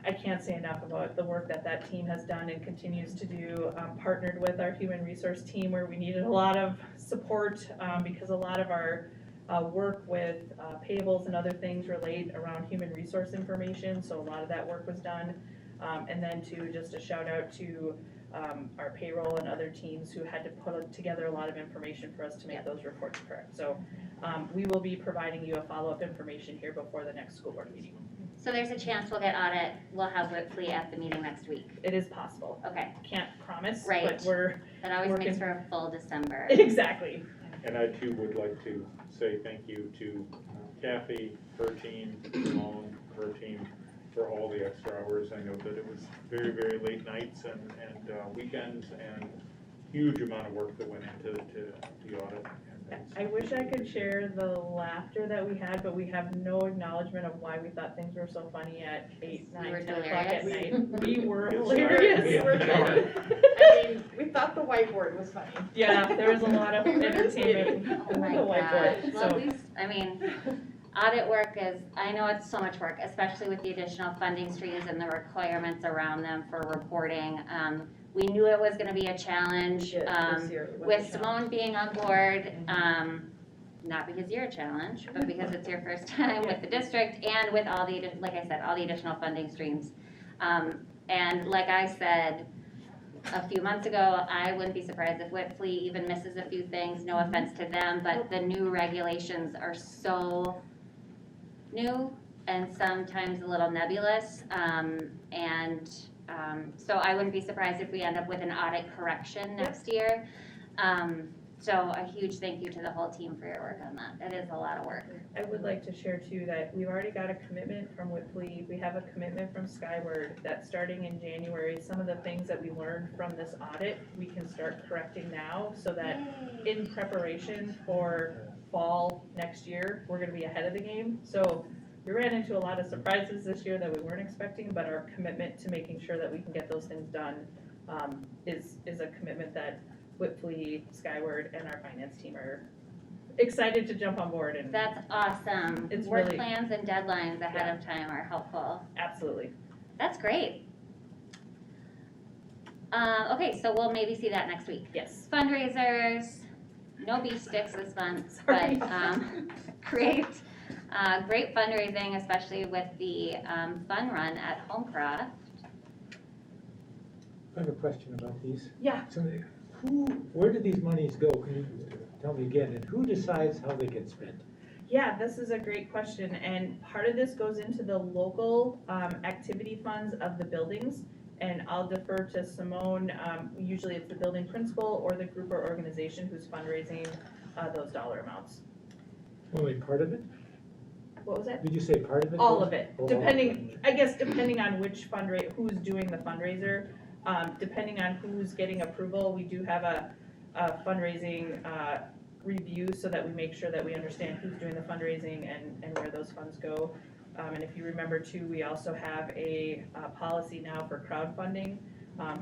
I can't say enough about the work that that team has done and continues to do. Partnered with our human resource team where we needed a lot of support because a lot of our work with payables and other things relate around human resource information, so a lot of that work was done. And then just a shout out to our payroll and other teams who had to put together a lot of information for us to make those reports correct. So we will be providing you a follow-up information here before the next school board meeting. So there's a chance we'll have Whitfleet at the meeting next week. It is possible. Okay, Can't promise, Right. but we're, that always Working. makes for a full December. exactly. And I too would like to say thank you to Kathy, her team, Simone, her team, for all the extra hours. I know that it was very, very late nights and weekends and huge amount of work that went into the audit. I wish I could share the laughter that we had, but we have no acknowledgement of why we thought things were so funny at 8, 9, You were 10 o'clock at delirious. night. We were It's hilarious. right. I mean, we thought the whiteboard was funny. Yeah, there was a lot of entertainment Oh with my the whiteboard, gosh, well, at so. least, I mean, audit work is, I know it's so much work, especially with the additional funding streams and the requirements around them for reporting. We knew it was gonna be a challenge, This year was a with challenge. Simone being on board, not because you're a challenge, but because it's your first time with the district and with all the, like I said, all the additional funding streams. And like I said, a few months ago, I wouldn't be surprised if Whitfleet even misses a few things, no offense to them, but the new regulations are so new and sometimes a little nebulous. So I wouldn't be surprised if we end up with an audit correction next year. So a huge thank you to the whole team for your work on that. It is a lot of work. I would like to share too that we've already got a commitment from Whitley, we have a commitment from Skyward that starting in January, some of the things that we learned from this audit, we can start correcting now so that in preparation for fall next year, we're gonna be ahead of the game. So we ran into a lot of surprises this year that we weren't expecting, but our commitment to making sure that we can get those things done is a commitment that Whitley, Skyward, and our finance team are excited to jump on board and. That's awesome. It's Work really- plans and deadlines ahead of time are helpful. Absolutely. That's great. Okay, so we'll maybe see that next week. Yes. Fundraisers, no beef sticks this month, Sorry. but great, great fundraising, especially with the fun run at Homecroft. I have a question about these. Yeah. So where do these monies go? Can you tell me again? And who decides how they get spent? Yeah, this is a great question, and part of this goes into the local activity funds of the buildings, and I'll defer to Simone. Usually it's the building principal or the group or organization who's fundraising those dollar amounts. Only part of it? What was that? Did you say part of it? All of it, Oh, all of depending, I guess depending on which who's doing the fundraiser, depending on who's getting approval, we do have a fundraising review so that we make sure that we understand who's doing the fundraising and where those funds go. And if you remember too, we also have a policy now for crowdfunding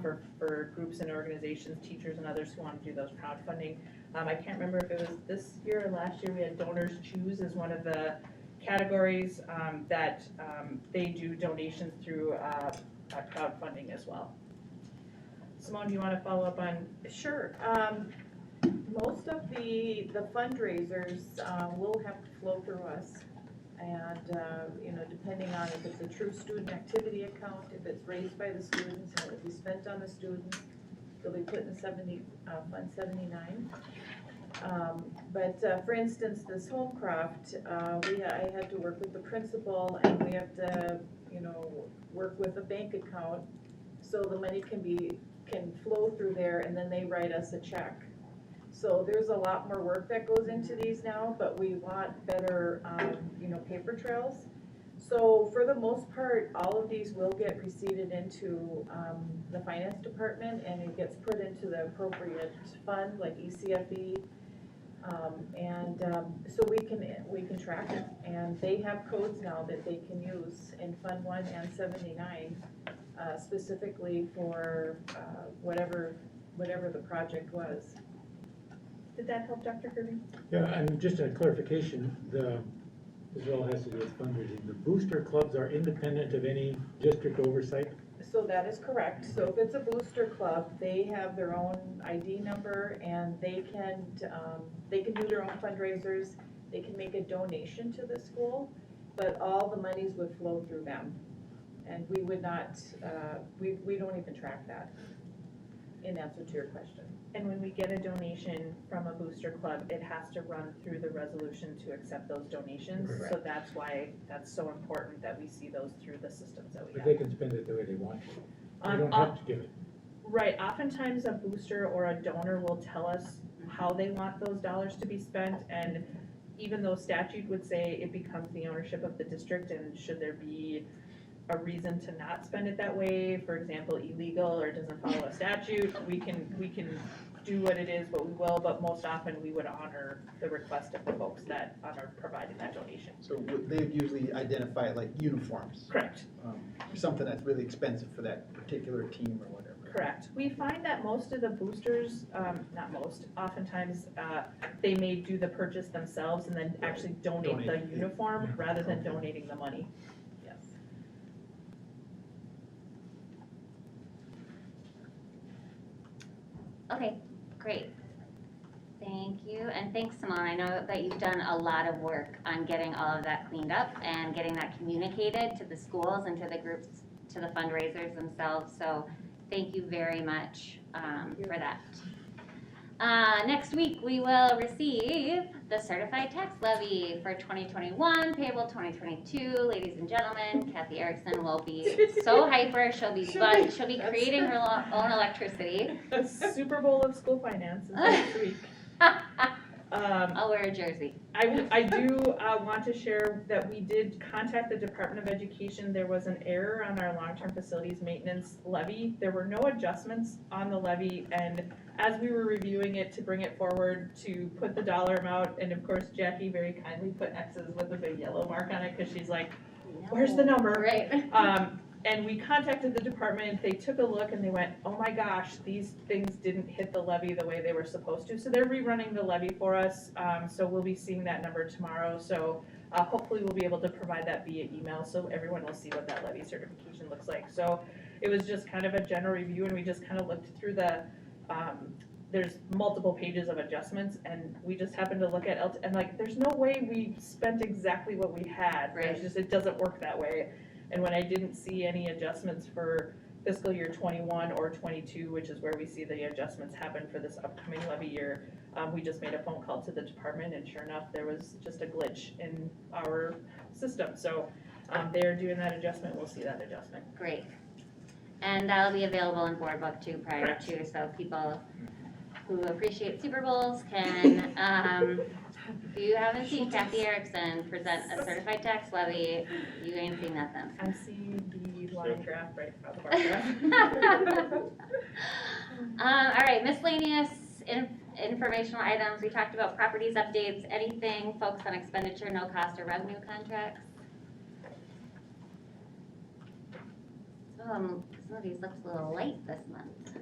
for groups and organizations, teachers and others who want to do those crowdfunding. I can't remember if it was this year or last year, we had Donors Choose as one of the categories that they do donations through crowdfunding as well. Simone, do you want to follow up on? Sure. Most of the fundraisers will have to flow through us. And, depending on if it's a true student activity account, if it's raised by the students, and it will be spent on the students, they'll be put in Fund 79. But for instance, this Homecroft, I had to work with the principal, and we have to, work with a bank account so the money can flow through there, and then they write us a check. So there's a lot more work that goes into these now, but we want better, paper trails. So for the most part, all of these will get receipted into the finance department, and it gets put into the appropriate fund, like ECFE. So we can track it, and they have codes now that they can use in Fund 1 and 79, specifically for whatever the project was. Did that help, Dr. Kirby? Yeah, and just a clarification, this all has to do with fundraising. The booster clubs are independent of any district oversight? So that is correct. So if it's a booster club, they have their own ID number, and they can do their own fundraisers. They can make a donation to the school, but all the monies would flow through them. And we would not, we don't even track that, in answer to your question. And when we get a donation from a booster club, it has to run through the resolution to accept those donations. Correct. So that's why that's so important that we see those through the systems that we But have. they can spend it the way they want to. They don't have to give it. Right, oftentimes a booster or a donor will tell us how they want those dollars to be spent, and even though statute would say it becomes the ownership of the district, and should there be a reason to not spend it that way, for example, illegal or doesn't follow a statute, we can do what it is, what we will, but most often we would honor the request of the folks that are providing that donation. So they usually identify like uniforms, Correct. something that's really expensive for that particular team or whatever. Correct. We find that most of the boosters, not most, oftentimes, they may do the purchase themselves and then actually donate the Donate, yeah. uniform rather than Okay. donating the money. Yes. Okay, great. Thank you, and thanks, Simone. I know that you've done a lot of work on getting all of that cleaned up and getting that communicated to the schools and to the groups, to the fundraisers themselves, so thank you very much for that. Next week, we will receive the certified tax levy for 2021, payable 2022. Ladies and gentlemen, Kathy Erickson will be so hyper. She'll be creating her own electricity. The Super Bowl of school finance is next week. I'll wear a jersey. I do want to share that we did contact the Department of Education. There was an error on our long-term facilities maintenance levy. There were no adjustments on the levy, and as we were reviewing it to bring it forward to put the dollar amount, and of course Jackie very kindly put X's with a big yellow mark on it because she's like, where's the number? Right. And we contacted the department, they took a look and they went, oh my gosh, these things didn't hit the levy the way they were supposed to. So they're rerunning the levy for us, so we'll be seeing that number tomorrow. So hopefully we'll be able to provide that via email so everyone will see what that levy certification looks like. So it was just kind of a general review and we just kind of looked through the, there's multiple pages of adjustments and we just happened to look at, and like, there's no way we spent exactly what we had. Right. It's just, it doesn't work that way. And when I didn't see any adjustments for fiscal year 21 or 22, which is where we see the adjustments happen for this upcoming levy year, we just made a phone call to the department and sure enough, there was just a glitch in our system. So they're doing that adjustment, we'll see that adjustment. Great. And that'll be available in board book too prior Correct. to, so people who appreciate Super Bowls can, if you haven't seen Kathy Erickson present a certified tax levy, you ain't seen nothing. I see the line graph right out of our graph. All right, miscellaneous informational items. We talked about properties updates, anything focused on expenditure, no cost or revenue contracts. Some of these looks a little light this month.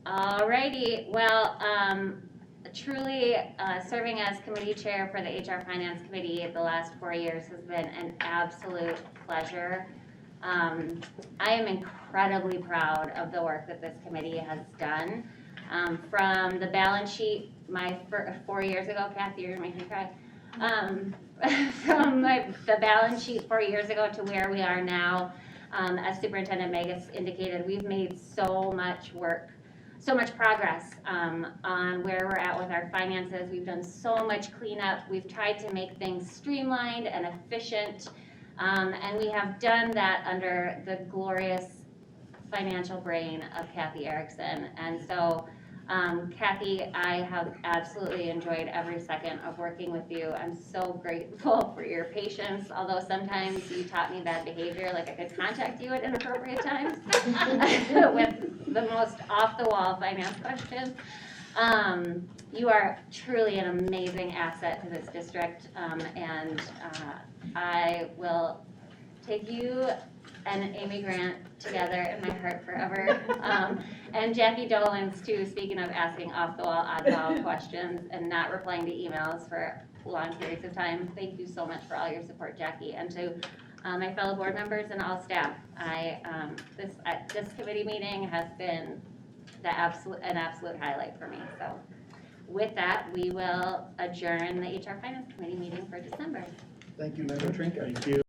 Alrighty, well, truly serving as committee chair for the HR Finance Committee the last 4 years has been an absolute pleasure. I am incredibly proud of the work that this committee has done. From the balance sheet, 4 years ago, Kathy, you're making me cry. From the balance sheet 4 years ago to where we are now, as Superintendent Megas indicated, we've made so much progress on where we're at with our finances. We've done so much cleanup. We've tried to make things streamlined and efficient, and we have done that under the glorious financial brain of Kathy Erickson. And so, Kathy, I have absolutely enjoyed every second of working with you. I'm so grateful for your patience, although sometimes you taught me bad behavior, like I could contact you at inappropriate times with the most off-the-wall finance questions. You are truly an amazing asset to this district, and I will take you and Amy Grant together in my heart forever. And Jackie Dolans too, speaking of asking off-the-wall, oddball questions and not replying to emails for long periods of time. Thank you so much for all your support, Jackie. And to my fellow board members and all staff, this committee meeting has been an absolute highlight for me. So with that, we will adjourn the HR Finance Committee meeting for December. Thank you, Member Trinka. Thank you.